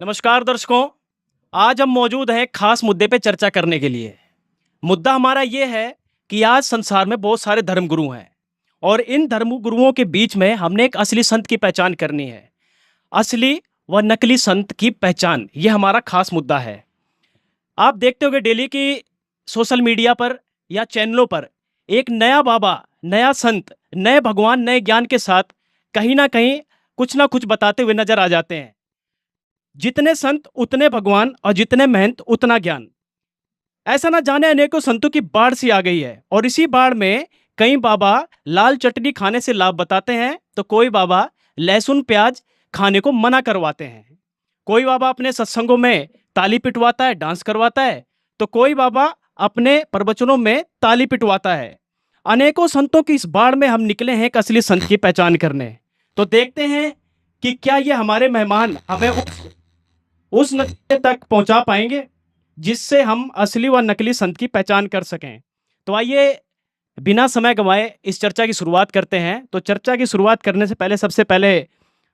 नमस्कार दर्शकों। आज हम मौजूद हैं एक खास मुद्दे पे चर्चा करने के लिए। मुद्दा हमारा ये है कि आज संसार में बहुत सारे धर्मगुरु हैं और इन धर्मगुरुओं के बीच में हमने एक असली संत की पहचान करनी है। असली व नकली संत की पहचान, ये हमारा खास मुद्दा है। आप देखते होंगे डेली की सोशल मीडिया पर या चैनलों पर एक नया बाबा, नया संत, नए भगवान, नए ज्ञान के साथ कहीं ना कुछ बताते हुए नजर आ जाते हैं। जितने संत उतने भगवान और जितने महंत उतना ज्ञान। ऐसा ना जाने अनेकों संतों की बाढ़ सी आ गई है और इसी बाढ़ में कई बाबा लाल चटनी खाने से लाभ बताते हैं तो कोई बाबा लहसुन प्याज खाने को मना करवाते हैं। कोई बाबा अपने सत्संगों में ताली पिटवाता है, डांस करवाता है, तो कोई बाबा अपने प्रवचनों में ताली पिटवाता है। अनेकों संतों की इस बाढ़ में हम निकले हैं एक असली संत की पहचान करने। तो देखते हैं कि क्या ये हमारे मेहमान हमें उस नतीजे तक पहुंचा पाएंगे जिससे हम असली व नकली संत की पहचान कर सकें। तो आइए बिना समय गंवाए इस चर्चा की शुरुआत करते हैं। तो चर्चा की शुरुआत करने से पहले सबसे पहले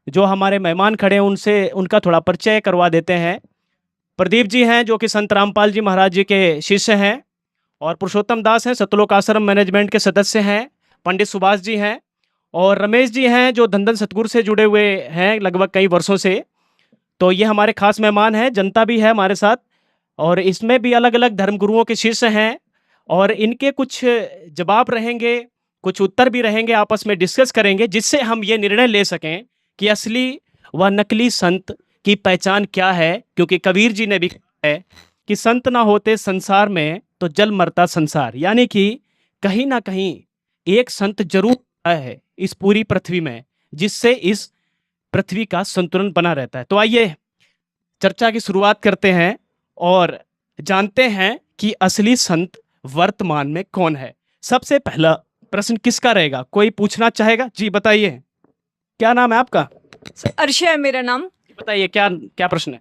जो हमारे मेहमान खड़े हैं उनसे उनका थोड़ा परिचय करवा देते हैं। प्रदीप जी हैं जो कि संत रामपाल जी महाराज जी के शिष्य हैं, और पुरुषोत्तम दास हैं सतलोक आश्रम मैनेजमेंट के सदस्य हैं। पंडित सुभाष जी हैं और रमेश जी हैं जो धन धन सतगुरु से जुड़े हुए हैं लगभग कई वर्षों से। तो ये हमारे खास मेहमान हैं। जनता भी है हमारे साथ और इसमें भी अलग अलग धर्मगुरुओं के शिष्य हैं और इनके कुछ जवाब रहेंगे, कुछ उत्तर भी रहेंगे, आपस में डिस्कस करेंगे जिससे हम ये निर्णय ले सकें कि असली व नकली संत की पहचान क्या है। क्योंकि कबीर जी ने भी कहा है कि संत ना होते संसार में तो जल मरता संसार, यानी कि कहीं ना कहीं एक संत जरूर है इस पूरी पृथ्वी में जिससे इस पृथ्वी का संतुलन बना रहता है। तो आइए चर्चा की शुरुआत करते हैं और जानते हैं कि असली संत वर्तमान में कौन है। सबसे पहला प्रश्न किसका रहेगा? कोई पूछना चाहेगा? जी बताइए, क्या नाम है आपका? अर्षा है मेरा नाम। बताइए क्या क्या प्रश्न है?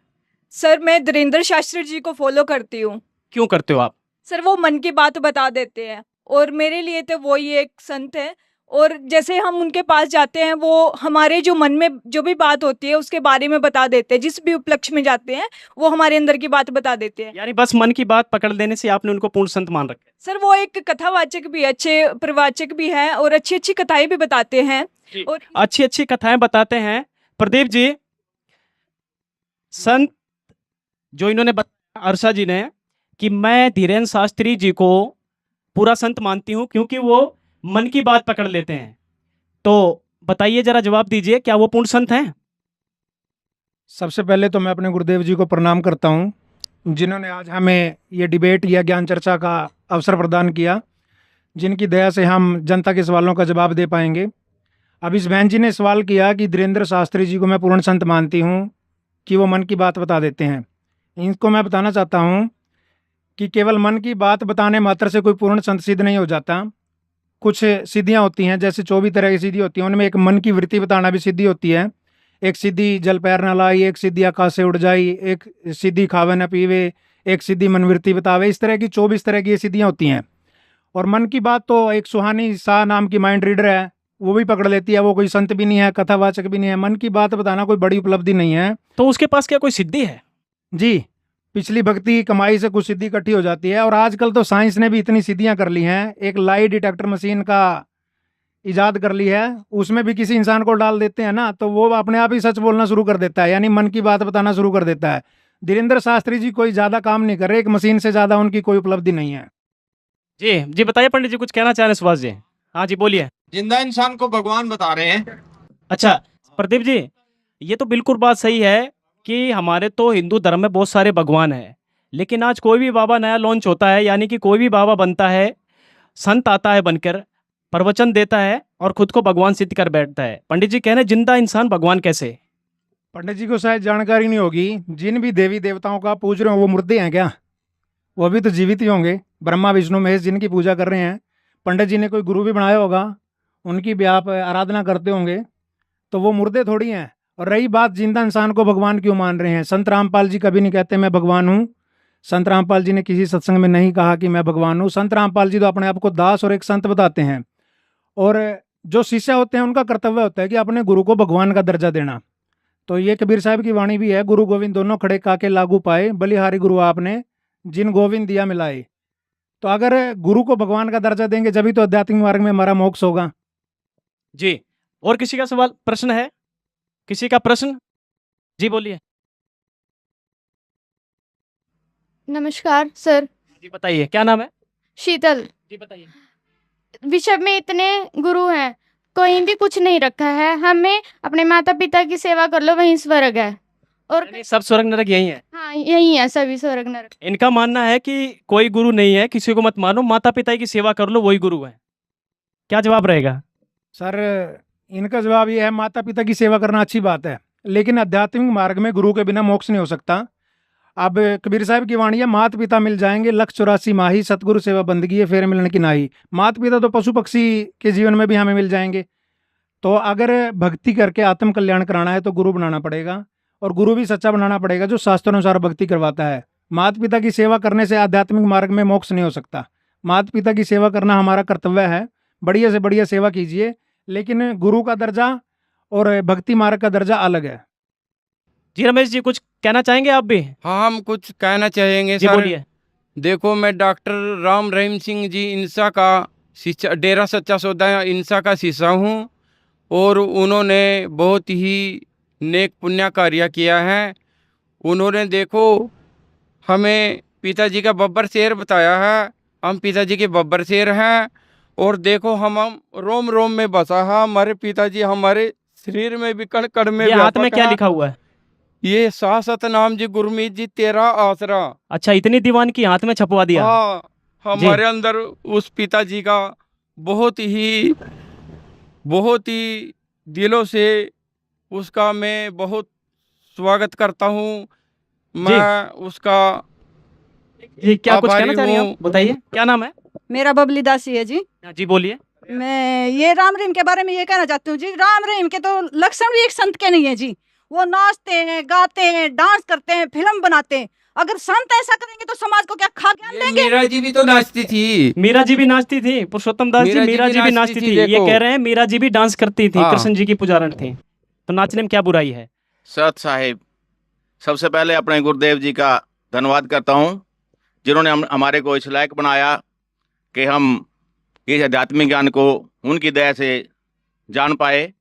सर मैं धीरेन्द्र शास्त्री जी को फॉलो करती हूँ। क्यों करते हो आप? सर वो मन की बात बता देते हैं और मेरे लिए तो वो ही एक संत है। और जैसे हम उनके पास जाते हैं वो हमारे जो मन में जो भी बात होती है उसके बारे में बता देते हैं। जिस भी उपलक्ष्य में जाते हैं वो हमारे अंदर की बात बता देते हैं। यानी बस मन की बात पकड़ लेने से आपने उनको पूर्ण संत मान रखा है? सर वो एक कथावाचक भी, अच्छे प्रवाचक भी हैं और अच्छी अच्छी कथाएं भी बताते हैं और अच्छी अच्छी कथाएं बताते हैं। प्रदीप जी, संत जो इन्होंने बताया अर्षा जी ने कि मैं धीरेन्द्र शास्त्री जी को पूरा संत मानती हूं क्योंकि वो मन की बात पकड़ लेते हैं, तो बताइए जरा जवाब दीजिए, क्या वो पूर्ण संत हैं? सबसे पहले तो मैं अपने गुरुदेव जी को प्रणाम करता हूं जिन्होंने आज हमें ये डिबेट या ज्ञान चर्चा का अवसर प्रदान किया, जिनकी दया से हम जनता के सवालों का जवाब दे पाएंगे। अब इस बहन जी ने सवाल किया कि धीरेन्द्र शास्त्री जी को मैं पूर्ण संत मानती हूं कि वो मन की बात बता देते हैं। इनको मैं बताना चाहता हूं कि केवल मन की बात बताने मात्र से कोई पूर्ण संत सिद्ध नहीं हो जाता। कुछ सिद्धियां होती हैं, जैसे 24 तरह की सिद्धि होती हैं, उनमें एक मन की वृत्ति बताना भी सिद्धि होती है। एक सिद्धि जल पैर न लाई, एक सिद्धि आकाश से उड़ जाई, एक सिद्धि खावे न पीवे, एक सिद्धि मनवृत्ति बतावे। इस तरह की 24 तरह की ये सिद्धियां होती हैं। और मन की बात तो एक सुहानी शाह नाम की माइंड रीडर है, वो भी पकड़ लेती है। वो कोई संत भी नहीं है, कथावाचक भी नहीं है। मन की बात बताना कोई बड़ी उपलब्धि नहीं है। तो उसके पास क्या कोई सिद्धि है? जी, पिछली भक्ति की कमाई से कुछ सिद्धि इकट्ठी हो जाती है। और आजकल तो साइंस ने भी इतनी सिद्धियां कर ली हैं, एक लाई डिटेक्टर मशीन का इजाद कर ली है, उसमें भी किसी इंसान को डाल देते हैं ना तो वो अपने आप ही सच बोलना शुरू कर देता है, यानी मन की बात बताना शुरू कर देता है। धीरेन्द्र शास्त्री जी कोई ज़्यादा काम नहीं कर रहे, एक मशीन से ज़्यादा उनकी कोई उपलब्धि नहीं है। जी जी बताइए पंडित जी, कुछ कहना चाह रहे हैं सुभाष जी? हाँ जी बोलिए। जिंदा इंसान को भगवान बता रहे हैं। अच्छा प्रदीप जी, ये तो बिल्कुल बात सही है कि हमारे तो हिंदू धर्म में बहुत सारे भगवान हैं, लेकिन आज कोई भी बाबा नया लॉन्च होता है, यानी कि कोई भी बाबा बनता है, संत आता है बनकर, प्रवचन देता है और खुद को भगवान सिद्ध कर बैठता है। पंडित जी कह रहे हैं जिंदा इंसान भगवान कैसे? पंडित जी को शायद जानकारी नहीं होगी, जिन भी देवी देवताओं का पूज रहे हो वो मुर्दे हैं क्या? वो भी तो जीवित ही होंगे। ब्रह्मा विष्णु महेश जिनकी पूजा कर रहे हैं, पंडित जी ने कोई गुरु भी बनाया होगा, उनकी भी आप आराधना करते होंगे, तो वो मुर्दे थोड़ी हैं। और रही बात जिंदा इंसान को भगवान क्यों मान रहे हैं, संत रामपाल जी कभी नहीं कहते मैं भगवान हूँ। संत रामपाल जी ने किसी सत्संग में नहीं कहा कि मैं भगवान हूँ। संत रामपाल जी तो अपने आप को दास और एक संत बताते हैं। और जो शिष्य होते हैं उनका कर्तव्य होता है कि अपने गुरु को भगवान का दर्जा देना, तो ये कबीर साहब की वाणी भी है, गुरु गोविंद दोनों खड़े काके लागू पाए, बलिहारी गुरु आपने जिन गोविंद दिया मिलाए। तो अगर गुरु को भगवान का दर्जा देंगे जभी तो आध्यात्मिक मार्ग में हमारा मोक्ष होगा। जी, और किसी का सवाल प्रश्न है? किसी का प्रश्न? जी बोलिए। नमस्कार सर। जी बताइए, क्या नाम है? शीतल। जी बताइए। विश्व में इतने गुरु हैं, कोई भी कुछ नहीं रखा है। हमें अपने माता पिता की सेवा कर लो, वहीं स्वर्ग है। और यानी सब स्वर्ग नरक यही है। हाँ, यही है सभी स्वर्ग नरक। इनका मानना है कि कोई गुरु नहीं है, किसी को मत मानो, माता पिता की सेवा कर लो, वही गुरु है। क्या जवाब रहेगा? सर इनका जवाब ये है, माता पिता की सेवा करना अच्छी बात है, लेकिन आध्यात्मिक मार्ग में गुरु के बिना मोक्ष नहीं हो सकता। अब कबीर साहब की वाणी है, मात पिता मिल जाएंगे 184 माही, सतगुरु सेवा बंदगी है फेर मिलन की नाही। मात पिता तो पशु पक्षी के जीवन में भी हमें मिल जाएंगे। तो अगर भक्ति करके आत्म कल्याण कराना है तो गुरु बनाना पड़ेगा, और गुरु भी सच्चा बनाना पड़ेगा जो शास्त्रानुसार भक्ति करवाता है। माता पिता की सेवा करने से आध्यात्मिक मार्ग में मोक्ष नहीं हो सकता। माता पिता की सेवा करना हमारा कर्तव्य है, बढ़िया से बढ़िया सेवा कीजिए, लेकिन गुरु का दर्जा और भक्ति मार्ग का दर्जा अलग है। जी रमेश जी, कुछ कहना चाहेंगे आप भी? हाँ, हम कुछ कहना चाहेंगे जी सर। बोलिए। देखो, मैं डॉक्टर राम रहीम सिंह जी इंसा का शिष्य, डेरा सच्चा सौदा इंसा का शिष्य हूँ, और उन्होंने बहुत ही नेक पुण्य कार्य किया है। उन्होंने देखो हमें पिताजी का बब्बर शेर बताया है, हम पिताजी के बब्बर शेर हैं। और देखो हम रोम रोम में बसा है हमारे पिताजी, हमारे शरीर में भी कण कण में ये हाथ में व्यापक क्या है। लिखा हुआ है? ये शाश्वत नाम जी गुरमीत जी तेरा आसरा। अच्छा, इतनी दीवान की हाथ में छपवा दिया। हाँ, हमारे अंदर उस पिताजी का बहुत ही दिलों से उसका मैं बहुत स्वागत करता हूँ। मैं उसका जी, क्या कुछ कहना आभारी चाह रही हैं हूँ। आप? बताइए, क्या नाम है? मेरा बबली दासी है जी। जी बोलिए। मैं ये राम रहीम के बारे में ये कहना चाहती हूँ जी, राम रहीम के तो लक्षण भी एक संत के नहीं है जी। वो नाचते हैं, गाते हैं, डांस करते हैं, फिल्म बनाते हैं। अगर संत ऐसा करेंगे तो समाज को क्या खा ज्ञान ये देंगे? मीरा जी भी तो नाचती थी। मीरा जी भी नाचती थी, पुरुषोत्तम दास जी, मीरा जी भी नाचती थी। ये देखो। कह रहे हैं मीरा जी भी डांस करती थी, हाँ। कृष्ण जी की पुजारण थी, तो नाचने में क्या बुराई है? सत साहिब, सबसे पहले अपने गुरुदेव जी का धन्यवाद करता हूँ, जिन्होंने हमारे को इस लायक बनाया कि हम इस आध्यात्मिक ज्ञान को उनकी दया से जान पाए।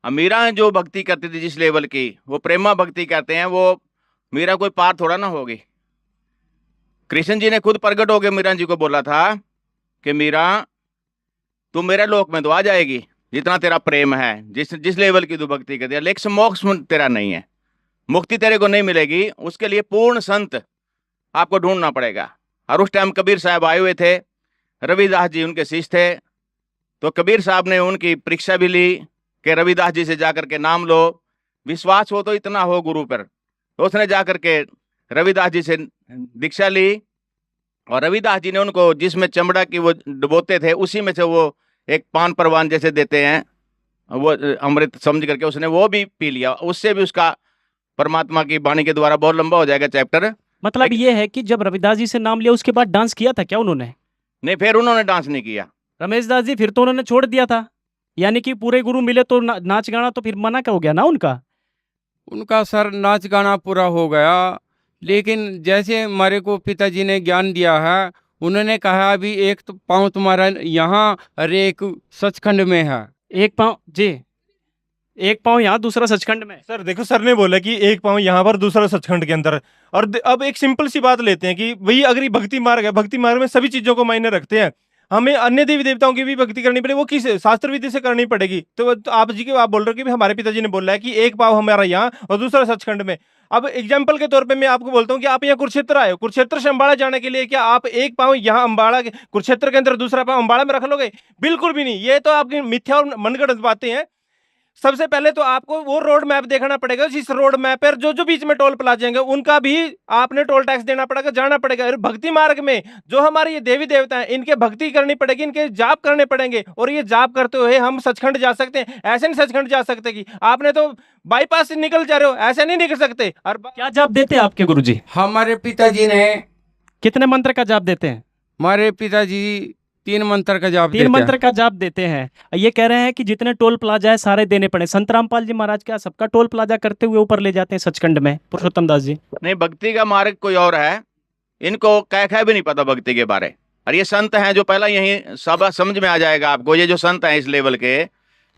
मीरा जो भक्ति करती थी जिस लेवल की, वो प्रेमा भक्ति करते हैं, वो मीरा कोई पार थोड़ा ना होगी। कृष्ण जी ने खुद प्रकट होकर मीरा जी को बोला था कि मीरा, तू मेरे लोक में तो आ जाएगी जितना तेरा प्रेम है, जिस लेवल की तू भक्ति करती है, लेकिन मोक्ष तेरा नहीं है, मुक्ति तेरे को नहीं मिलेगी। उसके लिए पूर्ण संत आपको ढूंढना पड़ेगा। और उस टाइम कबीर साहब आए हुए थे, रविदास जी उनके शिष्य थे। तो कबीर साहब ने उनकी परीक्षा भी ली कि रविदास जी से जाकर के नाम लो, विश्वास हो तो इतना हो गुरु पर। तो उसने जाकर के रविदास जी से दीक्षा ली, और रविदास जी ने उनको जिसमें चमड़ा की वो डुबोते थे उसी में से वो एक पान परवान जैसे देते हैं, वो अमृत समझ करके उसने वो भी पी लिया। उससे भी उसका परमात्मा की वाणी के द्वारा बहुत लंबा हो जाएगा चैप्टर। मतलब ये है कि जब रविदास जी से नाम लिया उसके बाद डांस किया था क्या उन्होंने? नहीं, फिर उन्होंने डांस नहीं किया। रमेश दास जी, फिर तो उन्होंने छोड़ दिया था। यानी कि पूरे गुरु मिले तो नाच गाना तो फिर मना का हो गया ना उनका सर नाच गाना पूरा हो गया, लेकिन जैसे हमारे को पिताजी ने ज्ञान दिया है, उन्होंने कहा अभी एक तो पाँव तुम्हारा यहाँ और एक सचखंड में है। एक पाँव जी, एक पाँव यहाँ दूसरा सचखंड में। सर देखो, सर ने बोला कि एक पाँव यहाँ पर दूसरा सचखंड के अंदर। और अब एक सिंपल सी बात लेते हैं कि वही अगर ये भक्ति मार्ग है, भक्ति मार्ग में सभी चीजों को मायने रखते हैं। हमें अन्य देवी देवताओं की भी भक्ति करनी पड़ेगी, वो किस शास्त्र विधि से करनी पड़ेगी। तो आप बोल रहे हो कि हमारे पिताजी ने बोला है कि एक पाँव हमारा यहाँ और दूसरा सचखंड में। अब एग्जाम्पल के तौर पे मैं आपको बोलता हूँ कि आप यहाँ कुरुक्षेत्र आए हो, कुरुक्षेत्र से अम्बाड़ा जाने के लिए क्या आप एक पाँव यहाँ अम्बाड़ा के कुरुक्षेत्र के अंदर दूसरा पाँव अम्बाड़ा में रख लोगे? बिल्कुल भी नहीं। ये तो आपकी मिथ्या और मनगढ़ंत बातें हैं। सबसे पहले तो आपको वो रोड मैप देखना पड़ेगा, जिस रोड मैप पर जो बीच में टोल प्लाजा हैं उनका भी आपने टोल टैक्स देना पड़ेगा, जाना पड़ेगा। और भक्ति मार्ग में जो हमारे ये देवी देवता हैं, इनके भक्ति करनी पड़ेगी, इनके जाप करने पड़ेंगे, और ये जाप करते हुए हम सचखंड जा सकते हैं। ऐसे नहीं सचखंड जा सकते कि आपने तो बाईपास से निकल जा रहे हो, ऐसे नहीं निकल सकते। और क्या जाप देते हैं आपके गुरुजी? हमारे पिताजी ने कितने मंत्र का जाप देते हैं? हमारे पिताजी 3 मंत्र का जाप 3 देते मंत्र हैं। का जाप देते हैं। ये कह रहे हैं कि जितने टोल प्लाजा है सारे देने पड़े। संत रामपाल जी महाराज क्या सबका टोल प्लाजा करते हुए ऊपर ले जाते हैं सचखंड में पुरुषोत्तम दास जी? नहीं, भक्ति का मार्ग कोई और है, इनको कह भी नहीं पता भक्ति के बारे। और ये संत हैं जो पहला यही सब समझ में आ जाएगा आपको। ये जो संत हैं इस लेवल के,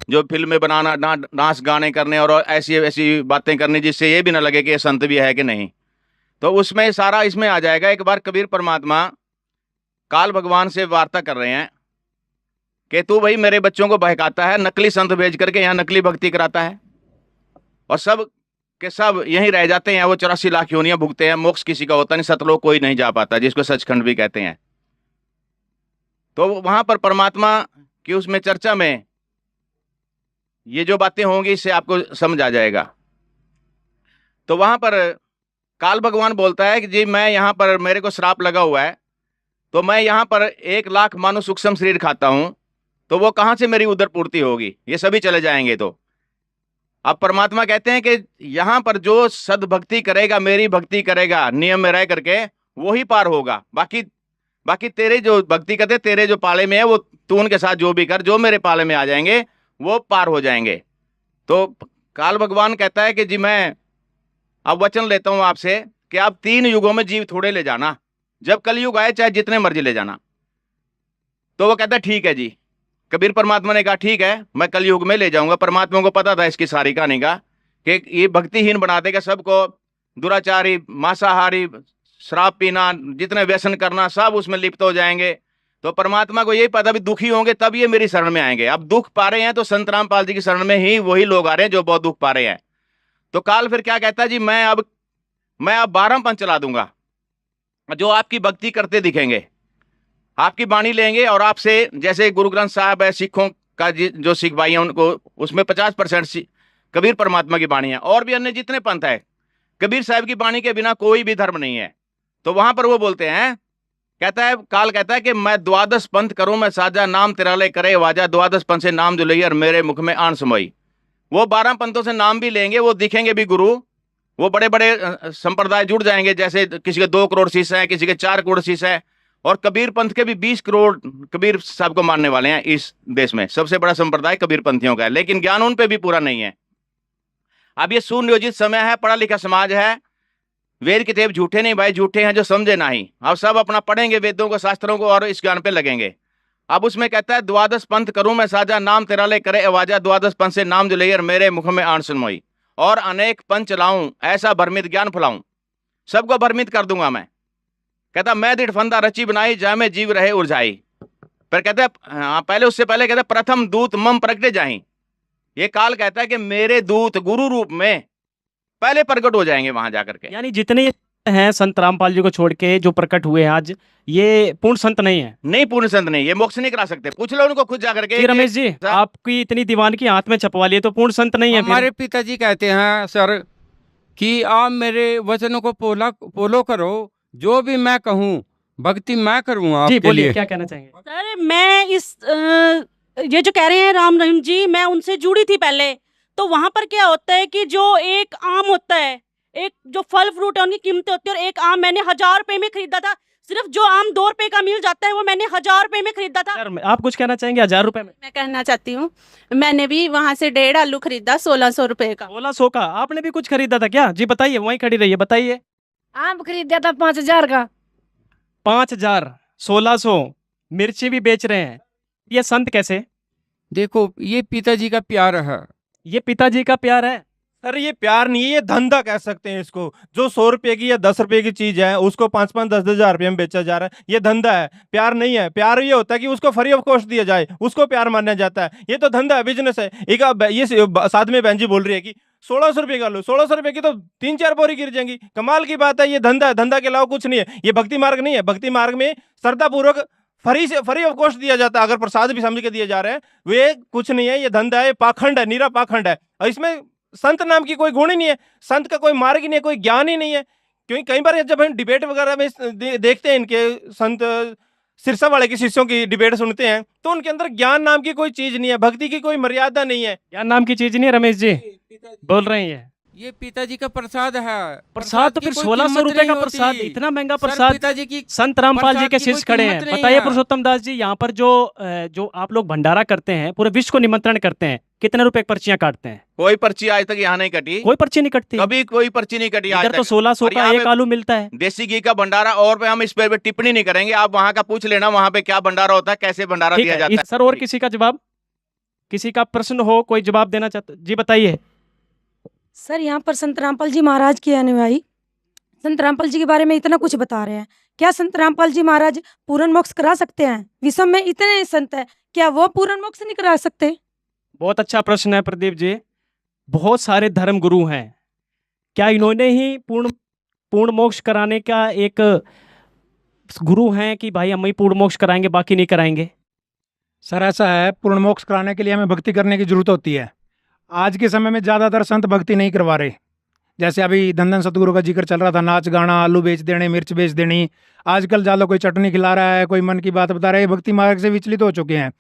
जो फिल्में बनाना, डांस गाने करने और ऐसी ऐसी बातें करनी जिससे ये भी ना लगे कि ये संत भी है कि नहीं, तो उसमें सारा इसमें आ जाएगा। एक बार कबीर परमात्मा काल भगवान से वार्ता कर रहे हैं कि तू भाई मेरे बच्चों को बहकाता है, नकली संत भेज करके यहाँ नकली भक्ति कराता है, और सब के सब यहीं रह जाते हैं। वो 84 लाख योनियां भुगते हैं, मोक्ष किसी का होता नहीं, सतलोक कोई नहीं जा पाता, जिसको सचखंड भी कहते हैं। तो वहां पर परमात्मा की उसमें चर्चा में ये जो बातें होंगी इससे आपको समझ आ जाएगा। तो वहां पर काल भगवान बोलता है कि जी मैं यहाँ पर, मेरे को श्राप लगा हुआ है, तो मैं यहाँ पर 1 लाख मानो सूक्ष्म शरीर खाता हूं, तो वो कहाँ से मेरी उदर पूर्ति होगी? ये सभी चले जाएंगे। तो अब परमात्मा कहते हैं कि यहाँ पर जो सद्भक्ति करेगा, मेरी भक्ति करेगा, नियम में रह करके, वो ही पार होगा। बाकी तेरे जो भक्ति करते, तेरे जो पाले में है, वो तू उनके साथ जो भी कर, जो मेरे पाले में आ जाएंगे वो पार हो जाएंगे। तो काल भगवान कहता है कि जी मैं अब वचन लेता हूं आपसे कि आप 3 युगों में जीव थोड़े ले जाना, जब कलयुग आए चाहे जितने मर्जी ले जाना। तो वो कहता है ठीक है जी। कबीर परमात्मा ने कहा ठीक है, मैं कलयुग में ले जाऊंगा। परमात्मा को पता था इसकी सारी कहानी का कि ये भक्तिहीन बना देगा सबको, दुराचारी, मांसाहारी, शराब पीना, जितने व्यसन करना, सब उसमें लिप्त हो जाएंगे। तो परमात्मा को यही पता भी दुखी होंगे तब ये मेरी शरण में आएंगे। अब दुख पा रहे हैं तो संत रामपाल जी की शरण में ही वही लोग आ रहे हैं जो बहुत दुख पा रहे हैं। तो काल फिर क्या कहता है जी, मैं अब 12 पंथ चला दूंगा, जो आपकी भक्ति करते दिखेंगे, आपकी बाणी लेंगे, और आपसे जैसे गुरु ग्रंथ साहब है, सिखों का जो सिख भाई हैं उनको उसमें 50% कबीर परमात्मा की बाणी है, और भी अन्य जितने पंथ है, कबीर साहब की बाणी के बिना कोई भी धर्म नहीं है। तो वहां पर वो बोलते हैं, कहता है काल कहता है कि मैं 12 पंथ करूं मैं साजा, नाम तेरा ले करे वाजा, 12 पंथ से नाम जो लई और मेरे मुख में आन समोई। वो 12 पंथों से नाम भी लेंगे, वो दिखेंगे भी गुरु, वो बड़े बड़े संप्रदाय जुड़ जाएंगे, जैसे किसी के 2 करोड़ शिष्य हैं, किसी के 4 करोड़ शिष्य हैं, और कबीर पंथ के भी 20 करोड़ कबीर साहब को मानने वाले हैं इस देश में। सबसे बड़ा संप्रदाय कबीर पंथियों का है, लेकिन ज्ञान उन पे भी पूरा नहीं है। अब ये सुनियोजित समय है, पढ़ा लिखा समाज है, वेद किताब झूठे नहीं भाई, झूठे हैं जो समझे नहीं। अब सब अपना पढ़ेंगे वेदों को, शास्त्रों को, और इस ज्ञान पे लगेंगे। अब उसमें कहता है 12 पंथ करूं मैं साजा, नाम तेरा ले करे आवाजा, 12 पंथ से नाम जो ले मेरे मुख में आन सुनमोई, और अनेक पंथ चलाऊं ऐसा भ्रमित ज्ञान फैलाऊं, सबको भ्रमित कर दूंगा मैं। कहता मैं दृढ़ फंदा रची बनाई, जा में जीव रहे उर्जाई। पर कहता है पहले, उससे पहले कहता है प्रथम दूत मम प्रगटे जाही। ये काल कहता है कि मेरे दूत गुरु रूप में पहले प्रकट हो जाएंगे वहां जाकर के। यानी जितने हैं संत रामपाल जी को छोड़ के जो प्रकट हुए हैं आज, ये पूर्ण संत नहीं है? नहीं, पूर्ण संत नहीं, ये मोक्ष नहीं करा सकते। पूछ लो उनको खुद जाकर के। जी रमेश जी, आपकी इतनी दीवानगी हाथ में छपवा लिए तो पूर्ण संत नहीं है? हमारे पिताजी कहते हैं सर कि आप मेरे वचनों को फॉलो करो, जो भी मैं कहूँ भक्ति मैं करूँगा जी आपके बोलिए, लिए। क्या कहना चाहेंगे? सर मैं इस ये जो कह रहे हैं राम रहीम जी, मैं उनसे जुड़ी थी पहले। तो वहां पर क्या होता है कि जो एक आम होता है, एक जो फल फ्रूट है उनकी कीमतें होती है, और एक आम मैंने 1000 रुपए में खरीदा था। सिर्फ जो आम 2 रुपए का मिल जाता है वो मैंने 1000 रुपए में खरीदा था। सर आप कुछ कहना चाहेंगे 1000 रुपए में? मैं कहना चाहती हूँ, मैंने भी वहां से 1.5 आलू खरीदा 1600 रुपए का। 1600 का आपने भी कुछ खरीदा था क्या? जी बताइए, वहीं खड़ी रहिए, बताइए। आम खरीदा था 5000 का। 5000, 1600, मिर्ची भी बेच रहे हैं, ये संत कैसे? देखो ये पिताजी का प्यार है। ये पिताजी का प्यार है? सर ये प्यार नहीं है, ये धंधा कह सकते हैं इसको। जो 100 रुपए की या 10 रुपए की चीज है उसको 5-5, 10-10 हजार रुपए में बेचा जा रहा है, ये धंधा है, प्यार नहीं है। प्यार ये होता है कि उसको फ्री ऑफ कॉस्ट दिया जाए, उसको प्यार माना जाता है। ये तो धंधा है, बिजनेस है। एक ये साथ में बहन जी बोल रही है कि 1600 रुपए का लो, 1600 रुपए की तो 3-4 बोरी गिर जाएंगी। कमाल की बात है, ये धंधा है, धंधा के अलावा कुछ नहीं है। ये भक्ति मार्ग नहीं है। भक्ति मार्ग में श्रद्धापूर्वक फ्री ऑफ कॉस्ट दिया जाता है। अगर प्रसाद भी समझ के दिए जा रहे हैं, वे कुछ नहीं है, ये धंधा है, पाखंड है, नीरा पाखंड है। और इसमें संत नाम की कोई गुण ही नहीं है, संत का कोई मार्ग ही नहीं है, कोई ज्ञान ही नहीं है। क्योंकि कई बार जब हम डिबेट वगैरह में देखते हैं, इनके संत सिरसा वाले के शिष्यों की डिबेट सुनते हैं, तो उनके अंदर ज्ञान नाम की कोई चीज नहीं है, भक्ति की कोई मर्यादा नहीं है। ज्ञान नाम की चीज नहीं है, रमेश जी बोल रहे हैं। ये पिताजी का प्रसाद है। प्रसाद तो की फिर कोई 1600 कीमत रुपए नहीं का होती। प्रसाद, इतना महंगा सर, प्रसाद। पिताजी की संत रामपाल जी प्रसाद के की कोई शिष्य खड़े कीमत हैं। नहीं बताइए है। पुरुषोत्तम दास जी, यहाँ पर जो आप लोग भंडारा करते हैं, पूरे विश्व को निमंत्रण करते हैं, कितने रुपए की पर्चियां काटते हैं? कोई पर्ची आज तक यहाँ नहीं कटी, कोई पर्ची नहीं कटती। कभी कोई पर्ची नहीं कटी आज इधर तो तक। 1600 और का यहाँ एक पे आलू मिलता है। देसी घी का भंडारा, और पे हम इस पे टिप्पणी नहीं करेंगे, आप वहां का पूछ लेना वहां पे क्या भंडारा होता है, कैसे भंडारा ठीक दिया है जाता है। सर, और किसी का जवाब, किसी का प्रश्न हो, कोई जवाब देना चाहते जी, बताइए। सर यहाँ पर संत रामपाल जी महाराज की अनुयायी संत रामपाल जी के बारे में इतना कुछ बता रहे हैं, क्या संत रामपाल जी महाराज पूर्ण मोक्ष करा सकते हैं? विश्व में इतने संत हैं, क्या वो पूर्ण मोक्ष नहीं करा सकते? बहुत अच्छा प्रश्न है प्रदीप जी। बहुत सारे धर्म गुरु हैं, क्या इन्होंने ही पूर्ण मोक्ष कराने का एक गुरु हैं कि भाई हम ही पूर्ण मोक्ष कराएंगे, बाकी नहीं कराएंगे? सर ऐसा है, पूर्ण मोक्ष कराने के लिए हमें भक्ति करने की जरूरत होती है। आज के समय में ज़्यादातर संत भक्ति नहीं करवा रहे। जैसे अभी धन सतगुरु का जिक्र चल रहा था, नाच गाना, आलू बेच देने, मिर्च बेच देनी। आजकल ज़्यादा कोई चटनी खिला रहा है, कोई मन की बात बता रहा है, भक्ति मार्ग से विचलित हो चुके हैं।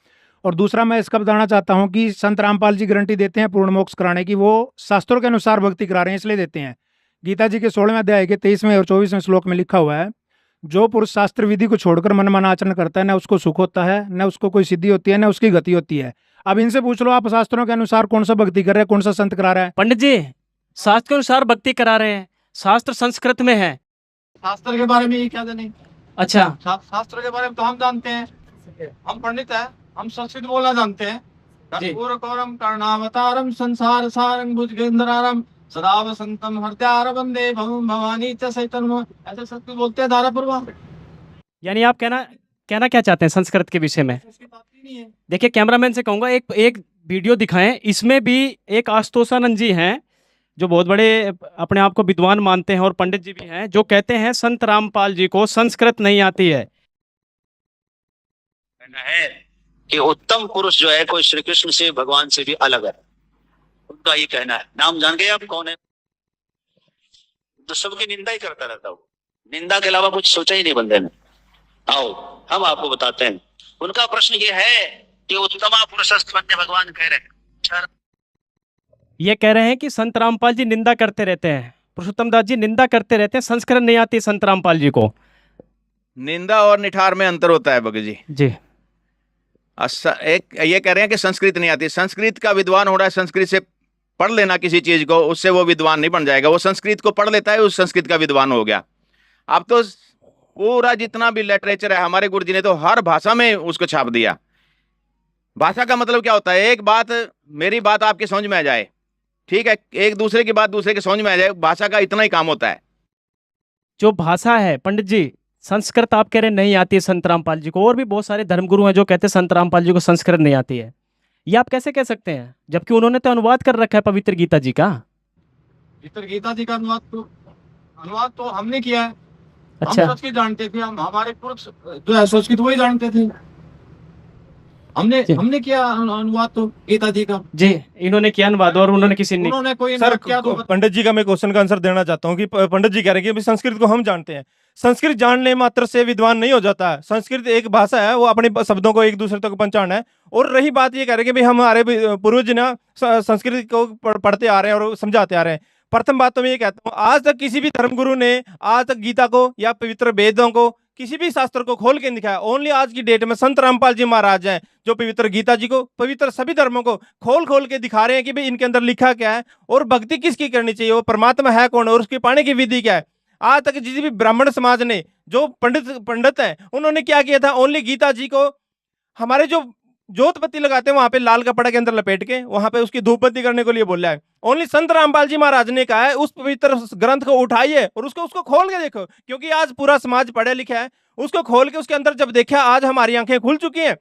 और दूसरा मैं इसका बताना चाहता हूँ कि संत रामपाल जी गारंटी देते हैं पूर्ण मोक्ष कराने की, वो शास्त्रों के अनुसार भक्ति करा रहे हैं इसलिए देते हैं। गीता जी के 16वें अध्याय के 23वें और 24वें श्लोक में लिखा हुआ है, जो पुरुष शास्त्र विधि को छोड़कर मन आचरण करता है, न उसको सुख होता है, न उसको कोई सिद्धि होती है, न उसकी गति होती है। अब इनसे पूछ लो, आप शास्त्रों के अनुसार कौन सा भक्ति कर रहे हैं, कौन सा संत करा रहा है? पंडित जी, शास्त्र के अनुसार भक्ति करा रहे हैं, शास्त्र संस्कृत में है। शास्त्र के बारे में ये क्या जाने। अच्छा, शास्त्र के बारे में तो हम जानते हैं, हम पंडित हैं, हम संस्कृत बोलना जानते हैं। कर्पूर कौरम कर्णावतारम संसार सारंग भुजगेंद्रारम सदा वसंतम हृदयार वंदे भवम भवानी च चैतन्य, ऐसे संस्कृत बोलते हैं धारा पूर्वा। यानी आप कहना क्या चाहते हैं संस्कृत के विषय में? संस्कृत आती नहीं है। देखिए, कैमरामैन से कहूंगा एक वीडियो दिखाएं। इसमें भी एक आशुतोषानंद जी हैं, जो बहुत बड़े अपने आप को विद्वान मानते हैं और पंडित जी भी हैं, जो कहते हैं संत रामपाल जी को संस्कृत नहीं आती है। है कि उत्तम पुरुष जो है कोई श्री कृष्ण से, भगवान से भी अलग है, उनका ये कहना है। नाम जान गए आप कौन है? तो सबकी निंदा ही करता रहता वो, निंदा के अलावा कुछ सोचा ही नहीं बंदे ने। आओ हम आपको बताते हैं। उनका प्रश्न ये है कि उत्तमा पुरुषस्तन्य भगवान कह रहे हैं, ये कह रहे हैं कि संत रामपाल जी निंदा करते रहते हैं, पुरुषोत्तम दास जी निंदा करते रहते हैं, संस्कृत नहीं आती संत रामपाल जी को। निंदा और निठार में अंतर होता है भगत जी। जी, एक ये कह रहे हैं कि संस्कृत नहीं आती। संस्कृत का विद्वान हो रहा है, संस्कृत से पढ़ लेना किसी चीज को, उससे वो विद्वान नहीं बन जाएगा। वो संस्कृत को पढ़ लेता है, उस संस्कृत का विद्वान हो गया। अब तो पूरा जितना भी लिटरेचर है, हमारे गुरु जी ने तो हर भाषा में उसको छाप दिया। भाषा का मतलब क्या होता है? एक बात, मेरी बात आपके समझ में आ जाए, ठीक है, एक दूसरे की बात दूसरे के समझ में आ जाए, भाषा का इतना ही काम होता है। जो भाषा है पंडित जी, संस्कृत आप कह रहे नहीं आती है संत रामपाल जी को, और भी बहुत सारे धर्मगुरु हैं जो कहते हैं संत रामपाल जी को संस्कृत नहीं आती है। ये आप कैसे कह सकते हैं, जबकि उन्होंने तो अनुवाद कर रखा है पवित्र गीता जी का? पवित्र गीता जी का अनुवाद तो हमने किया है। अच्छा, हम संस्कृत जानते थे, हम हमारे पुरुष जो है संस्कृत वही जानते थे। हमने किया अनुवाद तो गीता जी का। जी, इन्होंने किया अनुवाद और उन्होंने किसी ने। उन्होंने कोई सर, क्या तो पंडित जी का मैं क्वेश्चन का आंसर देना चाहता हूँ कि पंडित जी कह रहे हैं कि अभी संस्कृत को हम जानते हैं। संस्कृत जानने मात्र से विद्वान नहीं हो जाता है। संस्कृत एक भाषा है, वो अपने शब्दों को एक दूसरे तक पहचाना है। और रही बात ये कह रहे हैं कि भाई हमारे पूर्वज ना संस्कृत को पढ़ते आ रहे हैं और समझाते आ रहे हैं। प्रथम बात तो मैं ये कहता हूँ, आज तक किसी भी धर्मगुरु ने आज तक गीता को या पवित्र वेदों को, किसी भी शास्त्र को खोल के नहीं दिखाया। ओनली आज की डेट में संत रामपाल जी महाराज हैं जो पवित्र गीता जी को, पवित्र सभी धर्मों को खोल के दिखा रहे हैं कि भाई इनके अंदर लिखा क्या है और भक्ति किसकी करनी चाहिए, वो परमात्मा है कौन और उसकी पाने की विधि क्या है। आज तक जिस भी ब्राह्मण समाज ने, जो पंडित हैं, उन्होंने क्या किया था, ओनली गीता जी को हमारे जो जोत बत्ती लगाते हैं वहां पे लाल कपड़ा के अंदर लपेट के वहां पे उसकी धूप बत्ती करने के लिए बोला है। ओनली संत रामपाल जी महाराज ने कहा है उस पवित्र ग्रंथ को उठाइए और उसको खोल के देखो, क्योंकि आज पूरा समाज पढ़े लिखा है। उसको खोल के उसके अंदर जब देखा, आज हमारी आंखें खुल चुकी हैं।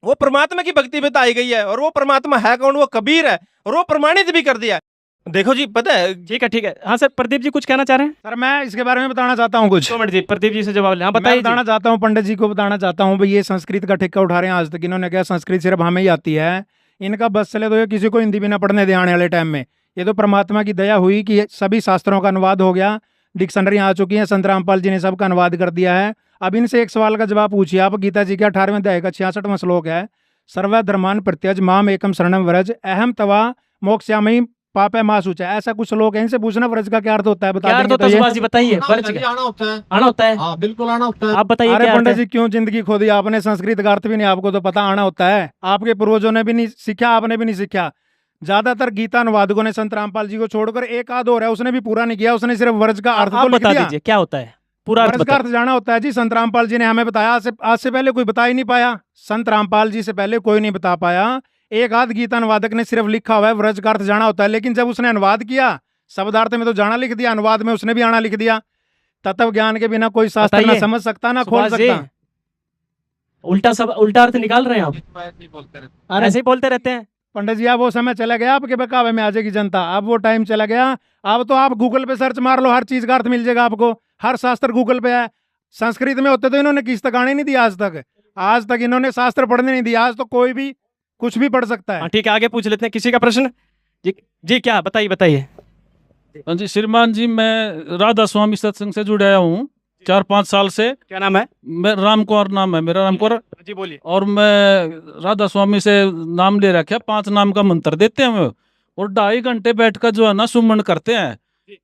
वो परमात्मा की भक्ति बताई गई है और वो परमात्मा है कौन, वो कबीर है और वो प्रमाणित भी कर दिया। देखो जी, पता है। ठीक है। हाँ सर, प्रदीप जी कुछ कहना चाह रहे हैं? सर मैं इसके बारे में बताना चाहता हूँ कुछ। 2 मिनट जी, प्रदीप जी से जवाब लें। हाँ बताइए। बताना चाहता हूँ, पंडित जी को बताना चाहता हूँ भाई, ये संस्कृत का ठेका उठा रहे हैं आज तक। इन्होंने कहा संस्कृत सिर्फ हमें ही आती है, इनका बस चले तो ये किसी को हिंदी भी ना पढ़ने दे आने वाले टाइम में। ये तो परमात्मा की दया हुई कि सभी शास्त्रों का अनुवाद हो गया, डिक्शनरी आ चुकी है, संत रामपाल जी ने सबका अनुवाद कर दिया है। अब इनसे एक सवाल का जवाब पूछिए आप। गीता जी के 18वें अध्याय का 66वां श्लोक है, सर्वधर्मान प्रत्यज माम एकम शरणम व्रज अहम तवा मोक्षयामि पाप है मास ऊंचा। ऐसा कुछ लोग हैं, इनसे पूछना व्रज का क्या अर्थ होता है, बता क्या अर्थ देंगे होता तो है ये। सुभाष जी, बताइए। आना वर्ज होता है जी, क्या आना होता है। आना होता है? हाँ बिल्कुल आना होता है। आप बताइए अरे क्या अर्थ पंडित है? जी क्यों जिंदगी खो दी आपने, संस्कृत का अर्थ भी नहीं आपको तो पता, आना होता है। आपके पूर्वजों ने भी नहीं सीखा, आपने भी नहीं सीखा। ज्यादातर गीता अनुवादकों ने संत रामपाल जी को छोड़कर एक आध और है, उसने भी पूरा नहीं किया, उसने सिर्फ वर्ज का अर्थ आप तो लिख बता दिया। दीजिए क्या होता है, पूरा अर्थ वर्ज का बताइए। अर्थ जाना होता है जी, संत रामपाल जी ने हमें बताया, आज से पहले कोई बता ही नहीं पाया। संत रामपाल जी से पहले कोई नहीं बता पाया। एक आध गीता अनुवादक ने सिर्फ लिखा हुआ है व्रज का अर्थ जाना होता है, लेकिन जब उसने अनुवाद किया शब्दार्थ में तो जाना लिख दिया, अनुवाद में उसने भी आना लिख दिया। तत्व ज्ञान के बिना कोई शास्त्र ना बताइए। समझ सकता ना खोल सुभाष जी, सकता। उल्टा अर्थ निकाल रहे हैं आप? ऐसे ही बोलते रहते ऐसे ही बोलते रहते हैं। पंडित जी अब वो समय चला गया, आपके बहकावे में आ जाएगी जनता, अब वो टाइम चला गया। अब तो आप गूगल पे सर्च मार लो, हर चीज का अर्थ मिल जाएगा आपको, हर शास्त्र गूगल पे है। संस्कृत में होते तो इन्होंने किस तक आने नहीं दिया आज तक इन्होंने शास्त्र पढ़ने नहीं दिया। आज तो कोई भी कुछ भी पढ़ सकता है। हाँ ठीक है, आगे पूछ लेते हैं किसी का प्रश्न। जी क्या, बताइए बताइए। हाँ जी श्रीमान जी, मैं राधा स्वामी सत्संग से जुड़ा हूँ 4-5 साल से। क्या नाम है? मैं राम कुमार नाम है मेरा, राम कुमार जी बोलिए। और मैं राधा स्वामी से नाम ले रखा, 5 नाम का मंत्र देते हैं हम, और 2.5 घंटे बैठकर जो है ना सुमन करते हैं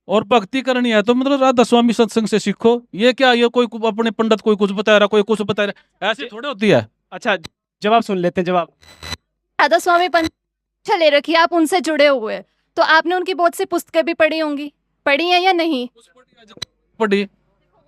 और भक्ति करनी है तो मतलब राधा स्वामी सत्संग से सीखो। ये क्या, ये कोई अपने पंडित कोई कुछ बता रहा, कोई कुछ बता रहा, ऐसे थोड़े होती है। अच्छा जवाब सुन लेते हैं। जवाब, राधा स्वामी पंच ले रखी है, आप उनसे जुड़े हुए हैं, तो आपने उनकी बहुत सी पुस्तकें भी पढ़ी होंगी, पढ़ी है या नहीं? पढ़ी।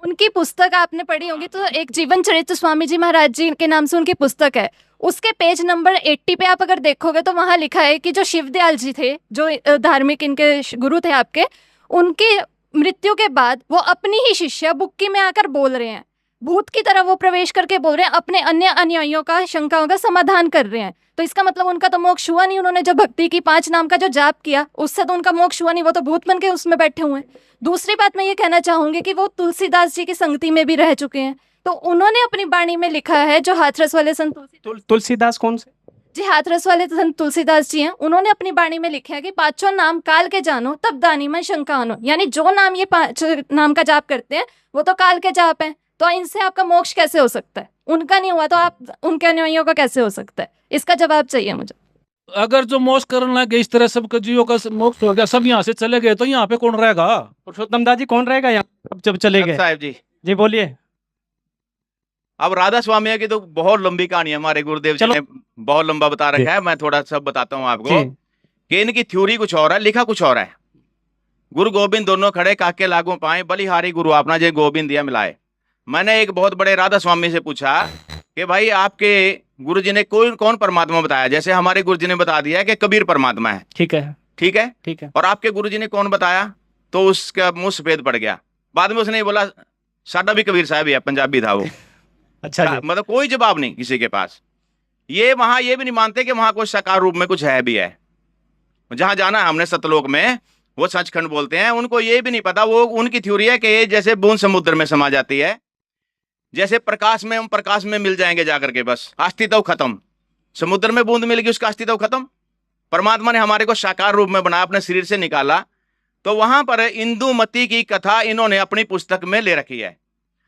उनकी पुस्तक आपने पढ़ी होगी, तो एक जीवन चरित्र स्वामी जी महाराज जी के नाम से उनकी पुस्तक है। उसके पेज नंबर 80 पे आप अगर देखोगे तो वहाँ लिखा है कि जो शिवदयाल जी थे, जो धार्मिक इनके गुरु थे आपके, उनकी मृत्यु के बाद वो अपनी ही शिष्या बुक्की में आकर बोल रहे हैं, भूत की तरह वो प्रवेश करके बोल रहे हैं, अपने अन्य अनुयायियों का शंकाओं का समाधान कर रहे हैं। तो इसका मतलब उनका तो मोक्ष हुआ नहीं। उन्होंने जो भक्ति की 5 नाम का जो जाप किया उससे तो उनका मोक्ष हुआ नहीं, वो तो भूत बन के उसमें बैठे हुए हैं। दूसरी बात मैं ये कहना चाहूंगी कि वो तुलसीदास जी की संगति में भी रह चुके हैं, तो उन्होंने अपनी वाणी में लिखा है, जो हाथरस वाले संत तुलसीदास कौन से? जी हाथरस वाले संत तुलसीदास जी हैं, उन्होंने अपनी वाणी में लिखा है कि 5 नाम काल के जानो तब दानी मन शंका आनो। यानी जो नाम ये 5 नाम का जाप करते हैं वो तो काल के जाप है, तो इनसे आपका मोक्ष कैसे हो सकता है? उनका नहीं हुआ तो आप उनके अनुयायियों का कैसे हो सकता है? इसका जवाब चाहिए मुझे। अगर जो मोक्ष करना है इस तरह सब जीवों का मोक्ष हो गया, सब यहाँ से चले गए, तो यहाँ पे कौन रहेगा? पुरुषोत्तम दास जी कौन रहेगा यहाँ जब चले गए? साहब जी जी बोलिए। अब राधा स्वामी की तो बहुत लंबी कहानी है, हमारे गुरुदेव जी ने बहुत लंबा बता रखा है। मैं थोड़ा सब बताता हूँ आपको कि इनकी थ्योरी कुछ और है, लिखा कुछ और है। गुरु गोविंद दोनों खड़े काके लागू पाए, बलिहारी गुरु आपना जे गोविंद दिया मिलाए। मैंने एक बहुत बड़े राधा स्वामी से पूछा कि भाई आपके गुरु जी ने कौन परमात्मा बताया? जैसे हमारे गुरु जी ने बता दिया कि कबीर परमात्मा है, ठीक है ठीक है ठीक है, और आपके गुरु जी ने कौन बताया? तो उसका मुंह सफेद पड़ गया। बाद में उसने बोला साडा भी कबीर साहब ही है, पंजाबी था वो। अच्छा जी। मतलब कोई जवाब नहीं किसी के पास। ये वहां ये भी नहीं मानते कि वहां कुछ साकार रूप में कुछ है भी है। जहां जाना है हमने सतलोक में, वो सचखंड बोलते हैं, उनको ये भी नहीं पता। वो उनकी थ्योरी है कि जैसे बूंद समुद्र में समा जाती है, जैसे प्रकाश में हम प्रकाश में मिल जाएंगे जाकर के, बस अस्तित्व खत्म। समुद्र में बूंद मिल गई, उसका अस्तित्व खत्म। परमात्मा ने हमारे को साकार रूप में बनाया, अपने शरीर से निकाला। तो वहां पर इंदुमती की कथा इन्होंने अपनी पुस्तक में ले रखी है।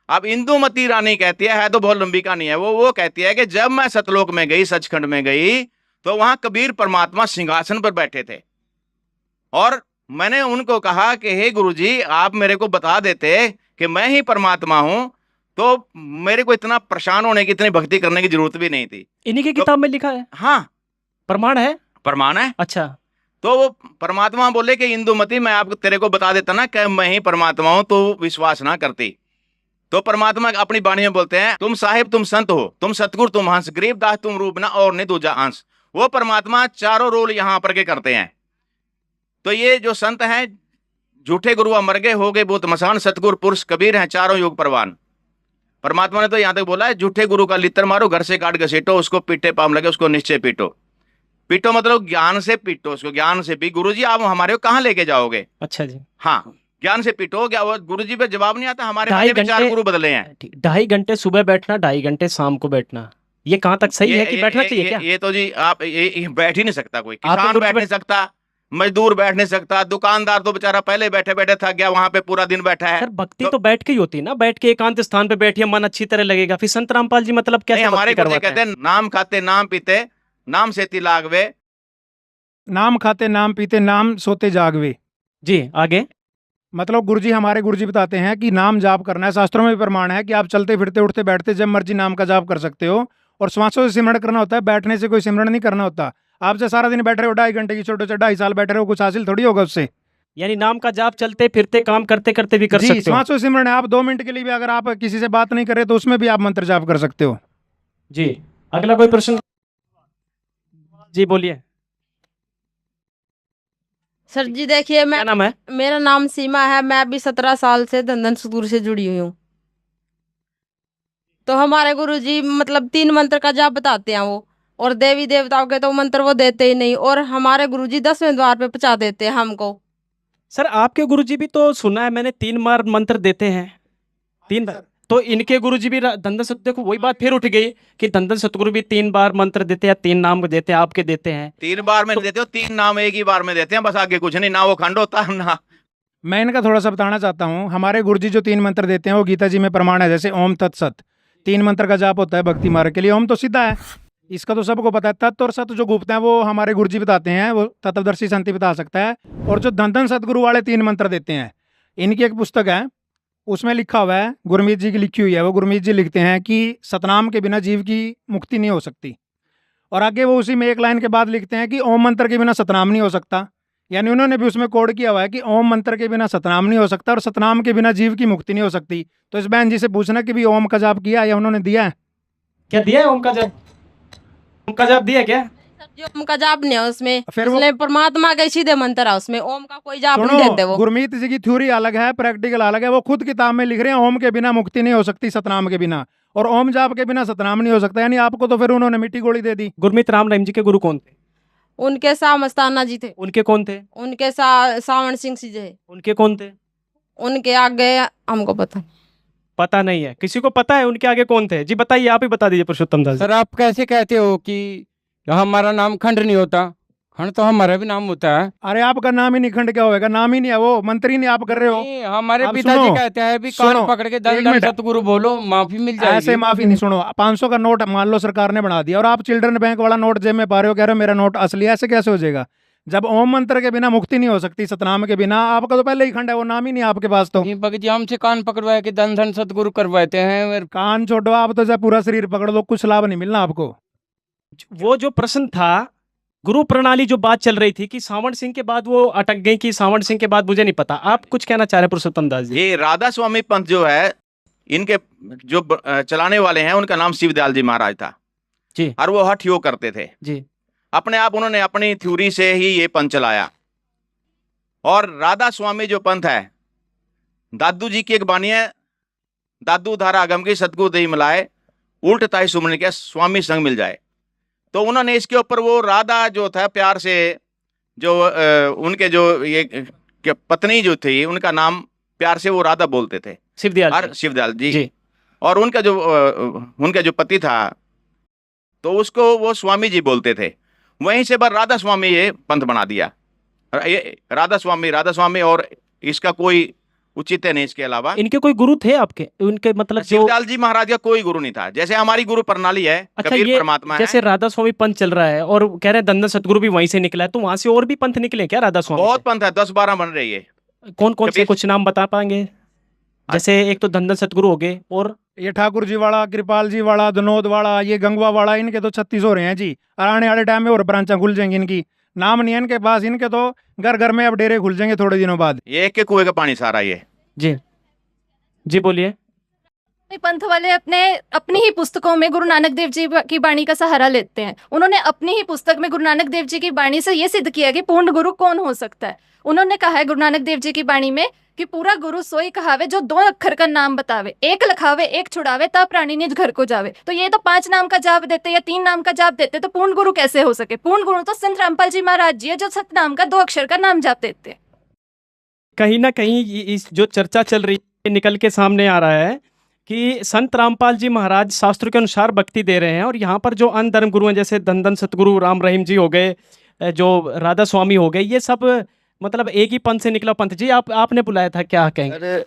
अब इंदुमती रानी कहती है तो बहुत लंबी कहानी है। वो कहती है कि जब मैं सतलोक में गई, सचखंड में गई, तो वहां कबीर परमात्मा सिंहासन पर बैठे थे, और मैंने उनको कहा कि हे गुरुजी, आप मेरे को बता देते कि मैं ही परमात्मा हूं, तो मेरे को इतना परेशान होने की, इतनी भक्ति करने की जरूरत भी नहीं थी। इन्हीं की किताब में लिखा है? हाँ, प्रमाण है? प्रमाण है। अच्छा, तो वो परमात्मा बोले कि इंदुमती, मैं आपको तेरे को बता देता ना कि मैं ही परमात्मा हूं, तो विश्वास ना करती। तो परमात्मा अपनी वाणी में बोलते हैं, तुम साहिब तुम संत हो, तुम सतगुरु तुम हंस, गरीबदास तुम रूप ना और नहीं दूजा अंश। वो परमात्मा चारों रोल यहाँ पर के करते हैं। तो ये जो संत हैं, झूठे गुरु अमर गए हो गए बहुत मसान, सतगुरु पुरुष कबीर हैं चारों युग परवान। परमात्मा ने तो यहाँ तक बोला है, झूठे गुरु का लित्र मारो, घर से काट घसीटो, उसको पीटे पाम लगे, उसको निश्चय पीटो। पीटो मतलब ज्ञान से पीटो उसको, ज्ञान से भी। गुरु जी आप हमारे को कहाँ लेके जाओगे? अच्छा जी, हाँ, ज्ञान से पीटो। क्या वो गुरु जी पे जवाब नहीं आता? हमारे 2.5 गुरु बदले हैं। 2.5 घंटे सुबह बैठना, 2.5 घंटे शाम को बैठना, ये कहाँ तक सही है कि बैठना चाहिए क्या? ये तो जी आप ये बैठ ही नहीं सकता कोई। आपके किसान गुरु बैठ नहीं सकता, मजदूर बैठ नहीं सकता, दुकानदार तो बेचारा पहले बैठे बैठे थक गया, वहां पे पूरा दिन बैठा है। सर भक्ति तो बैठ के ही होती है ना, बैठ के एकांत स्थान पे बैठिए, मन अच्छी तरह लगेगा। फिर संत रामपाल जी मतलब कैसे हमारे भक्ति गुरु जी करवाते कहते हैं, नाम खाते नाम पीते, नाम से तिलागवे, नाम खाते नाम पीते नाम सोते जागवे। जी आगे। मतलब गुरुजी हमारे गुरुजी बताते हैं कि नाम जाप करना है। शास्त्रों में भी प्रमाण है कि आप चलते फिरते उठते बैठते जब मर्जी नाम का जाप कर सकते हो। और श्वासों से सिमरण करना होता है, बैठने से कोई सिमरण नहीं करना होता। आप जो सारा दिन बैठ रहे हो 2.5 घंटे की छोटे से 2.5 साल बैठे रहो, कुछ हासिल थोड़ी होगा उससे। यानी नाम का जाप चलते फिरते काम करते करते भी कर जी, सकते हो। श्वासों से सिमरण है। आप 2 मिनट के लिए भी अगर आप किसी से बात नहीं कर रहे तो उसमें भी आप मंत्र जाप कर सकते हो। जी अगला कोई प्रश्न? जी बोलिए। सर जी देखिए, मैं क्या नाम है? मेरा नाम सीमा है। मैं अभी 17 साल से धंधन सतगुरु से जुड़ी हुई हूँ। तो हमारे गुरु जी मतलब 3 मंत्र का जाप बताते हैं वो, और देवी देवताओं के तो मंत्र वो देते ही नहीं, और हमारे गुरु जी 10वें द्वार पे पहुंचा देते हैं हमको। सर आपके गुरुजी भी तो सुना है मैंने 3 बार मंत्र देते हैं। 3 बार तो इनके गुरुजी भी धंधन सत, देखो वही बात फिर उठ गई कि धंधन सतगुरु भी 3 बार मंत्र देते हैं, 3 नाम देते हैं, आपके देते हैं। 3 बार में नहीं देते हो, 3 नाम एक ही बार में देते हैं, बस आगे कुछ नहीं, ना वो खंड होता ना। मैं इनका थोड़ा सा बताना चाहता हूँ। हमारे गुरुजी जो 3 मंत्र देते हैं वो गीता जी में प्रमाण है। जैसे ओम तत्सत 3 मंत्र का जाप होता है भक्ति मार्ग के लिए। ओम तो सीधा है, इसका तो सबको पता है। तत्व और सत जो गुप्त हैं वो हमारे गुरुजी बताते हैं, वो तत्वदर्शी संति बता सकता है। और जो धंधन सतगुरु वाले 3 मंत्र देते हैं, इनकी एक पुस्तक है, उसमें लिखा हुआ है, गुरमीत जी की लिखी हुई है। वो गुरमीत जी लिखते हैं कि सतनाम के बिना जीव की मुक्ति नहीं हो सकती। और आगे वो उसी में एक लाइन के बाद लिखते हैं कि ओम मंत्र के बिना सतनाम नहीं हो सकता। यानी उन्होंने भी उसमें कोड किया हुआ है कि ओम मंत्र के बिना सतनाम नहीं हो सकता और सतनाम के बिना जीव की मुक्ति नहीं हो सकती। तो इस बहन जी से पूछना कि भी ओम का जाप किया या उन्होंने दिया है? क्या दिया है ओम का जाप? ओम का जाप दिया क्या? सर जी ओम का जाप नहीं है उसमें, फिर वो- उसमें परमात्मा के सीधे मंत्र है, उसमें ओम का कोई जाप नहीं सुनो, देते वो। गुरमीत जी की थ्योरी अलग है, प्रैक्टिकल अलग है। वो खुद किताब में लिख रहे हैं ओम के बिना मुक्ति नहीं हो सकती सतनाम के बिना, और ओम जाप के बिना सतनाम नहीं हो सकता। यानी आपको तो फिर उन्होंने मिट्टी गोली दे दी। गुरमीत राम रहीम जी के गुरु कौन थे? उनके साथ मस्ताना जी थे। उनके कौन थे? उनके सावण सिंह जी थे। उनके कौन थे? उनके आगे हमको पता पता नहीं है। किसी को पता है उनके आगे कौन थे? जी बताइए, आप ही बता दीजिए पुरुषोत्तम दास जी। सर आप कैसे कहते हो कि हमारा नाम खंड नहीं होता? खंड तो हमारा भी नाम होता है। अरे आपका नाम ही नहीं, खंड क्या होगा? नाम ही नहीं है, वो मंत्री नहीं आप कर रहे हो। नहीं, हमारे आप पिताजी सुनो, कहते हैं भी सुनो, कान पकड़ के एक दंड मिनट। सतगुरु बोलो, माफी मिल जाएगी। ऐसे माफी नहीं। सुनो, 500 का नोट मान लो सरकार ने बना दिया और आप चिल्ड्रन बैंक वाला नोट जेब में पा रहे हो, कह रहे हो मेरा नोट असली है। ऐसे कैसे हो जाएगा? जब ओम मंत्र के बिना मुक्ति नहीं हो सकती, सतनाम के बिना, आपका तो पहले ही खंड है, वो नाम ही नहीं है आपके पास। तो भगत जी हमसे कान पकड़वाए के धन सतगुरु करवाते हैं। कान छोड़ो, आप तो जब पूरा शरीर पकड़ लो, कुछ लाभ नहीं मिलना आपको। वो जो प्रश्न था, गुरु प्रणाली जो बात चल रही थी कि सावण सिंह के बाद वो अटक गई, कि सावण सिंह के बाद मुझे नहीं पता। आप कुछ कहना चाह रहे हैं पुरुषोत्तम दास जी? ये राधा स्वामी पंथ जो है, इनके जो चलाने वाले हैं, उनका नाम शिवदयाल जी महाराज था जी। और वो हठ योग करते थे जी। अपने आप। उन्होंने अपनी थ्योरी से ही ये पंथ चलाया। और राधा स्वामी जो पंथ है, दादू जी की एक बानी है, दादू धारा अगम की सतगुरु दही मिलाए, उल्ट ताई सुमन के स्वामी संग मिल जाए। तो उन्होंने इसके ऊपर वो राधा जो था प्यार से, जो उनके जो ये पत्नी जो थी, उनका नाम प्यार से वो राधा बोलते थे, शिवदयाल जी। और उनका जो पति था, तो उसको वो स्वामी जी बोलते थे। वहीं से पर राधा स्वामी ये पंथ बना दिया। ये राधा स्वामी, और इसका कोई उचित है नहीं इसके अलावा। इनके कोई गुरु थे आपके? उनके मतलब शिवदयाल जी महाराज का कोई गुरु नहीं था। जैसे हमारी गुरु प्रणाली है, अच्छा, कबीर ये परमात्मा है। जैसे राधा स्वामी पंथ चल रहा है और कह रहे हैं धंधन सतगुरु भी वहीं से निकला है, तो वहां से और भी पंथ निकले क्या राधा स्वामी बहुत पंथ है, 10-12 बन रही है। कौन कौन से कुछ नाम बता पाएंगे? जैसे एक तो धंधन सतगुरु हो गए, और ये ठाकुर जी वाला, कृपाल जी वाला, धनोद वाला, ये गंगवा वाला, इनके तो 36 हो रहे हैं जी। और आने वाले टाइम में और ब्रांचा खुल जाएंगी इनकी। नाम नहीं है इनके पास, इनके तो घर घर में अब डेरे खुल जाएंगे थोड़े दिनों बाद। ये एक के कुएं का पानी सारा ये। जी बोलिए। पंथ वाले अपनी ही पुस्तकों में गुरु नानक देव जी की वाणी का सहारा लेते हैं। उन्होंने अपनी ही पुस्तक में गुरु नानक देव जी की वाणी से ये सिद्ध किया कि पूर्ण गुरु कौन हो सकता है। उन्होंने कहा है गुरु नानक देव जी की वाणी में कि पूरा गुरु सोई कहावे जो 2 अक्षर का नाम बतावे, एक लखावे एक छुड़ावे, तब प्राणी निज घर को जावे। तो ये तो 5 नाम का जाप देते या 3 नाम का जाप देते, तो पूर्ण गुरु कैसे हो सके? पूर्ण गुरु तो संत रामपाल जी महाराज जी है, जो सतनाम का 2 अक्षर का नाम जाप देते। कहीं ना कहीं इस जो चर्चा चल रही है, निकल के सामने आ रहा है कि संत रामपाल जी महाराज शास्त्र के अनुसार भक्ति दे रहे हैं, और यहाँ पर जो अन्य धर्म गुरु हैं, जैसे धंधन सतगुरु राम रहीम जी हो गए, जो राधा स्वामी हो गए, ये सब मतलब एक ही पंथ से निकला पंथ। जी आपने बुलाया था, क्या कहेंगे? अरे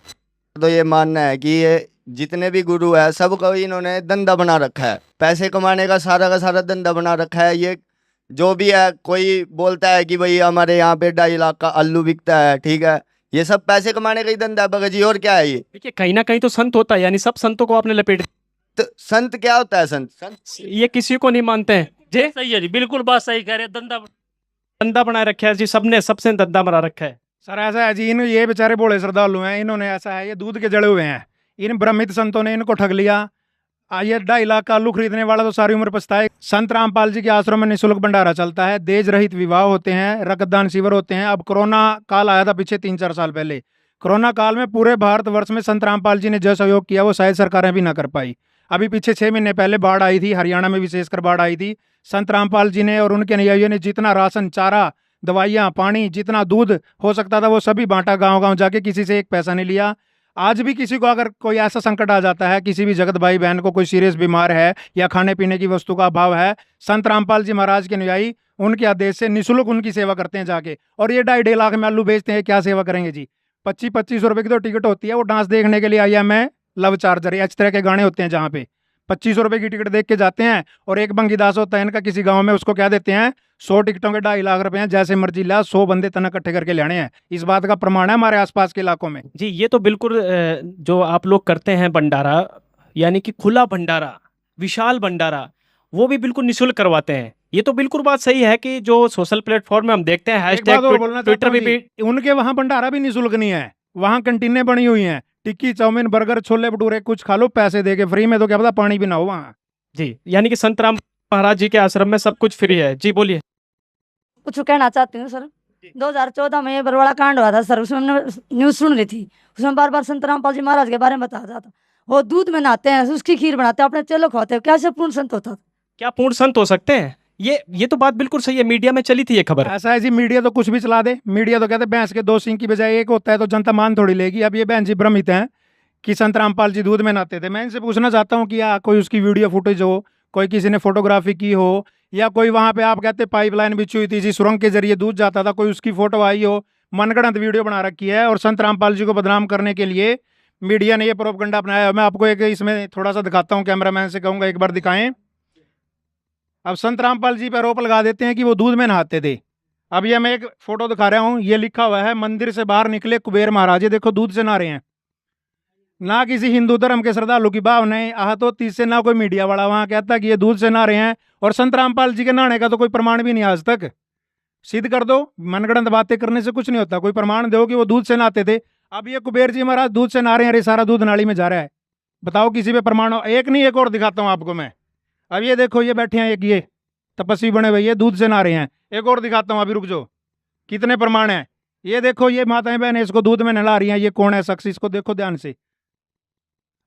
तो ये मानना है कि ये जितने भी गुरु है सबको इन्होंने धंधा बना रखा है, पैसे कमाने का सारा धंधा बना रखा है। ये जो भी है, कोई बोलता है कि भाई हमारे यहाँ पे 2.5 लाख का आलू बिकता है, ठीक है, ये सब पैसे कमाने का ही धंधा है भगत जी, और क्या है ये? देखिए कहीं ना कहीं तो संत होता है, यानी सब संतों को आपने लपेट तो संत क्या होता है? संत ये किसी को नहीं मानते हैं जी। सही है जी, बिल्कुल बात सही कह रहे हैं। धंधा बनाए रखा है जी, सबने सबसे धंधा बना रखा है। सर ऐसा है जी, इन ये बेचारे भोले श्रद्धालु हैं, इन्होंने ऐसा है, ये दूध के जड़े हुए हैं, इन भ्रमित संतों ने इनको ठग लिया। ये 2.5 लाख का आलू खरीदने वाला तो सारी उम्र पछताए। संत रामपाल जी के आश्रम में निःशुल्क भंडारा चलता है, देज रहित विवाह होते हैं, रक्तदान शिविर होते हैं। अब कोरोना काल आया था पीछे 3-4 साल पहले, कोरोना काल में पूरे भारतवर्ष में संत रामपाल जी ने जो सहयोग किया वो शायद सरकारें भी ना कर पाई। अभी पीछे 6 महीने पहले बाढ़ आई थी, हरियाणा में विशेषकर बाढ़ आई थी। संत रामपाल जी ने और उनके अनुयायियों ने जितना राशन, चारा, दवाइयाँ, पानी, जितना दूध हो सकता था वो सभी बांटा, गांव-गांव जाके, किसी से एक पैसा नहीं लिया। आज भी किसी को अगर कोई ऐसा संकट आ जाता है, किसी भी जगत भाई बहन को कोई सीरियस बीमार है या खाने पीने की वस्तु का अभाव है, संत रामपाल जी महाराज के अनुयायी उनके आदेश से निःशुल्क उनकी सेवा करते हैं जाके। और ये 2.5 लाख में आलू बेचते हैं, क्या सेवा करेंगे जी? 25-25 रुपए की तो टिकट होती है। वो डांस देखने के लिए आई है मैं लव चार्जर, इस तरह के गाने होते हैं जहाँ पे 25 रुपए की टिकट देख के जाते हैं। और एक बंगीदास होता है इनका किसी गांव में, उसको क्या देते हैं, 100 टिकटों के 2.5 लाख रुपए हैं, जैसे मर्जी ला, 100 बंदे तना इकट्ठे करके लाने हैं। इस बात का प्रमाण है हमारे आसपास के इलाकों में जी। ये तो बिल्कुल जो आप लोग करते हैं भंडारा, यानी कि खुला भंडारा, विशाल भंडारा, वो भी बिल्कुल निःशुल्क करवाते हैं। ये तो बिल्कुल बात सही है कि जो सोशल प्लेटफॉर्म में हम देखते हैं, ट्विटर भी, उनके वहाँ भंडारा भी निःशुल्क नहीं है, वहाँ कंटीनें बनी हुई हैं, टिक्की, चाउमीन, बर्गर, छोले भटूरे कुछ खा लो पैसे दे के, फ्री में, तो क्या पता पानी भी ना हो वहाँ जी। यानी कि संत राम महाराज जी के आश्रम में सब कुछ फ्री है जी। बोलिए। कुछ कहना चाहती हूँ सर। 2014 में ये बरवाड़ा कांड हुआ था सर, उसमें हमने न्यूज़ सुन रही थी, उसमें बार बार संत रामपाल जी महाराज के बारे में बताया जाता। वो दूध में नहाते हैं, उसकी खीर बनाते हैं, अपने चेलों को खाते हैं, क्या से पूर्ण संत होता? क्या पूर्ण संत हो सकते हैं? ये तो बात बिल्कुल सही है, मीडिया में चली थी ये खबर। ऐसा है जी, मीडिया तो कुछ भी चला दे। मीडिया तो कहते हैं भैंस के 2 सींग की बजाय एक होता है, तो जनता मान थोड़ी लेगी। अब ये बहन जी भ्रमित हैं कि संत रामपाल जी दूध में नहाते थे। मैं इनसे पूछना चाहता हूँ कि या कोई उसकी वीडियो फुटेज हो, कोई किसी ने फोटोग्राफी की हो, या कोई वहाँ पे आप कहते पाइपलाइन बिछी हुई थी जी, सुरंग के जरिए दूध जाता था, कोई उसकी फोटो आई हो, मनगढ़ंत वीडियो बना रखी है और संत रामपाल जी को बदनाम करने के लिए मीडिया ने ये प्रोपगंडा अपनाया। मैं आपको एक इसमें थोड़ा सा दिखाता हूँ, कैमरामैन से कहूँगा एक बार दिखाएं। अब संत रामपाल जी पर आरोप लगा देते हैं कि वो दूध में नहाते थे। अब ये मैं एक फोटो दिखा रहा हूँ, ये लिखा हुआ है, मंदिर से बाहर निकले कुबेर महाराज, ये देखो दूध से नहा रहे हैं। ना किसी हिंदू धर्म के श्रद्धालु की भावनाएं आहत होती इससे, ना कोई मीडिया वाला वहाँ कहता कि ये दूध से नहा रहे हैं। और संत रामपाल जी के नहाने का तो कोई प्रमाण भी नहीं आज तक। सिद्ध कर दो, मनगढ़ंत बातें करने से कुछ नहीं होता, कोई प्रमाण दो कि वो दूध से नहाते थे। अब ये कुबेर जी महाराज दूध से नहा रहे हैं, अरे सारा दूध नाली में जा रहा है, बताओ किसी पे प्रमाण हो? एक नहीं, एक और दिखाता हूँ आपको मैं। अब ये देखो, ये बैठे हैं, एक ये तपस्वी बने हुए, ये दूध से नहा रहे हैं। एक और दिखाता हूँ, अभी रुक जाओ, कितने प्रमाण हैं। ये देखो, ये माताएं बहनें इसको दूध में नहला रही हैं। ये कौन है शख्स, इसको देखो ध्यान से।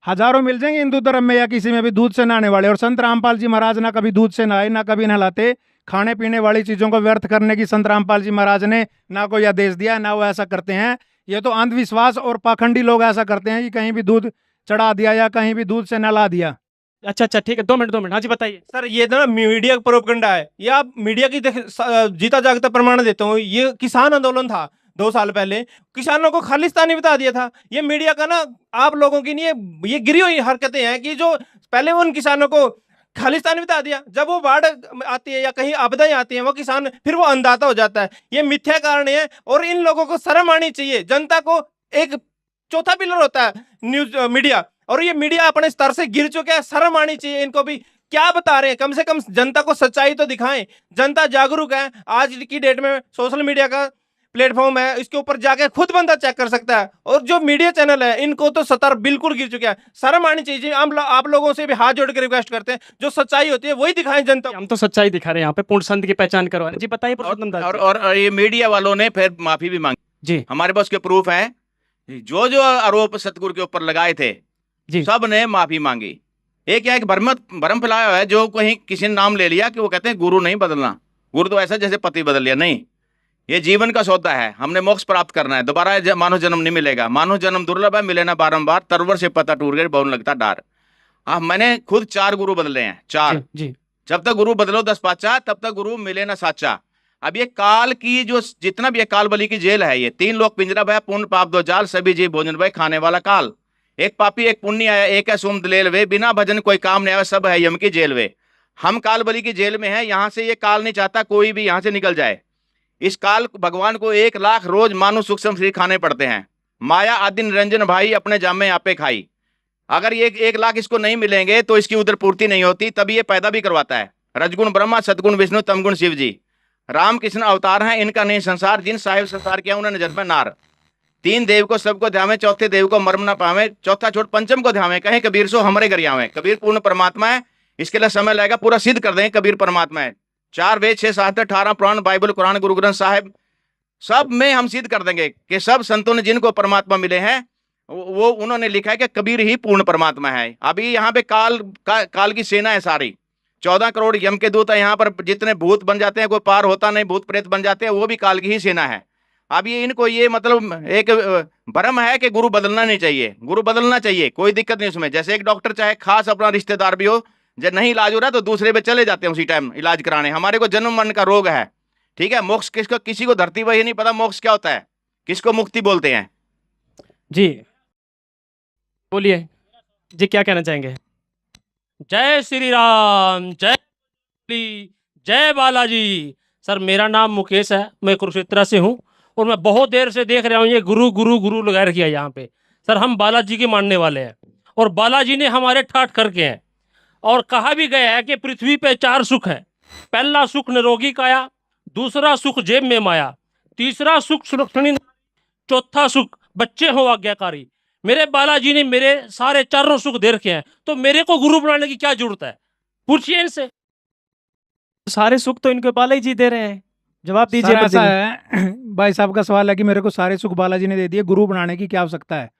हजारों मिल जाएंगे हिंदू धर्म में या किसी में भी दूध से नहाने वाले। और संत रामपाल जी महाराज ना कभी दूध से नहाए, ना कभी नहलाते। खाने पीने वाली चीजों को व्यर्थ करने की संत रामपाल जी महाराज ने ना कोई आदेश दिया, ना वो ऐसा करते हैं। ये तो अंधविश्वास और पाखंडी लोग ऐसा करते हैं कि कहीं भी दूध चढ़ा दिया या कहीं भी दूध से नहला दिया। अच्छा ठीक है, 2 मिनट। हाँ जी बताइए सर। ये ना मीडिया का प्रोपगंडा है, ये आप मीडिया की जीता जागता प्रमाण देता हूँ। ये किसान आंदोलन था 2 साल पहले, किसानों को खालिस्तानी बता दिया था। ये मीडिया का ना, आप लोगों की नहीं, ये गिरी हुई हरकतें हैं कि जो पहले उन किसानों को खालिस्तानी बता दिया, जब वो बाढ़ आती है या कहीं आपदाएं आती हैं, वो किसान फिर वो अंधाता हो जाता है। ये मिथ्या कारण है और इन लोगों को शर्म आनी चाहिए। जनता को एक चौथा पिलर होता है न्यूज मीडिया, और ये मीडिया अपने स्तर से गिर चुके हैं। शर्म आनी चाहिए इनको भी, क्या बता रहे हैं, कम से कम जनता को सच्चाई तो दिखाएं। जनता जागरूक है, आज की डेट में सोशल मीडिया का प्लेटफॉर्म है, इसके ऊपर जाके खुद बंदा चेक कर सकता है। और जो मीडिया चैनल है, इनको तो सतर बिल्कुल गिर चुका है। शर्म आनी चाहिए। आप लोगों से भी हाथ जोड़ के रिक्वेस्ट करते हैं, जो सच्चाई होती है वही दिखाएं जनता। हम तो सच्चाई दिखा रहे हैं यहाँ पे, पूर्ण संत की पहचान करवा रहे हैं जी। बताइए पुरुषोत्तम दास। और ये मीडिया वालों ने फिर माफी भी मांगी जी। हमारे पास के प्रूफ है, जो आरोप सतगुरु के ऊपर लगाए थे जी, सब ने माफी मांगी। एक भ्रम फैलाया हुआ है, जो कहीं किसी ने नाम ले लिया कि वो कहते हैं गुरु नहीं बदलना, गुरु तो ऐसा जैसे पति बदल लिया। नहीं, ये जीवन का सौदा है, हमने मोक्ष प्राप्त करना है, दोबारा मानव जन्म नहीं मिलेगा। मानव जन्म दुर्लभ है, मिले ना बारंबार, तरवर से पता टूट गए, बहुत लगता डार। मैंने खुद 4 गुरु बदले हैं, 4 जी। जब तक गुरु बदलो 10 पाचा, तब तक गुरु मिले ना साचा। अब ये काल की जो जितना भी काल बलि की जेल है, ये 3 लोग पिंजरा भय, पुण्य पाप 2 जाल, सभी जीव भोजन भय, खाने वाला काल। एक पापी एक पुण्य आया, एक है सुम दलेल वे, बिना भजन कोई काम नहीं आया, सब है यम की जेल वे। हम काल बलि की जेल में हैं, यहाँ से ये काल नहीं चाहता कोई भी यहाँ से निकल जाए। इस काल भगवान को 1 लाख रोज मानो सूक्ष्म शरीर खाने पड़ते हैं। माया आदि निरंजन भाई अपने जामे आपे खाई। अगर ये 1 लाख इसको नहीं मिलेंगे तो इसकी उधर पूर्ति नहीं होती, तभी ये पैदा भी करवाता है। रजगुण ब्रह्मा, सतगुण विष्णु, तमगुण शिव जी। राम कृष्ण अवतार हैं, इनका नहीं संसार। जिन साहिब संसार किया उन्होंने जन्म नार। 3 देव को सबको ध्यावे, चौथे देव को मर्म न पावे, चौथा छोड़ पंचम को ध्यावे, कहें कबीर सो हमरे घर आवे। कबीर पूर्ण परमात्मा है, इसके लिए समय लगेगा, पूरा सिद्ध कर देंगे कबीर परमात्मा है। 4 वेद, 6 शास्त्र, 18 पुराण, बाइबल, कुरान, गुरु ग्रंथ साहिब, सब में हम सिद्ध कर देंगे कि सब संतों ने जिनको परमात्मा मिले हैं वो उन्होंने लिखा है कि कबीर ही पूर्ण परमात्मा है। अभी यहाँ पे काल की सेना है सारी। 14 करोड़ यम के दूत है यहाँ पर। जितने भूत बन जाते हैं, कोई पार होता नहीं, भूत प्रेत बन जाते हैं, वो भी काल की ही सेना है। अब ये इनको ये मतलब एक भ्रम है कि गुरु बदलना नहीं चाहिए। गुरु बदलना चाहिए, कोई दिक्कत नहीं उसमें। जैसे एक डॉक्टर चाहे खास अपना रिश्तेदार भी हो, जब नहीं इलाज हो रहा तो दूसरे पे चले जाते हैं उसी टाइम इलाज कराने। हमारे को जन्म मरण का रोग है, ठीक है। मोक्ष किसको, किसी को धरती वही नहीं पता मोक्ष क्या होता है, किसको मुक्ति बोलते हैं। जी बोलिए जी, क्या कहना चाहेंगे? जय श्री राम, जय बालाजी। सर मेरा नाम मुकेश है, मैं कुरुक्षेत्र से हूँ और मैं बहुत देर से देख रहा हूँ ये गुरु गुरु गुरु लगा रखी है यहाँ पे। सर हम बालाजी के मानने वाले हैं और बालाजी ने हमारे ठाठ करके हैं। और कहा भी गया है कि पृथ्वी पे 4 सुख है। पहला सुख निरोगी काया, दूसरा सुख जेब में माया, तीसरा सुख सुलक्षणी, चौथा सुख बच्चे हो आज्ञाकारी। मेरे बालाजी ने मेरे सारे 4 सुख दे रखे हैं, तो मेरे को गुरु बनाने की क्या जरूरत है? पूछिए इनसे। सारे सुख तो इनके बालाजी जी दे रहे हैं, जवाब दीजिए। सर ऐसा है, भाई साहब का सवाल है कि मेरे को सारे सुख बालाजी ने दे दिए, गुरु बनाने की क्या आवश्यकता है?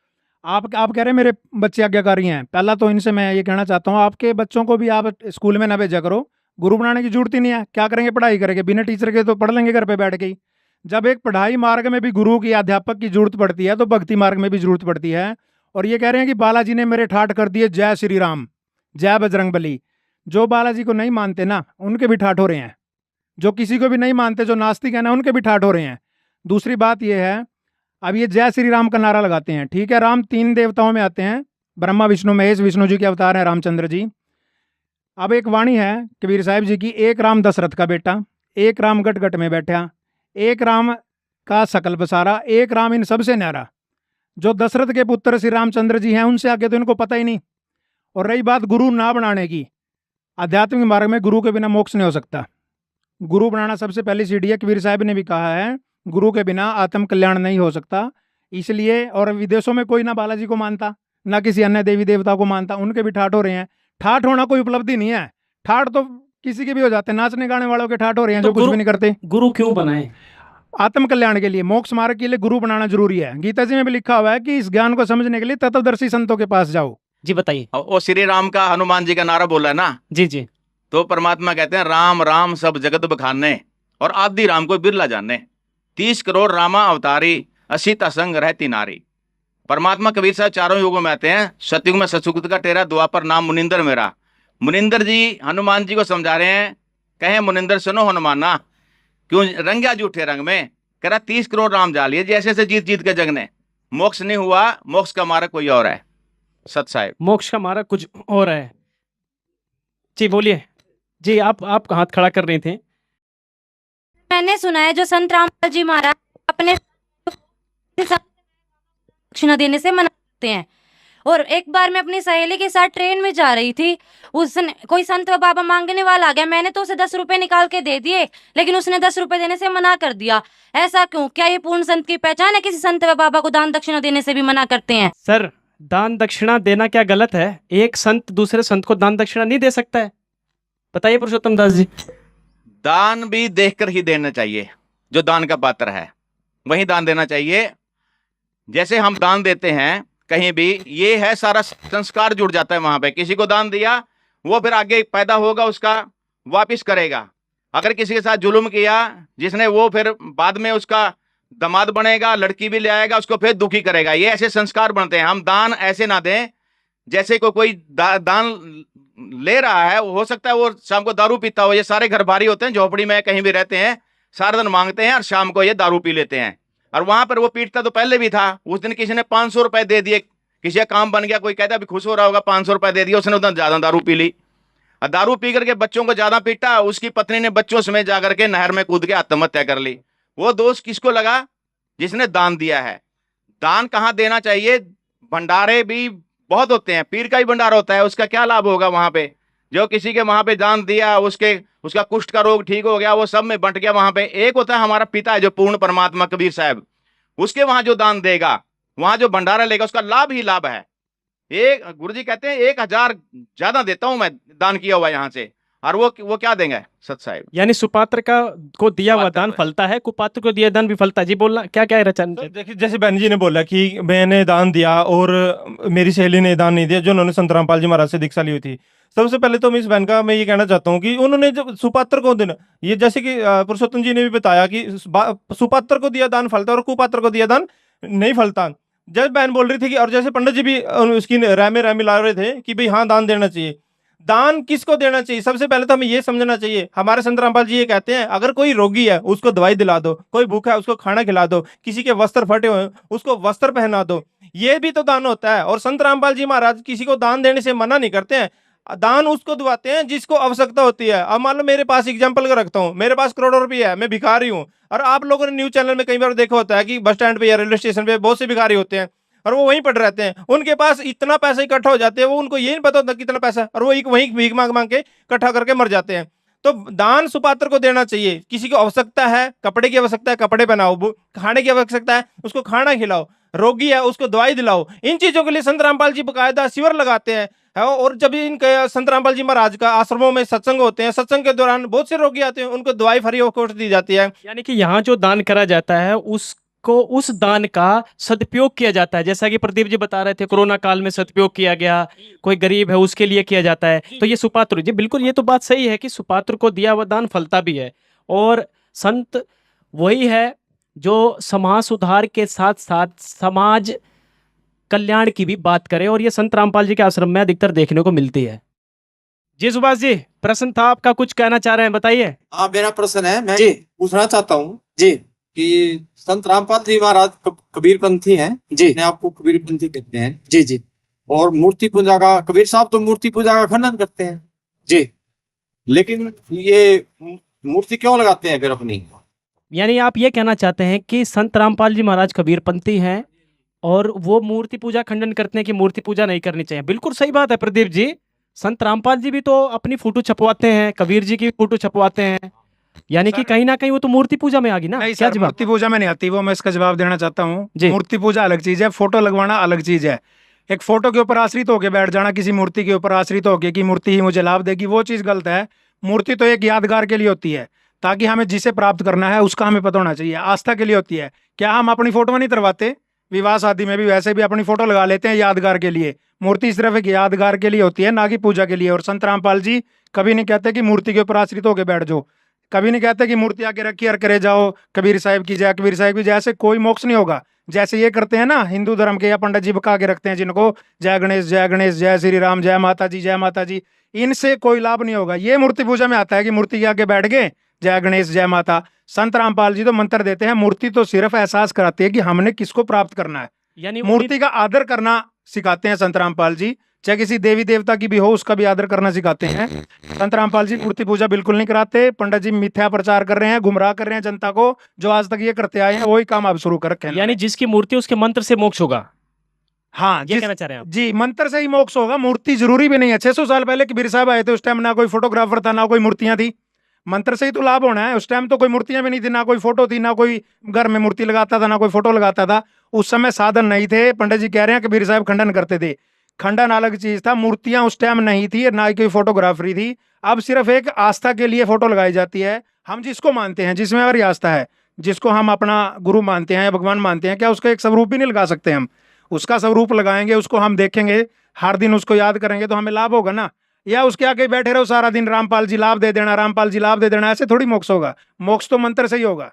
आप कह रहे हैं मेरे बच्चे आज्ञाकारी हैं। पहला तो इनसे मैं ये कहना चाहता हूँ, आपके बच्चों को भी आप स्कूल में ना भेजा करो, गुरु बनाने की जरूरत ही नहीं है। क्या करेंगे? पढ़ाई करेंगे, बिना टीचर के तो पढ़ लेंगे घर पे बैठ के ही। जब एक पढ़ाई मार्ग में भी गुरु की, अध्यापक की जरूरत पड़ती है, तो भक्ति मार्ग में भी जरूरत पड़ती है। और ये कह रहे हैं कि बालाजी ने मेरे ठाठ कर दिए, जय श्री राम, जय बजरंगबली। जो बालाजी को नहीं मानते ना, उनके भी ठाठ हो रहे हैं। जो किसी को भी नहीं मानते, जो नास्तिक है ना, उनके भी ठाठ हो रहे हैं। दूसरी बात यह है, अब ये जय श्री राम का नारा लगाते हैं, ठीक है। राम 3 देवताओं में आते हैं, ब्रह्मा विष्णु महेश। विष्णु जी के अवतार हैं रामचंद्र जी। अब एक वाणी है कबीर साहिब जी की, एक राम दशरथ का बेटा, एक राम गट गट में बैठा, एक राम का सकल बसारा, एक राम इन सबसे न्यारा। जो दशरथ के पुत्र श्री रामचंद्र जी हैं, उनसे आगे तो इनको पता ही नहीं। और रही बात गुरु ना बनाने की, आध्यात्मिक मार्ग में गुरु के बिना मोक्ष नहीं हो सकता। गुरु बनाना सबसे पहली सीढ़ी है। कबीर साहब ने भी कहा है, गुरु के बिना आत्म कल्याण नहीं हो सकता। इसलिए, और विदेशों में कोई ना बालाजी को मानता, ना किसी अन्य देवी देवता को मानता, उनके भी ठाठ हो रहे हैं। ठाठ होना कोई उपलब्धि नहीं है, ठाठ तो किसी के भी हो जाते हैं। नाचने गाने वालों के ठाठ हो रहे हैं, जो कुछ भी नहीं करते। गुरु क्यों बनाए? आत्म कल्याण के लिए, मोक्ष मार्ग के लिए गुरु बनाना जरूरी है। गीता जी में भी लिखा हुआ है कि इस ज्ञान को समझने के लिए तत्वदर्शी संतों के पास जाओ। जी बताइए। वो श्री राम का हनुमान जी का नारा बोला है ना। जी जी। तो परमात्मा कहते हैं, राम राम सब जगत बखाने और आदि राम को बिरला जाने। 30 करोड़ रामा अवतारी, असीता संग रहती नारी। परमात्मा कबीर साहब 4 युगों में आते हैं। सतयुग में सतयुग का तेरा, द्वापर नाम मुनिंदर मेरा। मुनिंदर जी हनुमान जी को समझा रहे हैं, कहे मुनिंदर सुनो हनुमाना, क्यों रंग्या जूठे रंग में। कह रहा 30 करोड़ राम जा लिए जैसे से जीत जीत के जग ने, मोक्ष नहीं हुआ। मोक्ष का मार्ग कोई और है। सत साहिब, मोक्ष का मार्ग कुछ और है। जी बोलिए जी, आप हाथ खड़ा कर रही थे। मैंने सुना है जो संत रामपाल जी महाराज अपने दक्षिणा देने से मना करते हैं। और एक बार मैं अपनी सहेली के साथ ट्रेन में जा रही थी, उसने कोई संत व बाबा मांगने वाला आ गया। मैंने तो उसे 10 रुपए निकाल के दे दिए, लेकिन उसने 10 रुपए देने से मना कर दिया। ऐसा क्यों? क्या ये पूर्ण संत की पहचान है? किसी संत व बाबा को दान दक्षिणा देने से भी मना करते हैं। सर दान दक्षिणा देना क्या गलत है? एक संत दूसरे संत को दान दक्षिणा नहीं दे सकता है? बताइए पुरुषोत्तम दास जी। दान भी देखकर ही देना चाहिए। जो दान का पात्र है वही दान देना चाहिए। जैसे हम दान देते हैं कहीं भी, ये है सारा संस्कार जुड़ जाता है वहां पे। किसी को दान दिया, वो फिर आगे पैदा होगा, उसका वापिस करेगा। अगर किसी के साथ जुल्म किया जिसने, वो फिर बाद में उसका दामाद बनेगा, लड़की भी ले आएगा, उसको फिर दुखी करेगा। ये ऐसे संस्कार बनते हैं। हम दान ऐसे ना दें जैसे कोई दान ले रहा है, हो सकता है वो शाम को दारू पीता हो। ये सारे घर भारी होते हैं, झोपड़ी में कहीं भी रहते हैं, सारा दिन मांगते हैं और शाम को ये दारू पी लेते हैं। और वहां पर वो पीटता तो पहले भी था। उस दिन किसी ने 500 रुपए दे दिए, किसी का काम बन गया, कोई कहता है अभी खुश हो रहा होगा, 500 रुपए दे दिया, उसने उतना ज्यादा दारू पी ली। और दारू पी करके बच्चों को ज्यादा पीटा, उसकी पत्नी ने बच्चों समेत जाकर के नहर में कूद के आत्महत्या कर ली। वो दोष किसको लगा? जिसने दान दिया है। दान कहाँ देना चाहिए? भंडारे भी बहुत होते हैं, पीर का ही भंडारा होता है, उसका क्या लाभ होगा वहां पे? जो किसी के वहां पे दान दिया, उसका कुष्ठ का रोग ठीक हो गया, वो सब में बंट गया। वहां पे एक होता है हमारा पिता है जो पूर्ण परमात्मा कबीर साहब, उसके वहां जो दान देगा, वहां जो भंडारा लेगा, उसका लाभ ही लाभ है। एक गुरुजी कहते हैं 1000 ज्यादा देता हूं मैं दान किया हुआ यहाँ से, और वो क्या देंगे सत साहिब? यानी सुपात्र को दिया हुआ दान फलता है, कुपात्र को दिया दान भी फलता है। जी बोलना क्या क्या है रचन? देखिए जैसे बहन जी ने बोला कि मैंने दान दिया और मेरी सहेली ने दान नहीं दिया, जो उन्होंने संत रामपाल जी महाराज से दीक्षा ली हुई थी। सबसे पहले तो मैं इस बहन का मैं ये कहना चाहता हूँ कि उन्होंने जब सुपात्र को देना, ये जैसे कि पुरुषोत्तम जी ने भी बताया कि सुपात्र को दिया दान फलता और कुपात्र को दिया दान नहीं फलता। जब बहन बोल रही थी कि, और जैसे पंडित जी भी उसकी राय में मिला रहे थे कि भाई हाँ दान देना चाहिए। दान किसको देना चाहिए? सबसे पहले तो हमें ये समझना चाहिए, हमारे संत रामपाल जी ये कहते हैं अगर कोई रोगी है उसको दवाई दिला दो, कोई भूखा है उसको खाना खिला दो, किसी के वस्त्र फटे हुए उसको वस्त्र पहना दो, ये भी तो दान होता है। और संत रामपाल जी महाराज किसी को दान देने से मना नहीं करते हैं, दान उसको दिवाते हैं जिसको आवश्यकता होती है। अब मान लो मेरे पास एग्जाम्पल का रखता हूँ, मेरे पास करोड़ों रुपये है, मैं भिखारी हूँ, और आप लोगों ने न्यूज चैनल में कई बार देखा होता है कि बस स्टैंड पे या रेलवे स्टेशन पे बहुत से भिखारी होते हैं और वो वहीं पड़ रहते हैं, उनके पास इतना पैसा इकट्ठा हो जाते हैं, वो उनको ये नहीं पता होता कितना पैसा, और वो वहीं भीख मांग मांग के इकट्ठा करके मर जाते हैं। तो दान सुपात्र को देना चाहिए। किसी को आवश्यकता है, कपड़े की आवश्यकता है कपड़े पहनाओ, खाने की आवश्यकता है उसको खाना खिलाओ, रोगी है उसको दवाई दिलाओ। इन चीजों के लिए संत रामपाल जी बकायदा शिविर लगाते हैं। और जब इनके संत रामपाल जी महाराज का आश्रमों में सत्संग होते हैं, सत्संग के दौरान बहुत से रोगी आते हैं, उनको दवाई फ्री ऑफ कॉस्ट दी जाती है। यानी कि यहाँ जो दान करा जाता है उसको उस दान का सदुपयोग किया जाता है। जैसा कि प्रदीप जी बता रहे थे, कोरोना काल में सदुपयोग किया गया, कोई गरीब है उसके लिए किया जाता है। तो ये सुपात्र जी बिल्कुल, ये तो बात सही है कि सुपात्र को दिया हुआ दान फलता भी है। और संत वही है जो समाज सुधार के साथ साथ समाज कल्याण की भी बात करे, और ये संत रामपाल जी के आश्रम में अधिकतर देखने को मिलती है। जी सुभाष जी, प्रश्न था आपका, कुछ कहना चाह रहे हैं, बताइए। हाँ, मेरा प्रश्न है, मैं जी पूछना चाहता हूँ जी कि संत रामपाल जी महाराज कबीरपंथी हैं जी, अपने आपको कबीरपंथी कहते हैं जी जी, और मूर्ति पूजा का, कबीर साहब तो मूर्ति पूजा का खंडन करते हैं जी, लेकिन ये मूर्ति क्यों लगाते हैं फिर अपनी? यानी आप ये कहना चाहते हैं कि संत रामपाल जी महाराज कबीरपंथी हैं और वो मूर्ति पूजा खंडन करते हैं कि मूर्ति पूजा नहीं करनी चाहिए। बिल्कुल सही बात है प्रदीप जी, संत रामपाल जी भी तो अपनी फोटो छपवाते हैं, कबीर जी की फोटो छपवाते हैं, यानी कि कहीं ना कहीं वो तो मूर्ति पूजा में आ गई ना। नहीं क्या सर, मूर्ति पूजा में नहीं आती वो, मैं इसका जवाब देना चाहता हूँ। मूर्ति पूजा अलग चीज है, फोटो लगवाना अलग चीज है। एक फोटो के ऊपर आश्रित होकर बैठ जाना, किसी मूर्ति के ऊपर आश्रित होकर कि मूर्ति ही मुझे लाभ देगी, वो चीज गलत है। मूर्ति तो एक यादगार के लिए होती है, ताकि हमें जिसे प्राप्त करना है उसका हमें पता होना चाहिए। आस्था के लिए होती है। क्या हम अपनी फोटो नहीं करवाते? विवाह शादी में भी वैसे भी अपनी फोटो लगा लेते हैं यादगार के लिए। मूर्ति सिर्फ एक यादगार के लिए होती है, ना कि पूजा के लिए। और संत रामपाल जी कभी नहीं कहते कि मूर्ति के ऊपर आश्रित होकर बैठ जाओ, कभी नहीं कहते कि मूर्ति आके रखी और करे जाओ कबीर साहब की जय, कबीर साहब की जय से कोई मोक्ष नहीं होगा। जैसे ये करते हैं ना हिंदू धर्म के, या पंडित जी बका के रखते हैं जिनको, जय गणेश जय गणेश, जय श्री राम, जय माता जी जय माता जी, इनसे कोई लाभ नहीं होगा। ये मूर्ति पूजा में आता है कि मूर्ति के आगे बैठ गए, जय गणेश जय माता। संत रामपाल जी तो मंत्र देते हैं, मूर्ति तो सिर्फ एहसास कराती है कि हमने किसको प्राप्त करना है। यानी मूर्ति का आदर करना सिखाते हैं संत रामपाल जी, चाहे किसी देवी देवता की भी हो उसका भी आदर करना सिखाते हैं। संत रामपाल जी मूर्ति पूजा बिल्कुल नहीं कराते। पंडित जी मिथ्या प्रचार कर रहे हैं, गुमराह कर रहे हैं जनता को, जो आज तक ये करते आए हैं वही काम आप शुरू कर रखे हैं। यानी जिसकी मूर्ति उसके मंत्र से मोक्ष होगा। हाँ, ये कहना चाह रहे हैं आप? जी, मंत्र से ही मोक्ष होगा, मूर्ति जरूरी भी नहीं है। 600 साल पहले कबीर साहब आए थे, उस टाइम ना कोई फोटोग्राफर था, ना कोई मूर्तियां थी। मंत्र से ही तो लाभ होना है। उस टाइम तो कोई मूर्तियां भी नहीं थी, ना कोई फोटो थी, ना कोई घर में मूर्ति लगाता था, ना कोई फोटो लगाता था। उस समय साधन नहीं थे। पंडित जी कह रहे हैं कबीर साहब खंडन करते थे, खंडन अलग चीज था। मूर्तियां उस टाइम नहीं थी, ना ही कोई फोटोग्राफरी थी। अब सिर्फ एक आस्था के लिए फोटो लगाई जाती है। हम जिसको मानते हैं, जिसमें हमारी आस्था है, जिसको हम अपना गुरु मानते हैं या भगवान मानते हैं, क्या उसका एक स्वरूप भी नहीं लगा सकते? हम उसका स्वरूप लगाएंगे, उसको हम देखेंगे, हर दिन उसको याद करेंगे तो हमें लाभ होगा ना। या उसके आगे बैठे रहो सारा दिन, रामपाल जी लाभ दे देना, रामपाल जी लाभ दे देना, ऐसे थोड़ी मोक्ष होगा। मोक्ष तो मंत्र से ही होगा।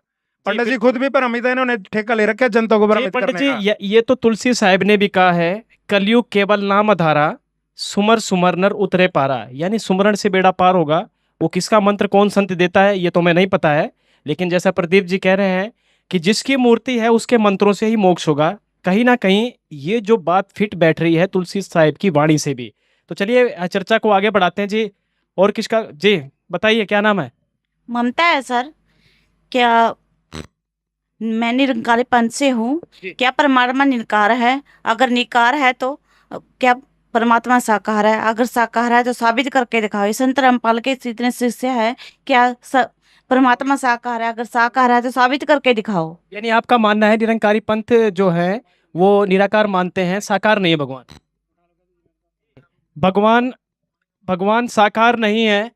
पंडित जी खुद भी भ्रमित है, इन्होंने ठेका ले रखा है जनता को भ्रमित पंडित करने का। जी, ये तो तुलसी साहिब ने भी कहा है, कलयुग केवल नाम आधारा, सुमर सुमर नर उतरे पारा। यानी सुमरण से बेड़ा पार होगा। वो किसका मंत्र कौन संत देता है ये तो मैं नहीं पता है, लेकिन जैसा प्रदीप जी कह रहे हैं कि जिसकी मूर्ति है उसके मंत्रों से ही मोक्ष होगा, कहीं ना कहीं ये जो बात फिट बैठ रही है तुलसी साहिब की वाणी से भी। तो चलिए चर्चा को आगे बढ़ाते हैं जी। और किसका? जी बताइए क्या नाम है? ममता है सर। क्या मैं निरंकारी पंथ से हूँ। क्या परमात्मा निराकार है? अगर निकार है तो क्या परमात्मा साकार है? अगर साकार है तो साबित करके दिखाओ। ये संत रामपाल के इतने शिष्य है, क्या परमात्मा साकार है? अगर साकार है तो साबित करके दिखाओ। यानी आपका मानना है निरंकारी पंथ जो है वो निराकार मानते हैं, साकार नहीं है भगवान। भगवान साकार नहीं है,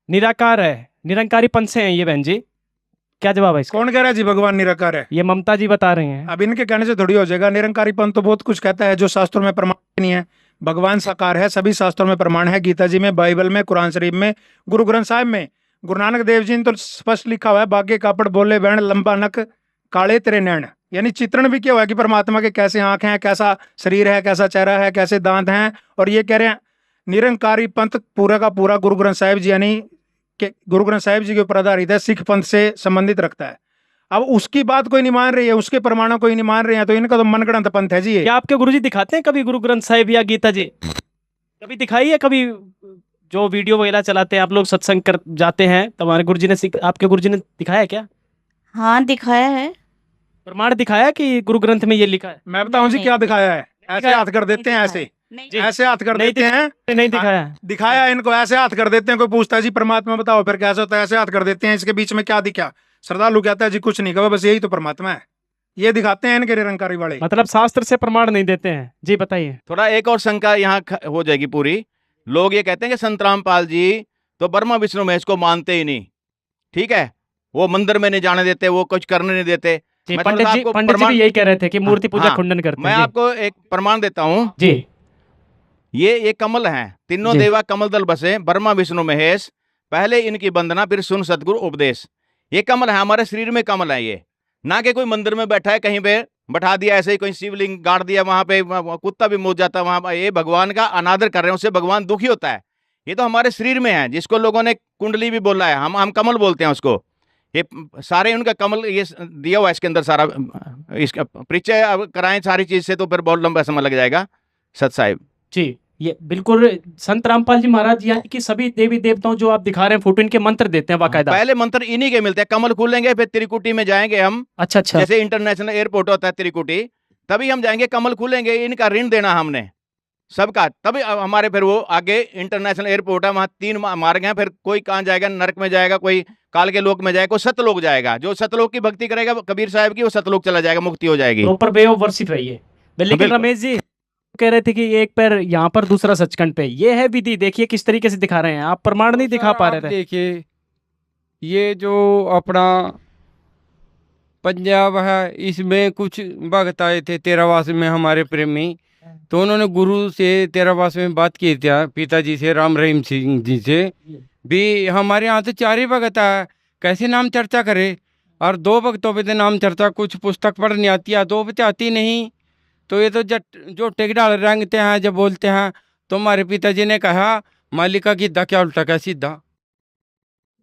निराकार है। निरंकारी पंथ से हैं ये बहन जी, क्या जवाब है इसका? कौन कह रहा है जी भगवान निराकार है? ये ममता जी बता रही हैं। अब इनके कहने से थोड़ी हो जाएगा। निरंकारी पंथ तो बहुत कुछ कहता है जो शास्त्रों में प्रमाण नहीं है। भगवान साकार है, सभी शास्त्रों में प्रमाण है। गीता जी में, बाइबल में, कुरान शरीफ में, गुरु ग्रंथ साहिब में, गुरु नानक देव जी ने तो स्पष्ट लिखा हुआ है, बागे कापड़ बोले बैण लंबा नक काले तेरे नैन। यानी चित्रण भी क्या हुआ कि परमात्मा के कैसे आंख हैं, कैसा शरीर है, कैसा चेहरा है, कैसे दांत हैं। और ये कह रहे हैं निरंकारी पंथ पूरा का पूरा गुरु ग्रंथ साहिब जी यानी कि गुरु ग्रंथ साहिब जी के ऊपर आधारित है, सिख पंथ से संबंधित रखता है। अब उसकी बात कोई नहीं मान रही है, उसके प्रमाणों कोई नहीं मान रहे हैं, तो इनका तो मनगढ़ंत पंथ है जी ये। क्या आपके गुरुजी दिखाते हैं कभी गुरु ग्रंथ साहिब या गीता जी? कभी दिखाई है? कभी जो वीडियो वगैरह चलाते हैं आप लोग, सत्संग कर जाते हैं, तो हमारे गुरुजी ने आपके गुरुजी ने दिखाया है क्या? हाँ दिखाया है। प्रमाण दिखाया कि गुरु ग्रंथ में ये लिखा है? मैं बताऊं जी क्या दिखाया है। ऐसे हाथ कर देते हैं, ऐसे ऐसे हाथ कर देते हैं। नहीं दिखाया। दिखाया इनको, ऐसे हाथ कर देते हैं। कोई पूछता है जी परमात्मा बताओ, फिर कैसे होता है? ऐसे हाथ कर देते हैं। इसके बीच में क्या दिखा? श्रद्धालु कहता है जी कुछ नहीं, कहा बस यही तो परमात्मा है। ये दिखाते हैं इनके निरंकारी वाले। मतलब शास्त्र से प्रमाण नहीं देते हैं। जी बताइए। थोड़ा एक और शंका यहाँ हो जाएगी पूरी। लोग ये कहते हैं कि संत रामपाल जी तो ब्रह्मा विष्णु महेश को मानते ही नहीं, ठीक है, वो मंदिर में नहीं जाने देते, वो कुछ करने नहीं देते। पंडित जी भी यही कह रहे थे कि मूर्ति पूजा खंडन करते हैं। मैं आपको एक प्रमाण देता हूँ जी। ये कमल हैं, तीनों देवा कमल दल बसे, ब्रह्मा विष्णु महेश, पहले इनकी वंदना फिर सुन सतगुरु उपदेश। ये कमल है, हमारे शरीर में कमल है। ये ना कि कोई मंदिर में बैठा है, कहीं पे बैठा दिया ऐसे ही, कोई शिवलिंग गाड़ दिया वहां पे, कुत्ता भी मौज जाता है वहां। ये भगवान का अनादर कर रहे हैं, उससे भगवान दुखी होता है। ये तो हमारे शरीर में है, जिसको लोगों ने कुंडली भी बोला है, हम कमल बोलते हैं उसको। ये सारे उनका कमल ये दिया हुआ है इसके अंदर सारा। इसका परिचय कराएं सारी चीज से तो फिर बहुत लंबा समय लग जाएगा सत साहिब जी। ये बिल्कुल संत रामपाल जी महाराज यानी कि सभी देवी देवताओं जो आप दिखा रहे हैं फोटो, इनके मंत्र देते हैं बाकायदा। पहले मंत्र इन्हीं के मिलते हैं। कमल खोलेंगे फिर त्रिकुटी में जाएंगे हम। अच्छा। जैसे इंटरनेशनल एयरपोर्ट होता है त्रिकुटी, तभी हम जाएंगे, कमल खुलेंगे, इनका ऋण देना हमने सबका, तभी हमारे फिर वो आगे इंटरनेशनल एयरपोर्ट है, वहाँ 3 मार्ग हैं। फिर कोई कहाँ जाएगा, नरक में जाएगा, कोई काल के लोक में जाएगा, कोई सतलोक जाएगा। जो सतलोक की भक्ति करेगा कबीर साहब की, वो सतलोक चला जाएगा, मुक्ति हो जाएगी। प्रॉपर वे ऑफ वर्शिप है ये। लेकिन रमेश जी कह रहे थे कि एक पैर यहाँ पर दूसरा सचखंड पे, ये है विधि। देखिए किस तरीके से दिखा रहे हैं आप, प्रमाण नहीं दिखा पा रहे थे। देखिए ये जो अपना पंजाब है, इसमें कुछ भक्त आए थे तेरावास में हमारे प्रेमी, तो उन्होंने गुरु से तेरावास में बात की थी, पिताजी से, राम रहीम सिंह जी से भी। हमारे यहाँ तो 4 ही भगत है, कैसे नाम चर्चा करे? और 2 भक्तों पे तो नाम चर्चा, कुछ पुस्तक पढ़नी आती है, 2 पे आती नहीं। तो ये तो जो टेकडाल रंगते हैं, जब बोलते हैं, तो हमारे पिताजी ने कहा मालिका की दा क्या उल्टा क्या सीधा,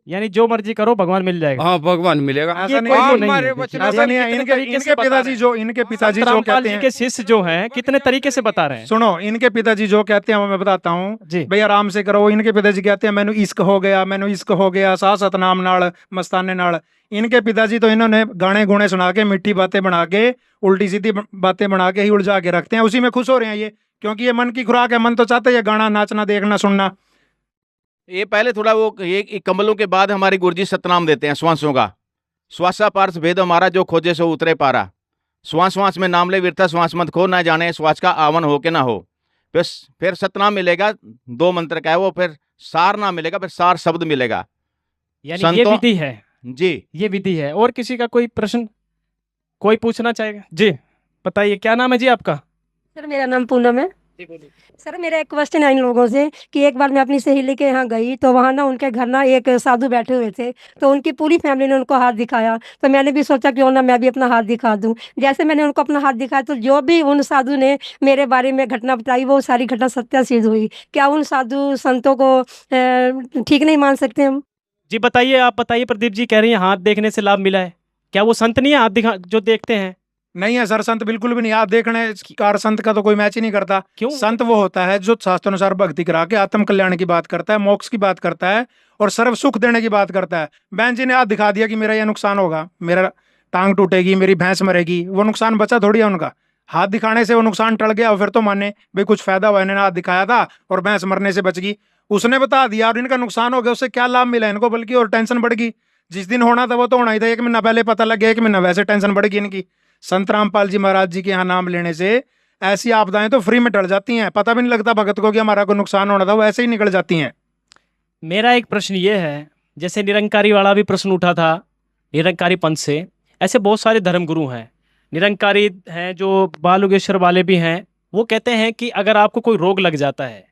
यानी जो मर्जी करो भगवान मिल जाएगा। हाँ भगवान मिलेगा। ऐसा नहीं है। इनके पिताजी जो कहते हैं, के शिष्य जो हैं कितने तरीके से बता रहे हैं। सुनो, इनके पिताजी जो कहते हैं वो मैं बताता हूँ भाई, आराम से करो। इनके पिताजी कहते हैं मैनू इश्क हो गया सा सतनाम नाल मस्ताने नाल। इनके पिताजी तो इन्होंने गाने गुणे सुना के, मिट्टी बातें बना के, उल्टी सीधी बातें बना के ही उलझा के रखते हैं। उसी में खुश हो रहे हैं ये, क्योंकि ये मन की खुराक है। मन तो चाहते हैं गाना, नाचना, देखना, सुनना। ये पहले थोड़ा वो ये कमलों के बाद हमारे गुरुजी सतनाम देते हैं श्वासों का। श्वासा पार्थ भेद हमारा, जो खोजे सो उतरे पारा। श्वास श्वास में नाम ले विरता, श्वास मत खो, ना जाने श्वास का आवन हो के ना हो। फिर सतनाम मिलेगा, 2 मंत्र का है वो। फिर सार नाम मिलेगा, फिर सार शब्द मिलेगा। यानी ये विधि है जी, ये विधि है। और किसी का कोई प्रश्न कोई पूछना चाहेगा? जी बताइए, क्या नाम है जी आपका? सर मेरा नाम पूनम है। सर मेरा एक क्वेश्चन है इन लोगों से कि एक बार मैं अपनी सहेली के यहाँ गई, तो वहाँ ना उनके घर ना एक साधु बैठे हुए थे, तो उनकी पूरी फैमिली ने उनको हाथ दिखाया। तो मैंने भी सोचा क्यों ना मैं भी अपना हाथ दिखा दूं। जैसे मैंने उनको अपना हाथ दिखाया, तो जो भी उन साधु ने मेरे बारे में घटना बताई, वो सारी घटना सत्य सिद्ध हुई। क्या उन साधु संतों को ठीक नहीं मान सकते हम? जी बताइए, आप बताइए। प्रदीप जी कह रही हैं हाथ देखने से लाभ मिला है। क्या वो संत नहीं है हाथ दिखा जो देखते हैं? नहीं है सर, संत बिल्कुल भी नहीं। आप देखने कार संत का तो कोई मैच ही नहीं करता। क्यों? संत वो होता है जो शास्त्रानुसार भक्ति करा के आत्म कल्याण की बात करता है, मोक्ष की बात करता है और सर्व सुख देने की बात करता है। बहन जी ने हाथ दिखा दिया कि मेरा यह नुकसान होगा, मेरा टांग टूटेगी, मेरी भैंस मरेगी, वो नुकसान बचा थोड़ी है उनका। हाथ दिखाने से वो नुकसान टल गया और फिर तो माने भाई कुछ फायदा हुआ, इन्होंने हाथ दिखाया था और भैंस मरने से बच गई। उसने बता दिया और इनका नुकसान हो गया, उससे क्या लाभ मिला इनको, बल्कि और टेंशन बढ़ गई। जिस दिन होना था वो तो होना ही था, 1 महीना पहले पता लग गया, 1 महीना वैसे टेंशन बढ़ गई इनकी। संत रामपाल जी महाराज जी के यहाँ नाम लेने से ऐसी आपदाएं तो फ्री में टल जाती हैं, पता भी नहीं लगता भगत को कि हमारा कोई नुकसान होना था, वो ऐसे ही निकल जाती हैं। मेरा एक प्रश्न ये है, जैसे निरंकारी वाला भी प्रश्न उठा था निरंकारी पंथ से, ऐसे बहुत सारे धर्मगुरु हैं, निरंकारी हैं जो बाल योगेश्वर वाले भी हैं। वो कहते हैं कि अगर आपको कोई रोग लग जाता है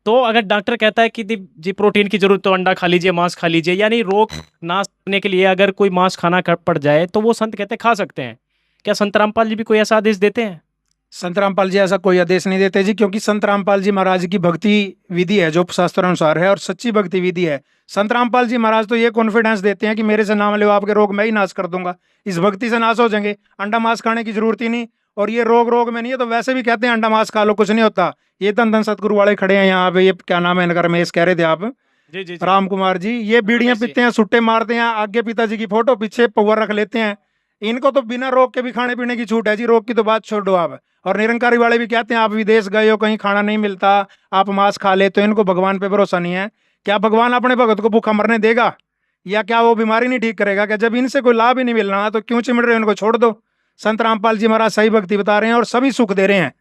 तो अगर डॉक्टर कहता है कि जी प्रोटीन की जरूरत तो अंडा खा लीजिए, मांस खा लीजिए, यानी रोग नाश करने के लिए अगर कोई मांस खाना पड़ जाए तो वो संत कहते हैं खा सकते हैं। क्या संत रामपाल जी भी कोई ऐसा आदेश देते हैं? संत रामपाल जी ऐसा कोई आदेश नहीं देते जी, क्योंकि संत रामपाल जी महाराज की भक्ति विधि है जो शास्त्र अनुसार है और सच्ची भक्ति विधि है। संत रामपाल जी महाराज तो ये कॉन्फिडेंस देते हैं कि मेरे से नाम लो, आपके रोग मैं ही नाश कर दूंगा, इस भक्ति से नाश हो जाएंगे, अंडा मांस खाने की जरूरत ही नहीं। और ये रोग में नहीं है तो वैसे भी कहते हैं अंडा मांस खा लो कुछ नहीं होता। ये धन धन सतगुरु वाले खड़े हैं यहाँ पे, ये क्या नाम है इनका, रमेश कह रहे थे आप, जी जी राम कुमार जी, ये बीड़ियां पीते हैं, सुट्टे मारते हैं, आगे पिताजी की फोटो पीछे पवर रख लेते हैं। इनको तो बिना रोग के भी खाने पीने की छूट है जी, रोग की तो बात छोड़ दो आप। और निरंकारी वाले भी कहते हैं आप विदेश गए हो, कहीं खाना नहीं मिलता, आप मांस खा लेते हो, इनको भगवान पे भरोसा नहीं है। क्या भगवान अपने भगत को भूखा मरने देगा, या क्या वो बीमारी नहीं ठीक करेगा? क्या जब इनसे कोई लाभ ही नहीं मिल रहा तो क्यों चिमड़ रहे हो, इनको छोड़ दो। संत रामपाल जी महाराज सही भक्ति बता रहे हैं और सभी सुख दे रहे हैं।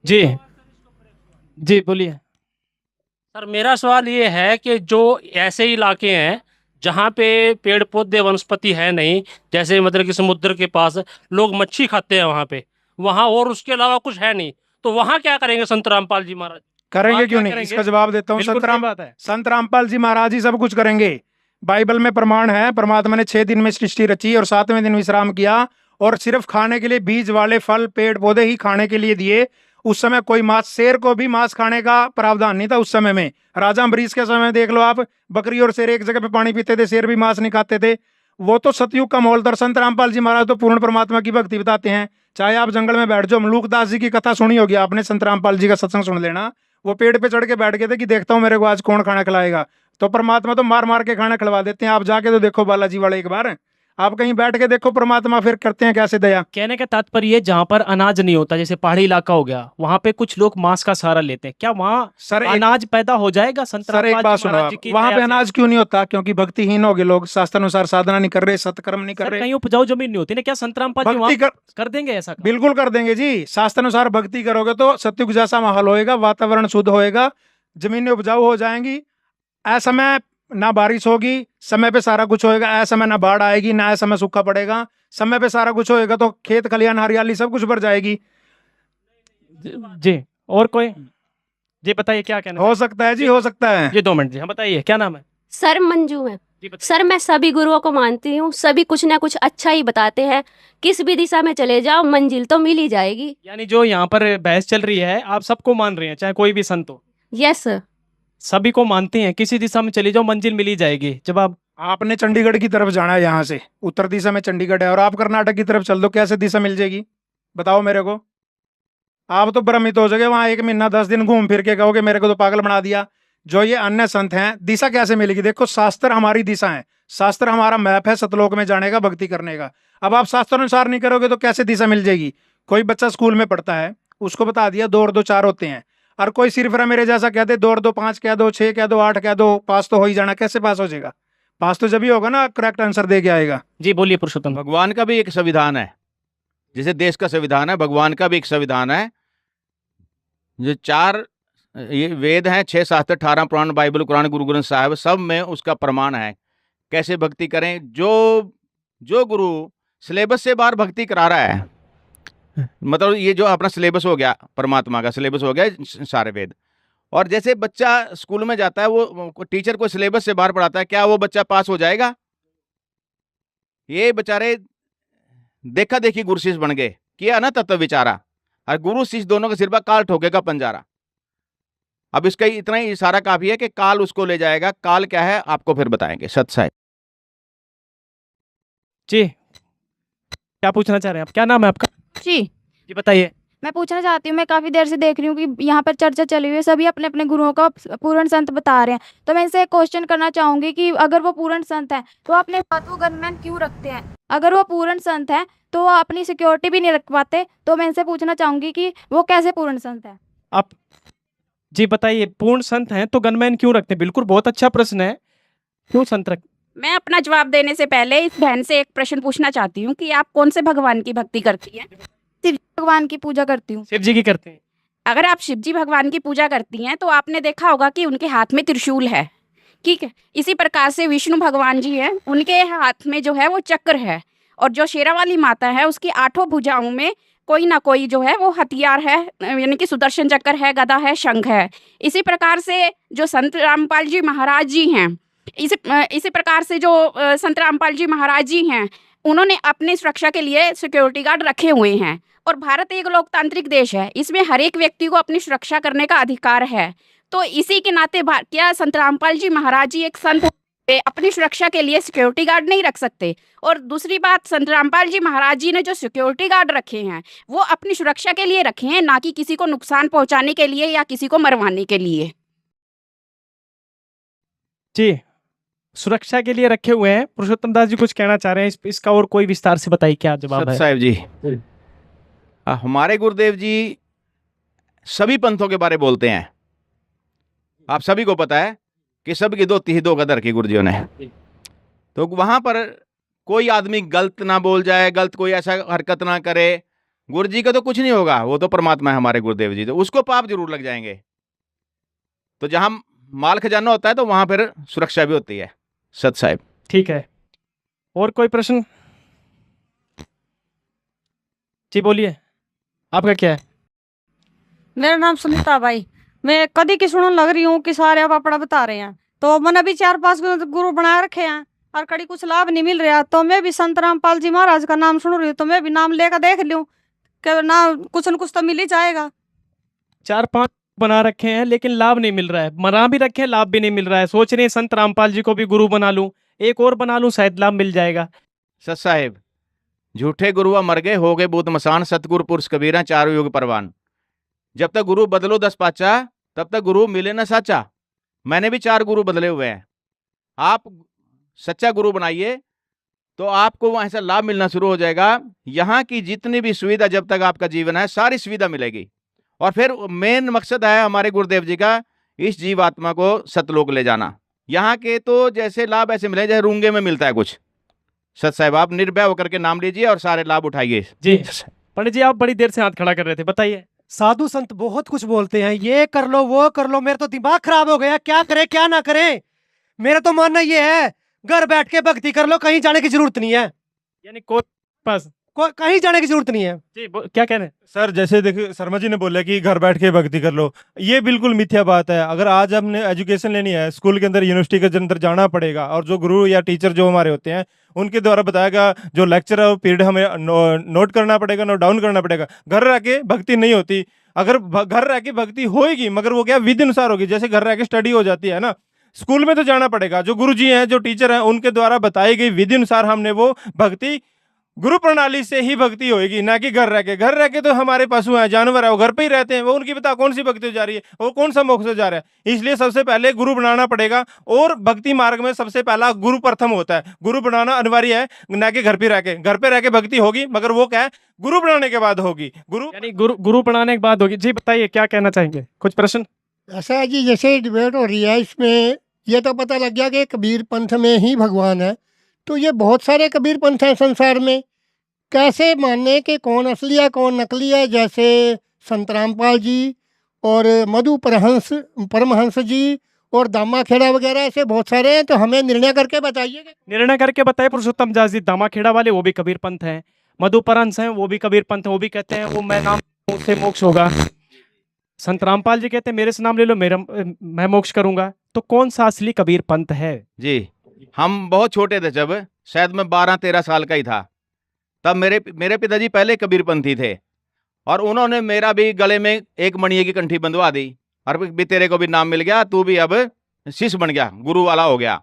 जी जी बोलिए सर। मेरा सवाल ये है कि जो ऐसे इलाके हैं जहाँ पे पेड़ पौधे वनस्पति है नहीं, जैसे मतलब कि समुद्र के पास लोग मच्छी खाते हैं वहाँ और उसके अलावा कुछ है नहीं, तो वहाँ क्या करेंगे संत रामपाल जी महाराज? करेंगे वहाँ क्यों क्या नहीं, करेंगे? इसका जवाब देता हूँ। बिल्कुल सही बात है। संत रामपाल जी महाराज ही सब कुछ करेंगे। बाइबल में प्रमाण है, परमात्मा ने 6 दिन में सृष्टि रची और 7वें दिन विश्राम किया और सिर्फ खाने के लिए बीज वाले फल पेड़ पौधे ही खाने के लिए दिए। उस समय कोई मांस, शेर को भी मांस खाने का प्रावधान नहीं था उस समय में। राजा अम्बरीश के समय देख लो आप, बकरी और शेर एक जगह पे पानी पीते थे, शेर भी मांस नहीं खाते थे। वो तो सतयुग का माहौल था। संत रामपाल जी महाराज तो पूर्ण परमात्मा की भक्ति बताते हैं। चाहे आप जंगल में बैठ जाओ, मलूकदास जी की कथा सुनी होगी आपने, संत रामपाल जी का सत्संग सुन लेना। वो पेड़ पे चढ़ के बैठ गए थे कि देखता हूँ मेरे को आज कौन खाना खिलाएगा, तो परमात्मा तो मार मार के खाना खिलवा देते हैं। आप जाके तो देखो बालाजी वाले, एक बार आप कहीं बैठ के देखो परमात्मा फिर करते हैं कैसे दया। कहने का तात्पर्य जहाँ पर अनाज नहीं होता, जैसे पहाड़ी इलाका हो गया, वहाँ पे कुछ लोग मांस का सहारा लेते हैं, क्या वहाँ सर अनाज पैदा हो जाएगा? संत सर एक रामपाल बात जी सुनो महाराज आप, जी की वहाँ दया पे से। अनाज क्यों नहीं होता? क्योंकि भक्तिहीन हो गए लोग, शास्त्र अनुसार साधना नहीं कर रहे, सत्कर्म नहीं कर सर रहे। कहीं उपजाऊ जमीन नहीं होती ना, क्या संत रामपाल जी भक्ति वहाँ कर देंगे ऐसा काम? बिल्कुल कर देंगे जी। शास्त्र अनुसार भक्ति करोगे तो सत्युग जैसा माहौल होएगा, वातावरण शुद्ध होएगा, जमीनें उपजाऊ हो जाएंगी, असमय ना बारिश होगी, समय पे सारा कुछ होएगा, असमय ना बाढ़ आएगी, ना असमय सूखा पड़ेगा, समय पे सारा कुछ होएगा तो खेत खलियान हरियाली सब कुछ भर जाएगी। जी और कोई जी बताइए क्या कहना हो सकता है जी, हो सकता है जी। 2 मिनट जी, हाँ बताइए क्या नाम है? सर मंजू है। सर मैं सभी गुरुओं को मानती हूँ, सभी कुछ ना कुछ अच्छा ही बताते हैं, किस भी दिशा में चले जाओ मंजिल तो मिल ही जाएगी। यानी जो यहाँ पर बहस चल रही है आप सबको मान रहे हैं, चाहे कोई भी संत हो? Yes sir. सभी को मानते हैं, किसी दिशा में चली जाओ मंजिल मिल ही जाएगी। जब आपने चंडीगढ़ की तरफ जाना है, यहाँ से उत्तर दिशा में चंडीगढ़ है और आप कर्नाटक की तरफ चल दो, कैसे दिशा मिल जाएगी बताओ मेरे को? आप तो भ्रमित हो जाओगे, वहाँ 1 महीना 10 दिन घूम फिर के कहोगे मेरे को तो पागल बना दिया। जो ये अन्य संत हैं, दिशा कैसे मिलेगी? देखो शास्त्र हमारी दिशा है, शास्त्र हमारा मैप है सतलोक में जाने का, भक्ति करने का। अब आप शास्त्र अनुसार नहीं करोगे तो कैसे दिशा मिल जाएगी? कोई बच्चा स्कूल में पढ़ता है, उसको बता दिया 2 और 2 4 होते हैं, और कोई सिर्फ मेरे जैसा कह दे 2 और 2 5 कह दो, 6 कह दो, 8 कह दो, पास तो हो ही जाना। कैसे पास हो जाएगा? पास तो जब ही होगा ना करेक्ट आंसर दे के आएगा। जी बोलिए पुरुषोत्तम। भगवान का भी एक संविधान है, जैसे देश का संविधान है, भगवान का भी एक संविधान है। जो 4 ये वेद हैं, 6 शास्त्र, 18 पुराण, बाइबल, कुरान, गुरु ग्रंथ साहिब, सब में उसका प्रमाण है कैसे भक्ति करें। जो गुरु सिलेबस से बाहर भक्ति करा रहा है, मतलब ये जो अपना सिलेबस हो गया, परमात्मा का सिलेबस हो गया सारे वेद, और जैसे बच्चा स्कूल में जाता है, वो टीचर को सिलेबस से बाहर पढ़ाता है, क्या वो बच्चा पास हो जाएगा? ये बेचारे देखा देखी गुरु शिष्य बन गए, किया ना तत्व विचारा, और गुरु शिष्य दोनों के सिर पर काल ठोकेगा पंजारा। अब इसका इतना ही इशारा काफी है कि काल उसको ले जाएगा। काल क्या है आपको फिर बताएंगे। सत साहिब जी क्या पूछना चाह रहे हैं आप? क्या नाम है आपका? जी बताइए। मैं पूछना चाहती हूँ, मैं काफ़ी देर से देख रही हूँ कि यहाँ पर चर्चा चली हुई है, सभी अपने अपने गुरुओं का पूर्ण संत बता रहे हैं। तो मैं इनसे एक क्वेश्चन करना चाहूँगी कि अगर वो पूर्ण संत हैं तो अपने साथ वो गनमैन क्यों रखते हैं? अगर वो पूर्ण संत हैं तो वो अपनी सिक्योरिटी भी नहीं रख पाते। तो मैं इनसे पूछना चाहूँगी कि वो कैसे पूर्ण संत हैं? आप जी बताइए, पूर्ण संत हैं तो गनमैन क्यों रखते हैं? बिल्कुल, बहुत अच्छा प्रश्न है। क्यों संत रख मैं अपना जवाब देने से पहले इस बहन से एक प्रश्न पूछना चाहती हूँ कि आप कौन से भगवान की भक्ति करती हैं? शिव भगवान की पूजा करती हूँ। शिव जी की करते हैं। अगर आप शिव जी भगवान की पूजा करती हैं तो आपने देखा होगा कि उनके हाथ में त्रिशूल है, ठीक है। इसी प्रकार से विष्णु भगवान जी हैं, उनके हाथ में जो है वो चक्र है, और जो शेरावाली माता है उसकी 8 भुजाओं में कोई ना कोई जो है वो हथियार है, यानी कि सुदर्शन चक्र है, गदा है, शंख है। इसी प्रकार से जो संत रामपाल जी महाराज जी हैं, इसी प्रकार से जो संत रामपाल जी महाराज जी हैं, उन्होंने अपनी सुरक्षा के लिए सिक्योरिटी गार्ड रखे हुए हैं। और भारत एक लोकतांत्रिक देश है, इसमें हर एक व्यक्ति को अपनी सुरक्षा करने का अधिकार है। तो इसी के नाते क्या संत रामपाल जी महाराज जी एक संत अपनी सुरक्षा के लिए सिक्योरिटी गार्ड नहीं रख सकते? और दूसरी बात, संत रामपाल जी महाराज जी ने जो सिक्योरिटी गार्ड रखे हैं वो अपनी सुरक्षा के लिए रखे हैं, ना कि किसी को नुकसान पहुंचाने के लिए या किसी को मरवाने के लिए। जी, सुरक्षा के लिए रखे हुए हैं। पुरुषोत्तम दास जी कुछ कहना चाह रहे हैं, इसका और कोई विस्तार से बताइए, क्या जवाब है? साहब जी, हमारे गुरुदेव जी सभी पंथों के बारे बोलते हैं। आप सभी को पता है कि सबकी दो तीही दो कदर की गुरुजियों ने। तो वहाँ पर कोई आदमी गलत ना बोल जाए, गलत कोई ऐसा हरकत ना करे, गुरु जी का तो कुछ नहीं होगा, वो तो परमात्मा है हमारे गुरुदेव जी, तो उसको पाप जरूर लग जाएंगे। तो जहाँ माल खजाना होता है तो वहाँ फिर सुरक्षा भी होती है। सत साहिब। ठीक है, और कोई प्रश्न? जी बोलिए, आपका क्या है? मेरा नाम सुनीता भाई। मैं कदी की सुनने लग रही हूँ कि सारे आप अपना बता रहे हैं, तो मैंने भी 4-5 गुरु बना रखे हैं और कड़ी कुछ लाभ नहीं मिल रहा। तो मैं भी संत रामपाल जी महाराज का नाम सुन रही हूँ, तो मैं भी नाम लेकर देख लूँ कि ना कुछ न कुछ तो मिल ही जाएगा। 4-5 बना रखे हैं लेकिन लाभ नहीं मिल रहा है, बना भी रखे हैं, लाभ भी नहीं मिल रहा है। सोच रहे हैं संत रामपाल जी को भी गुरु बना लूं, एक और बना लूं, शायद लाभ मिल जाएगा। सत साहिब, झूठे गुरुआ मर गए, हो गए बूत मसान, सतगुरु पुरुष कबीरा, चारों युग परवान। जब तक गुरु बदलो 10 पाचा, तब तक गुरु मिले ना साचा। मैंने भी 4 गुरु बदले हुए हैं। आप सच्चा गुरु बनाइए तो आपको वहाँ ऐसा लाभ मिलना शुरू हो जाएगा। यहाँ की जितनी भी सुविधा, जब तक आपका जीवन है, सारी सुविधा मिलेगी। और फिर मेन मकसद है हमारे गुरुदेव जी का, इस जीवात्मा को सतलोक ले जाना। यहाँ के तो जैसे लाभ ऐसे मिले जैसे रूंगे में मिलता है कुछ। सत साहिब, आप निर्भय होकर के नाम लीजिए और सारे लाभ उठाइए। जी पंडित जी, आप बड़ी देर से हाथ खड़ा कर रहे थे, बताइए। साधु संत बहुत कुछ बोलते हैं, ये कर लो वो कर लो, मेरा तो दिमाग खराब हो गया, क्या करे क्या ना करे। मेरा तो मानना ये है, घर बैठ के भक्ति कर लो, कहीं जाने की जरूरत नहीं है। यानी कोई पास कहीं जाने की जरूरत नहीं है। जी क्या कह रहे हैं सर? जैसे देखिए शर्मा जी ने बोला कि घर बैठ के भक्ति कर लो, ये बिल्कुल मिथ्या बात है। अगर आज हमने एजुकेशन लेनी है, स्कूल के अंदर, यूनिवर्सिटी के अंदर जाना पड़ेगा, और जो गुरु या टीचर जो हमारे होते हैं उनके द्वारा बताया गया जो लेक्चर है वो पीरियड हमें नोट करना पड़ेगा, नोट डाउन करना पड़ेगा। घर रह के भक्ति नहीं होती। अगर घर रह के भक्ति होएगी, मगर वो क्या विधि अनुसार होगी। जैसे घर रह के स्टडी हो जाती है ना, स्कूल में तो जाना पड़ेगा। जो गुरु जी हैं, जो टीचर हैं, उनके द्वारा बताई गई विधि अनुसार हमने वो भक्ति, गुरु प्रणाली से ही भक्ति होएगी, ना कि घर रह के। घर रह के तो हमारे पशु हैं, जानवर है, वो घर पे ही रहते हैं, वो उनकी बता कौन सी भक्ति हो जा रही है, वो कौन सा मोक्ष हो जा रहा है। इसलिए सबसे पहले गुरु बनाना पड़ेगा, और भक्ति मार्ग में सबसे पहला गुरु प्रथम होता है। गुरु बनाना अनिवार्य है, ना कि घर पे रह के। घर पे रह के भक्ति होगी, मगर वो क्या है, गुरु बनाने के बाद होगी। गुरु बनाने के बाद होगी। जी बताइए, क्या कहना चाहेंगे? कुछ प्रश्न? ऐसा है जी, जैसे डिबेट हो रही है, इसमें ये तो पता लग गया कि कबीर पंथ में ही भगवान है। तो ये बहुत सारे कबीर पंथ हैं संसार में, कैसे मानने कि कौन असली है कौन नकली है? जैसे संत रामपाल जी और मधु परमहंस जी और दामा खेड़ा वगैरह, ऐसे बहुत सारे हैं। तो हमें निर्णय करके बताइए। निर्णय करके बताइए। पुरुषोत्तम दास जी दामा खेड़ा वाले, वो भी कबीर पंथ हैं। मधु परमहंस हैं, वो भी कबीर पंथ है। वो भी कहते हैं वो मैं नाम से मोक्ष होगा। संत रामपाल जी कहते हैं मेरे से नाम ले लो, मैं मोक्ष करूंगा। तो कौन सा असली कबीर पंथ है? जी, हम बहुत छोटे थे, जब शायद मैं 12-13 साल का ही था, तब मेरे पिताजी पहले कबीरपंथी थे, और उन्होंने मेरा भी गले में एक मणिये की कंठी बंधवा दी, और भी तेरे को भी नाम मिल गया, तू भी अब शिष्य बन गया, गुरु वाला हो गया।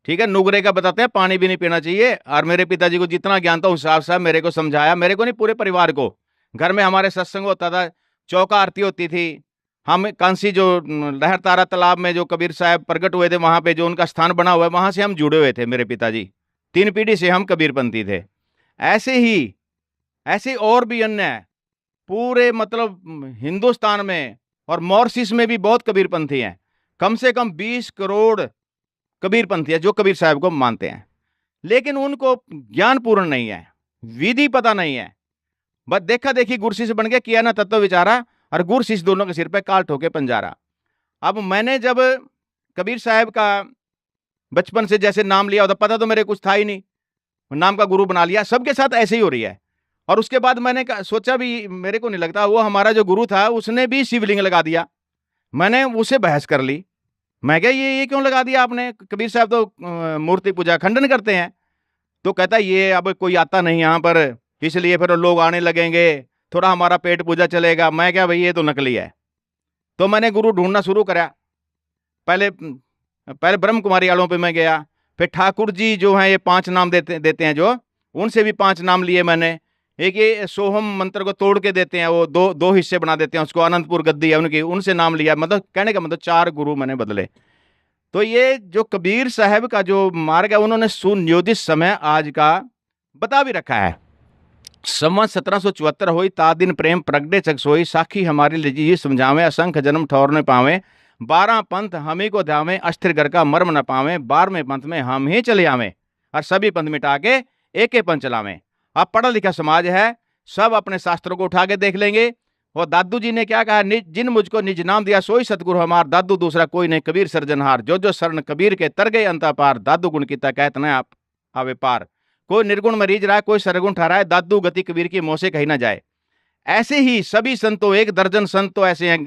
ठीक है, नुगरे का बताते हैं, पानी भी नहीं पीना चाहिए। और मेरे पिताजी को जितना ज्ञान था उस हिसाब से मेरे को समझाया, मेरे को नहीं पूरे परिवार को। घर में हमारे सत्संग होता था, चौका आरती होती थी। हम कांसी जो लहर तारा तालाब में जो कबीर साहब प्रकट हुए थे, वहाँ पे जो उनका स्थान बना हुआ है, वहाँ से हम जुड़े हुए थे। मेरे पिताजी 3 पीढ़ी से हम कबीरपंथी थे। ऐसे और भी अन्य पूरे मतलब हिंदुस्तान में और मॉरिशस में भी बहुत कबीरपंथी हैं। कम से कम 20 करोड़ कबीरपंथी है जो कबीर साहब को मानते हैं, लेकिन उनको ज्ञान पूर्ण नहीं है, विधि पता नहीं है। बस देखा देखी गुरु शिष्य बन के किया ना तत्व विचारा, और गुरु शिष्य दोनों के सिर पे काल ठोके पंजारा। अब मैंने जब कबीर साहब का बचपन से जैसे नाम लिया, पता तो मेरे कुछ था ही नहीं, नाम का गुरु बना लिया। सबके साथ ऐसे ही हो रही है। और उसके बाद मैंने सोचा भी, मेरे को नहीं लगता वो हमारा जो गुरु था उसने भी शिवलिंग लगा दिया। मैंने उसे बहस कर ली, मैं क्या ये क्यों लगा दिया आपने? कबीर साहब तो मूर्ति पूजा खंडन करते हैं। तो कहता ये अब कोई आता नहीं यहाँ पर, इसलिए फिर लोग आने लगेंगे, थोड़ा हमारा पेट पूजा चलेगा। मैं क्या भाई ये तो नकली है। तो मैंने गुरु ढूंढना शुरू करा। पहले ब्रह्म कुमारी वालों पे मैं गया, फिर ठाकुर जी जो हैं ये 5 नाम देते हैं जो, उनसे भी 5 नाम लिए मैंने। एक ये सोहम मंत्र को तोड़ के देते हैं, वो दो हिस्से बना देते हैं उसको, अनंतपुर गद्दी है उनकी, उनसे नाम लिया। मतलब कहने का मतलब 4 गुरु मैंने बदले। तो ये जो कबीर साहब का जो मार्ग है, उन्होंने सुनियोजित समय आज का बता भी रखा है। संवत 1774 होई ता दिन प्रेम प्रगटे चक सोई, साखी हमारी लिजी समझावे, असंख्य जन्म ठौर न पावे, 12 पंथ हमी को ध्यावे, अस्थिर घर का मर्म न पावे, 12वें पंथ में हम ही चले आवे, और सभी पंथ मिटा के एक पंथ चलावे। अब पढ़ा लिखा समाज है, सब अपने शास्त्रों को उठा के देख लेंगे। और दादू जी ने क्या कहा, जिन मुझको निज नाम दिया सोई सतगुरु हमार, दादू दूसरा कोई नहीं कबीर सर्जनहार, जो शरण कबीर के तर गए अंता पार, दादू गुण कीता कहत न आप आवे पार, कोई निर्गुण मरीज रहा है, कोई सरगुण ठहराए, दादू गति कबीर की मोह से कही ना जाए। ऐसे ही सभी संतों, 1 दर्जन संत तो ऐसे हैं,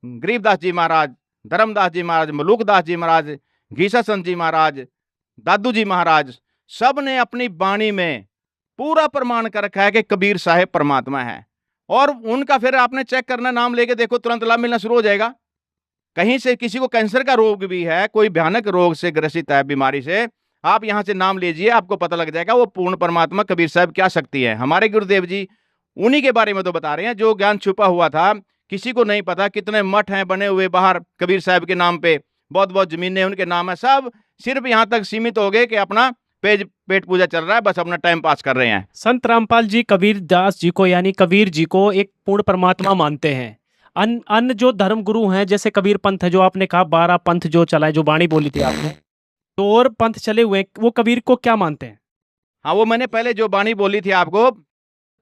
गरीबदास जी महाराज, धर्मदास जी महाराज, मलूकदास जी महाराज, घीसा संत जी महाराज, दादू जी महाराज, सब ने अपनी वाणी में पूरा प्रमाण कर रखा है कि कबीर साहेब परमात्मा है। और उनका फिर आपने चेक करना, नाम लेके देखो, तुरंत लाभ मिलना शुरू हो जाएगा। कहीं से किसी को कैंसर का रोग भी है, कोई भयानक रोग से ग्रसित है, बीमारी से, आप यहां से नाम लीजिए, आपको पता लग जाएगा वो पूर्ण परमात्मा कबीर साहब क्या शक्ति है। हमारे गुरुदेव जी उन्हीं के बारे में तो बता रहे हैं जो ज्ञान छुपा हुआ था, किसी को नहीं पता। कितने मठ हैं बने हुए बाहर कबीर साहब के नाम पे, बहुत जमीनें उनके नाम है, सब सिर्फ यहाँ तक सीमित हो गए कि अपना पेट पूजा चल रहा है, बस अपना टाइम पास कर रहे हैं। संत रामपाल जी कबीर दास जी को यानी कबीर जी को एक पूर्ण परमात्मा मानते हैं। अन्य जो धर्म गुरु हैं, जैसे कबीर पंथ है जो आपने कहा, 12 पंथ जो चलाए, जो बाणी बोली थी आपने, तो और पंथ चले हुए, वो कबीर को क्या मानते हैं? हाँ, वो मैंने पहले जो बाणी बोली थी आपको,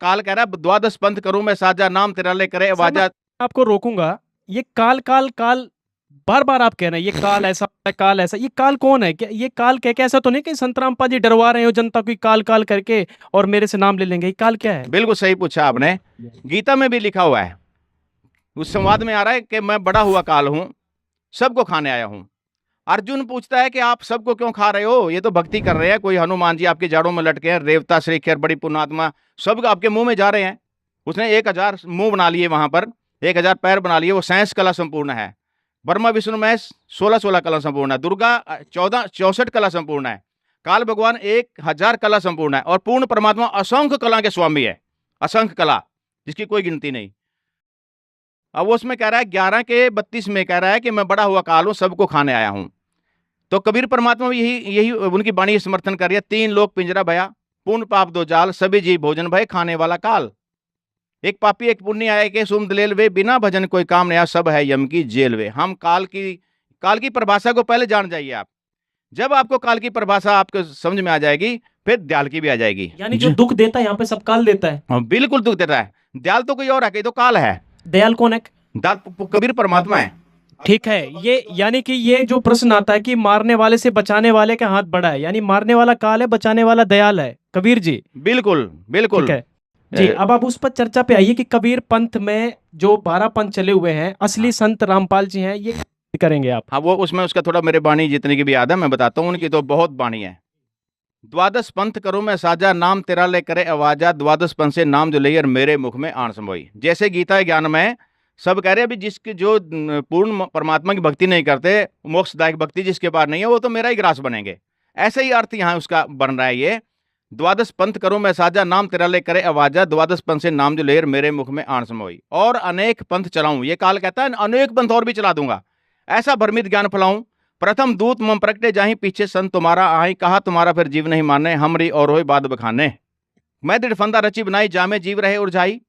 काल कह रहा 12 पंथ करूं मैं साजा, नाम तेरा ले करे आवाजा। आपको रोकूंगा, ये काल बार बार आप कह रहे हैं, ये काल ऐसा काल ऐसा, ये काल कौन है? क्या ये काल कह ऐसा तो नहीं कि संत रामपाल जी डरवा रहे हो जनता को काल करके और मेरे से नाम ले लेंगे? ये काल क्या है? बिल्कुल सही पूछा आपने, गीता में भी लिखा हुआ है, उस संवाद में आ रहा है कि मैं बड़ा हुआ काल हूं, सबको खाने आया हूं। अर्जुन पूछता है कि आप सबको क्यों खा रहे हो? ये तो भक्ति कर रहे हैं, कोई हनुमान जी आपके जाड़ों में लटके हैं, रेवता श्रीखर बड़ी पुण्यात्मा, सब आपके मुंह में जा रहे हैं। उसने 1000 मुंह बना लिए, वहां पर 1000 पैर बना लिए, वो 67 कला संपूर्ण है। ब्रह्मा विष्णु महेश 16 कला संपूर्ण है। दुर्गा 64 कला संपूर्ण है। काल भगवान 1000 कला संपूर्ण है। और पूर्ण परमात्मा असंख्य कला के स्वामी है, असंख्य कला जिसकी कोई गिनती नहीं। अब वो उसमें कह रहा है 11 के 32 में कह रहा है कि मैं बड़ा हुआ काल हूं, सबको खाने आया हूं। तो कबीर परमात्मा भी यही उनकी वाणी समर्थन कर रही है। 3 लोक पिंजरा भया, पूर्ण पाप 2 जाल, सभी जीव भोजन भय, खाने वाला काल। एक पापी एक पुण्य आए के सुम दलेल वे, बिना भजन कोई काम नहीं, सब है यम की जेल वे। हम काल की परिभाषा को पहले जान जाइए आप। जब आपको काल की परिभाषा आपको समझ में आ जाएगी, फिर दयाल की भी आ जाएगी। यानी जो दुख देता है यहाँ पे सब काल देता है। हाँ, बिल्कुल दुख देता है। दयाल तो कोई और है, तो काल है। दयाल कौन है? दयाल कबीर परमात्मा है। ठीक है, ये यानी कि ये जो प्रश्न आता है कि मारने वाले से बचाने वाले का हाथ बड़ा है, यानी मारने वाला काल है, बचाने वाला दयाल है कबीर जी। बिल्कुल बिल्कुल ठीक है जी। अब आप उस पर चर्चा पे आइए कि कबीर पंथ में जो 12 पंथ चले हुए हैं, असली संत रामपाल जी हैं, ये करेंगे आप? हाँ, वो उसमें उसका थोड़ा मेरे बाणी जितनी की भी याद है मैं बताता हूँ, उनकी तो बहुत बाणी है। 12 पंथ करूँ मैं साजा, नाम तेरा ले करे आवाजा, 12 पंथ से नाम जो ले मेरे मुख में आन समोई। जैसे गीता ज्ञान में सब कह रहे हैं अभी जिसके जो पूर्ण परमात्मा की भक्ति नहीं करते, मोक्षदायक भक्ति जिसके पास नहीं है, वो तो मेरा ही ग्रास बनेंगे। ऐसे ही अर्थ यहाँ उसका बन रहा है। ये द्वादश पंथ करो मैं साजा, नाम तेरा ले करे आवाजा, द्वादश पंथ से नाम जो लेर मेरे मुख में आन समोई। और अनेक पंथ चलाऊं, ये काल कहता है अनेक पंथ और भी चला दूंगा, ऐसा भ्रमित ज्ञान फैलाऊं। प्रथम दूत मम प्रगटे जाहि, पीछे संत तुम्हारा आही, कहा तुम्हारा फिर जीव नहीं माने, हमरी और होई बाद बखाने। मैं दृढ़ फंदा रची बनाई, जामे जीव रहे उलझाई।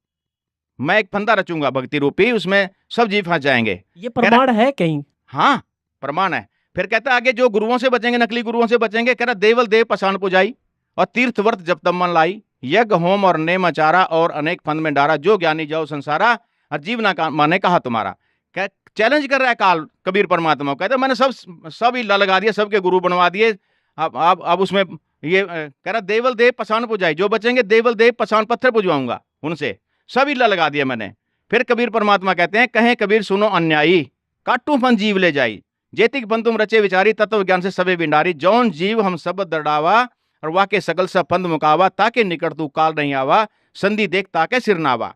मैं एक फंदा रचूंगा भक्ति रूपी, उसमें सब जीव फंस जाएंगे। ये प्रमाण है कहीं? हाँ प्रमाण है। फिर कहता आगे जो गुरुओं से बचेंगे, नकली गुरुओं से बचेंगे, कह रहा देवल देव पसान पुजाई और तीर्थ व्रत जब तब मन लाई, यज्ञ होम और नेम आचारा और अनेक फंद में डारा, जो ज्ञानी जाओ संसारा और जीव ना माने कहा तुम्हारा। क्या चैलेंज कर रहा है काल कबीर परमात्मा को, कहता मैंने सब ही लगा दिए, सबके गुरु बनवा दिए। अब उसमें ये कह रहा देवल देव पसान पुजाई, जो बचेंगे देवल देव पसान पत्थर पुजवाऊंगा उनसे, सब ही लगा दिया मैंने। फिर कबीर परमात्मा कहते हैं कहें कबीर सुनो अन्यायी, काटू फन जीव ले जाई, जेतिक बन तुम रचे विचारी, तत्व ज्ञान से सबे बिंडारी, जौन जीव हम सब दर्डावा और वाके सकल सब फंद मुकावा, ताके निकट तू काल नहीं आवा, संधि देख ताके सिर नावा।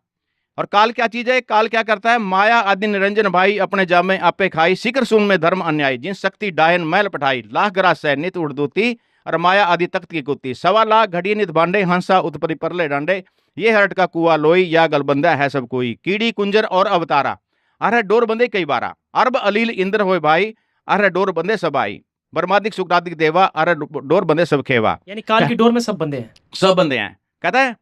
और काल क्या चीज है? काल क्या करता है? माया आदि निरंजन भाई, अपने जामे आपे खाई, शिखर सुन में धर्म अन्यायी, जिन शक्ति डायन मैल पठाई, लाख ग्रास है नित उड़दूती, और माया आदि तख्त की कुत्ती, 1.25 लाख घड़ी नित भांडे, हंसा उत्परि परले डांडे, ये हरट का कुआ लोई, या गलबंदा है सब कोई, कीड़ी कुंजर और अवतारा, अरे डोर बंदे कई बारा, अरब अलील इंद्र होए भाई, अरे डोर बंदे सब आई, बर्मादिक सुखदादिक देवा, अरे डोर बंदे सब खेवा। यानी काल की डोर में सब बंदे हैं, सब बंदे हैं। कहता है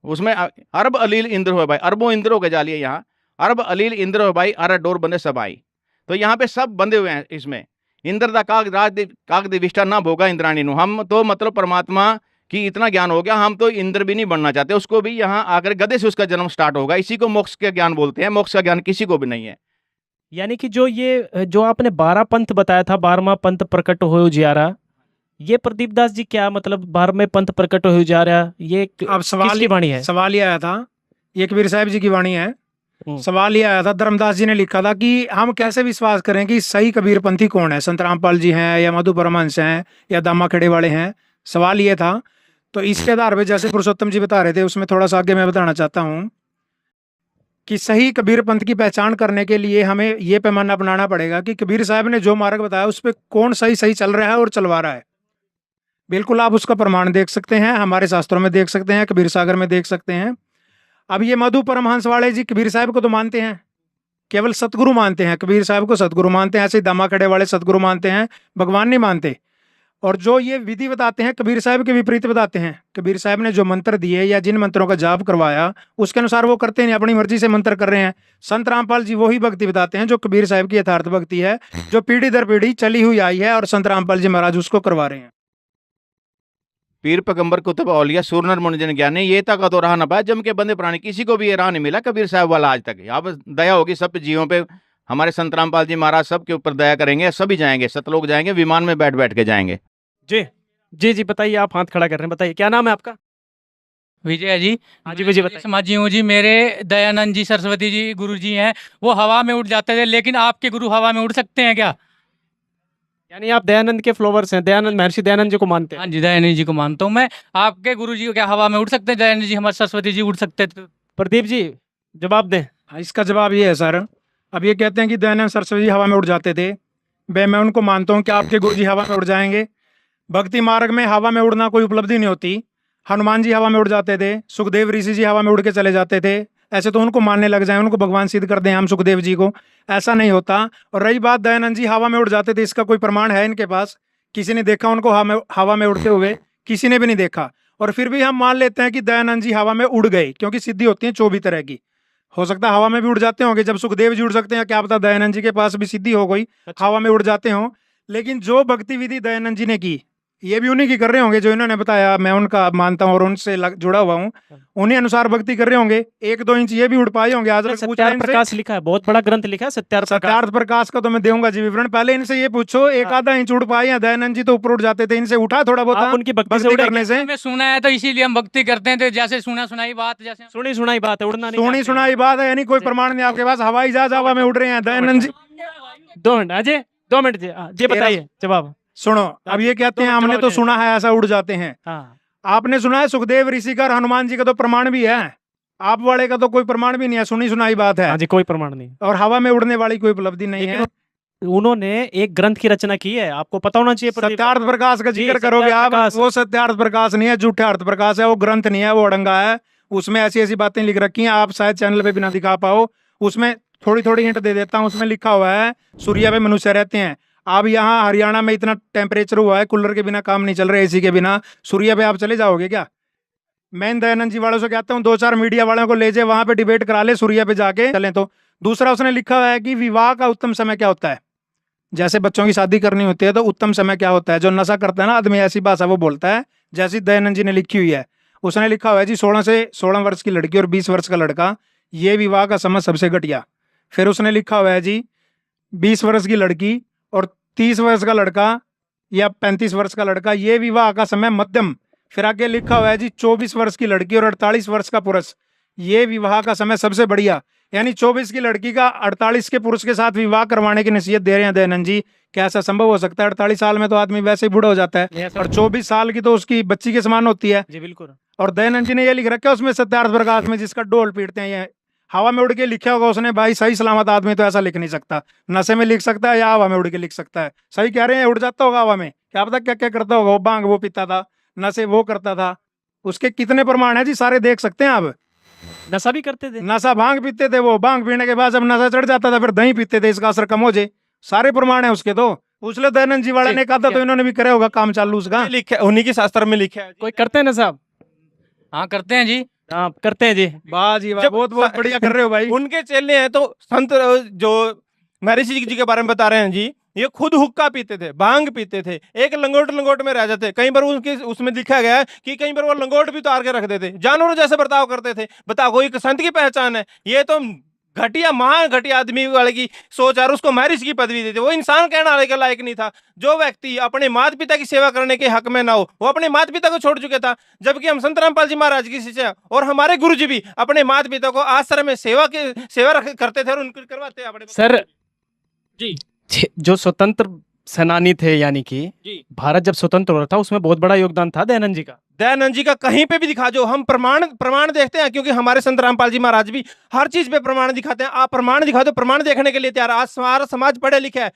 उसमें अरब अलील इंद्र हो भाई, अरबों इंद्र हो गए जालिए यहाँ, अरब अलील इंद्र हो भाई, अरे डोर बंदे सब आई। तो यहाँ पे सब बंधे हुए हैं इसमें। इंद्र दा काग दिविष्टा ना भोगा इंद्राणी नु, हम तो मतलब परमात्मा की इतना ज्ञान हो गया, हम तो इंद्र भी नहीं बनना चाहते, उसको भी यहाँ आकर गधे से उसका जन्म स्टार्ट होगा। इसी को मोक्ष का ज्ञान बोलते हैं, मोक्ष का ज्ञान किसी को भी नहीं है। यानी कि जो आपने 12 पंथ बताया था, 12वां पंथ प्रकट हो जा रहा, ये प्रदीप दास जी क्या मतलब 12वें पंथ प्रकट हो जा रहा, ये अब किसकी वाणी है? सवाल ये आया था, ये कबीर साहब जी की वाणी है। सवाल ये आया था, धर्मदास जी ने लिखा था कि हम कैसे विश्वास करें कि सही कबीरपंथी कौन है, संत रामपाल जी हैं या मधु परमहंस हैं या दामा खेड़े वाले हैं। सवाल ये था। तो इसके आधार पर जैसे पुरुषोत्तम जी बता रहे थे, उसमें थोड़ा सा आगे मैं बताना चाहता हूँ कि सही कबीर पंथ की पहचान करने के लिए हमें ये पैमाना अपनाना पड़ेगा कि कबीर साहब ने जो मार्ग बताया उस पर कौन सही चल रहा है और चलवा रहा है। बिल्कुल आप उसका प्रमाण देख सकते हैं, हमारे शास्त्रों में देख सकते हैं, कबीर सागर में देख सकते हैं। अब ये मधु परमहंस वाले जी कबीर साहब को तो मानते हैं, केवल सतगुरु मानते हैं, कबीर साहब को सतगुरु मानते हैं। ऐसे ही दामा खड़े वाले सतगुरु मानते हैं, भगवान नहीं मानते। और जो ये विधि बताते हैं कबीर साहब के विपरीत बताते हैं। कबीर साहब ने जो मंत्र दिए या जिन मंत्रों का जाप करवाया उसके अनुसार वो करते नहीं, अपनी मर्जी से मंत्र कर रहे हैं। संत रामपाल जी वही भक्ति बताते हैं जो कबीर साहब की यथार्थ भक्ति है, जो पीढ़ी दर पीढ़ी चली हुई आई है, और संत रामपाल जी महाराज उसको करवा रहे हैं। पीर पैगंबर कुतुब औलिया सूरनर मुनिजन ज्ञानी, ये तक तो रहा न पाया जम के बंदे प्राणी, किसी को भी ये राह नहीं मिला कबीर साहब वाला आज तक। यहाँ पर दया होगी सब जीवों पे, हमारे संत रामपाल जी महाराज सब के ऊपर दया करेंगे, सभी जाएंगे, सतलोक जाएंगे, विमान में बैठ बैठ के जाएंगे। जी बताइए, आप हाथ खड़ा कर रहे हैं, बताइए क्या नाम है आपका? विजय जी। हाँ जी विजय बताइए। समाजी हूँ जी। मेरे दयानंद जी सरस्वती जी गुरु जी हैं, वो हवा में उड़ जाते थे, लेकिन आपके गुरु हवा में उड़ सकते हैं क्या? यानी आप दयानंद के फ्लोवर्स हैं, दयानंद महर्षि दयानंद जी को मानते हैं? हाँ जी दयानंद जी को मानता हूँ मैं। आपके गुरु जी को क्या हवा में उड़ सकते हैं? दयानंद जी हमारे सरस्वती जी उड़ सकते थे। प्रदीप जी जवाब दें। इसका जवाब ये है सर, अब ये कहते हैं कि दयानंद सरस्वती जी हवा में उड़ जाते थे, मैं उनको मानता हूँ कि आपके गुरु जी हवा में उड़ जाएंगे। भक्ति मार्ग में हवा में उड़ना कोई उपलब्धि नहीं होती। हनुमान जी हवा में उड़ जाते थे, सुखदेव ऋषि जी हवा में उड़ के चले जाते थे। ऐसे तो उनको मानने लग जाए, उनको भगवान सिद्ध कर दें हम सुखदेव जी को, ऐसा नहीं होता। और रही बात दयानंद जी हवा में उड़ जाते थे, इसका कोई प्रमाण है इनके पास? किसी ने देखा उनको हवा में उड़ते हुए? किसी ने भी नहीं देखा। और फिर भी हम मान लेते हैं कि दयानंद जी हवा में उड़ गए, क्योंकि सिद्धि होती है 24 तरह की। हो सकता है हवा में भी उड़ जाते होंगे, जब सुखदेव जी उड़ सकते हैं, क्या पता दयानंद जी के पास भी सिद्धि हो गई, हवा में उड़ जाते हों। लेकिन जो भक्ति विधि दयानंद जी ने की, ये भी उन्हीं की कर रहे होंगे जो इन्होंने बताया, मैं उनका मानता हूँ और उनसे जुड़ा हुआ हूँ, उन्हीं अनुसार भक्ति कर रहे होंगे। 1-2 इंच ये भी उड़ पाए होंगे। आज सत्यार्थ प्रकाश लिखा है, बहुत बड़ा ग्रंथ लिखा है सत्यार्थ प्रकाश का, तो मैं दूंगा जी विवरण। पहले इनसे ये पूछो 1-आधा इंच उड़ पाए हैं? दयानंद जी तो ऊपर उड़ जाते थे, इनसे उठा थोड़ा बहुत उनकी भक्ति करने से। मैं सुना है तो इसीलिए हम भक्ति करते हैं, तो जैसे सुनाई बात, जैसे सुनी सुनाई बात है, उड़ना नहीं। सुनी सुनाई बात है, यानी कोई प्रमाण नहीं आपके पास? हवाई जहाज हवा में उड़ रहे हैं दयानंद जी। 2 मिनट अजय, 2 मिनट जी बताइए जवाब। सुनो, अब ये कहते हैं हमने तो सुना है ऐसा उड़ जाते हैं। आपने सुना है सुखदेव ऋषि का और हनुमान जी का तो प्रमाण भी है। आप वाले का तो कोई प्रमाण भी नहीं है, सुनी सुनाई बात है। हाँ जी, कोई प्रमाण नहीं। और हवा में उड़ने वाली कोई उपलब्धि नहीं है। उन्होंने एक ग्रंथ की रचना की है, आपको पता होना चाहिए। सत्यार्थ प्रकाश का जी, जिक्र करोगे आप, प्रकाश। वो सत्यार्थ प्रकाश नहीं है, झूठे अर्थ प्रकाश है, वो ग्रंथ नहीं है, वो अड़ंगा है। उसमें ऐसी ऐसी बातें लिख रखी हैं, आप शायद चैनल पे बिना दिखा पाओ। उसमें थोड़ी थोड़ी हिंट दे देता हूँ। उसमें लिखा हुआ है सूर्य पे मनुष्य रहते हैं। अब यहाँ हरियाणा में इतना टेम्परेचर हुआ है, कूलर के बिना काम नहीं चल रहा, एसी के बिना। सूर्य पे आप चले जाओगे क्या? मैं इन दयानंद जी वालों से कहता हूँ 2-4 मीडिया वालों को ले जाए, वहां पे डिबेट करा ले, सूर्य पे जाके चलें। तो दूसरा उसने लिखा हुआ है कि विवाह का उत्तम समय क्या होता है। जैसे बच्चों की शादी करनी होती है तो उत्तम समय क्या होता है। जो नशा करता है ना आदमी, ऐसी भाषा वो बोलता है जैसी दयानंद जी ने लिखी हुई है। उसने लिखा हुआ है जी 16 वर्ष की लड़की और 20 वर्ष का लड़का, ये विवाह का समय सबसे घटिया। फिर उसने लिखा हुआ है जी 20 वर्ष की लड़की और 30 वर्ष का लड़का या 35 वर्ष का लड़का, ये विवाह का समय मध्यम। फिर आगे लिखा हुआ है जी 24 वर्ष की लड़की और 48 वर्ष का पुरुष, ये विवाह का समय सबसे बढ़िया। यानी 24 की लड़की का 48 के पुरुष के साथ विवाह करवाने की नसीहत दे रहे हैं दयानंद जी। क्या ऐसा संभव हो सकता है? 48 साल में तो आदमी वैसे ही बूढ़ा हो जाता है, और 24 साल की तो उसकी बच्ची के समान होती है। जी बिल्कुल। और दयानंद जी ने ये लिख रखा है उसमें सत्यार्थ प्रकाश में, जिसका डोल पीटते हैं, ये हवा में उड़ के लिखा होगा उसने। भाई सही सलामत आदमी तो ऐसा लिख नहीं सकता, नशे में लिख सकता है या हवा में उड़ के लिख सकता है। सही कह रहे हैं, उड़ जाता होगा हवा में, क्या पता क्या क्या करता होगा। वो बांग वो पीता था, नशे वो करता था, उसके कितने प्रमाण है जी, सारे देख सकते हैं आप। नशा भी करते थे, नशा भांग पीते थे, वो भांग पीने के बाद जब नशा चढ़ जाता था फिर दही पीते थे, इसका असर कम हो जाए। सारे प्रमाण है उसके। तो उसले दयानंद जी वाले ने कहा था, तो इन्होंने भी करे होगा काम चालू उसका। लिखा उन्हीं के शास्त्र में लिखा है। कोई करते हैं ना साहब? हाँ करते हैं जी, हाँ करते हैं जी। वाह जी वाह, बहुत बहुत बढ़िया कर रहे हो भाई। उनके चेले हैं तो संत जो महर्षि जी के बारे में बता रहे हैं जी, ये खुद हुक्का पीते थे, भांग पीते थे, एक लंगोट में रह जाते। कई बार उनके उसमें लिखा गया है कि कई बार वो लंगोट भी उतार के रख देते, जानवरों जैसे बर्ताव करते थे। बताओ कोई संत की पहचान है? ये तो घटिया, महान घटिया आदमी वाले की सोच है, और उसको महर्षि की पदवी देते। वो इंसान कहने वाले के लायक नहीं था। जो व्यक्ति अपने माता पिता की सेवा करने के हक में ना हो, वो अपने माता पिता को छोड़ चुके था। जबकि हम संत रामपाल जी महाराज की शिष्य और हमारे गुरु जी भी अपने माता पिता को आश्रम में सेवा करते थे और उनको करवाते अपने। सर जी, जो स्वतंत्र सेनानी थे, यानी कि भारत जब स्वतंत्र हो रहा था, उसमें बहुत बड़ा योगदान था दयानंद जी का। दयानंद जी का कहीं पे भी दिखा, जो हम प्रमाण देखते हैं, क्योंकि हमारे संत रामपाल जी महाराज भी हर चीज पे प्रमाण दिखाते हैं। आप प्रमाण दिखा दो, प्रमाण देखने के लिए तैयार। आज हमारा समाज पढ़े लिखे है,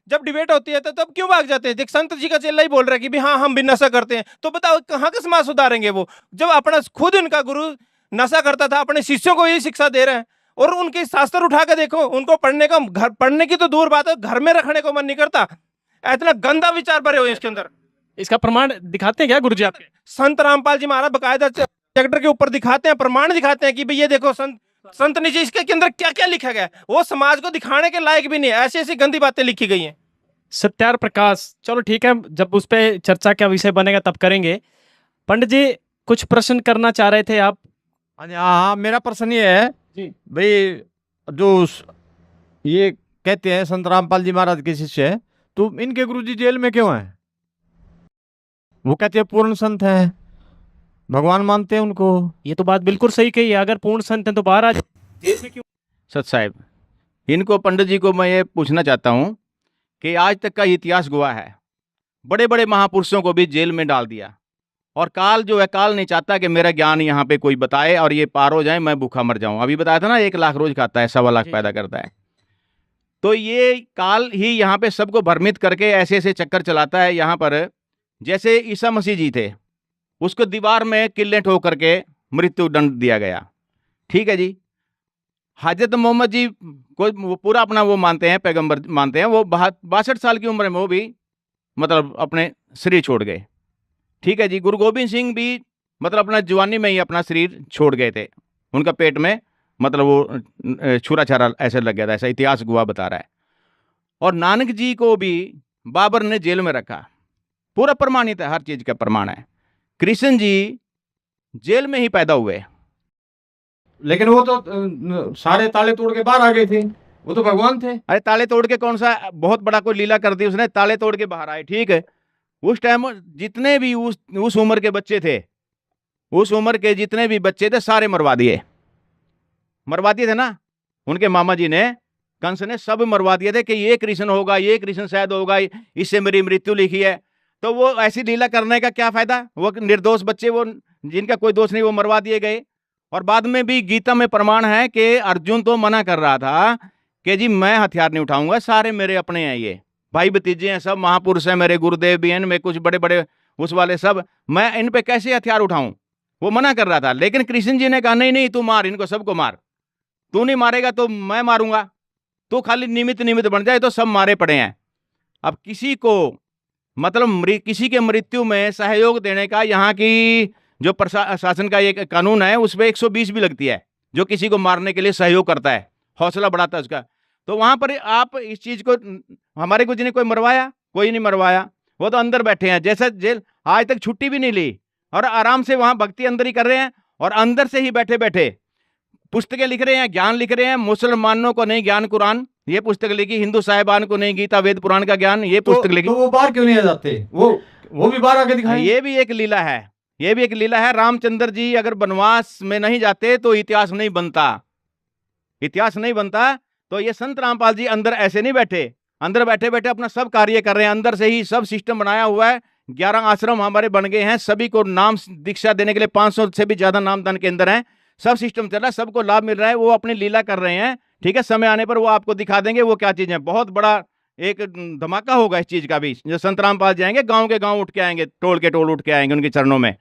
जब डिबेट होती है तो तब क्यों भाग जाते हैं? देख, संत जी का चेला ही बोल रहा है कि भी हाँ हम भी नशा करते हैं, तो बताओ कहाँ का समाज सुधारेंगे वो, जब अपना खुद उनका गुरु नशा करता था, अपने शिष्यों को यही शिक्षा दे रहे हैं। और उनके शास्त्र उठा के देखो, उनको पढ़ने की तो दूर बात है, घर में रखने को मन नहीं करता। इतना गंदा विचार भरे हुए इसके अंदर। इसका प्रमाण दिखाते हैं क्या गुरुजी आपके? संत रामपाल जी महाराज बकायदा चैप्टर के ऊपर दिखाते हैं, प्रमाण दिखाते हैं कि भाई ये देखो संत निजी इसके अंदर क्या क्या लिखा गया है। वो समाज को दिखाने के लायक भी नहीं है, ऐसी ऐसी गंदी बातें लिखी गई हैं। सत्यार्थ प्रकाश, चलो ठीक है, जब उस पर चर्चा का विषय बनेगा तब करेंगे। पंडित जी कुछ प्रश्न करना चाह रहे थे आप? हाँ, मेरा प्रश्न ये है भाई, जो ये कहते हैं संत रामपाल जी महाराज के शिष्य है, तो इनके गुरुजी जेल में क्यों हैं? वो कहते हैं पूर्ण संत हैं, भगवान मानते हैं उनको। ये तो बात बिल्कुल सही कही है, अगर पूर्ण संत हैं तो बाहर आ जेल में क्यों? सत साहब, इनको पंडित जी को मैं ये पूछना चाहता हूँ कि आज तक का इतिहास गवाह है, बड़े बड़े महापुरुषों को भी जेल में डाल दिया, और काल जो है, काल नहीं चाहता कि मेरा ज्ञान यहाँ पे कोई बताए और ये पार हो जाए, मैं भूखा मर जाऊं। अभी बताया था ना 1 लाख रोज खाता है, 1.25 लाख पैदा करता है। तो ये काल ही यहाँ पे सबको भ्रमित करके ऐसे ऐसे चक्कर चलाता है। यहाँ पर जैसे ईसा मसीह जी थे, उसको दीवार में किल्ले ठोक करके मृत्यु दंड दिया गया, ठीक है जी। हजरत मोहम्मद जी को वो पूरा अपना वो मानते हैं, पैगंबर मानते हैं। वो 62 साल की उम्र में वो भी मतलब अपने शरीर छोड़ गए, ठीक है जी। गुरु गोविंद सिंह भी मतलब अपना जवानी में ही अपना शरीर छोड़ गए थे, उनका पेट में मतलब वो छुरा छारा ऐसे लग गया था, ऐसा इतिहास गवाह बता रहा है। और नानक जी को भी बाबर ने जेल में रखा, पूरा प्रमाणित है, हर चीज का प्रमाण है। कृष्ण जी जेल में ही पैदा हुए, लेकिन वो तो सारे ताले तोड़ के बाहर आ गए थे, वो तो भगवान थे। अरे ताले तोड़ के कौन सा बहुत बड़ा कोई लीला कर दी उसने, ताले तोड़ के बाहर आए, ठीक है। उस टाइम जितने भी उस उम्र के बच्चे थे, उस उम्र के जितने भी बच्चे थे सारे मरवा दिए थे ना। उनके मामा जी ने, कंस ने सब मरवा दिए थे कि ये कृष्ण होगा, ये कृष्ण शायद होगा, इससे मेरी मृत्यु लिखी है। तो वो ऐसी लीला करने का क्या फायदा? वो निर्दोष बच्चे, वो जिनका कोई दोष नहीं, वो मरवा दिए गए। और बाद में भी गीता में प्रमाण है कि अर्जुन तो मना कर रहा था कि जी मैं हथियार नहीं उठाऊंगा, सारे मेरे अपने हैं, ये भाई भतीजे हैं, सब महापुरुष हैं, मेरे गुरुदेव भी हैं, मैं कुछ बड़े बड़े उस वाले सब, मैं इन पे कैसे हथियार उठाऊं, वो मना कर रहा था। लेकिन कृष्ण जी ने कहा नहीं नहीं, तू मार, इनको सबको मार, तू नहीं मारेगा तो मैं मारूंगा, तू खाली निमित्त निमित्त बन जाए, तो सब मारे पड़े हैं। अब किसी को मतलब किसी के मृत्यु में सहयोग देने का यहाँ की जो प्रशासन का ये कानून है उस पर 120 भी लगती है, जो किसी को मारने के लिए सहयोग करता है, हौसला बढ़ाता है उसका। तो वहां पर आप इस चीज को, हमारे को जिन्हें कोई मरवाया, कोई नहीं मरवाया, वो तो अंदर बैठे हैं, जैसे जेल आज तक छुट्टी भी नहीं ली और आराम से वहां भक्ति अंदर ही कर रहे हैं, और अंदर से ही बैठे बैठे पुस्तकें लिख रहे हैं, ज्ञान लिख रहे हैं। मुसलमानों को नहीं ज्ञान कुरान, ये पुस्तक लिखी, हिंदू साहिबान को नहीं गीता वेद पुराण का ज्ञान, ये पुस्तक लिखी। तो वो बाहर क्यों नहीं आ जाते? वो भी बाहर आके दिखाएं। ये भी एक लीला है, ये भी एक लीला है। रामचंद्र जी अगर वनवास में नहीं जाते तो इतिहास नहीं बनता, इतिहास नहीं बनता। तो ये संत रामपाल जी अंदर ऐसे नहीं बैठे, अंदर बैठे बैठे अपना सब कार्य कर रहे हैं, अंदर से ही सब सिस्टम बनाया हुआ है। 11 आश्रम हमारे बन गए हैं, सभी को नाम दीक्षा देने के लिए 500 से भी ज्यादा नामदान केंद्र हैं, सब सिस्टम चल रहा है, सबको लाभ मिल रहा है। वो अपनी लीला कर रहे हैं, ठीक है। समय आने पर वो आपको दिखा देंगे वो क्या चीज है। बहुत बड़ा एक धमाका होगा इस चीज का भी। जो संत रामपाल जाएंगे गांव के गांव उठ के आएंगे, टोल के टोल उठ के आएंगे उनके चरणों में।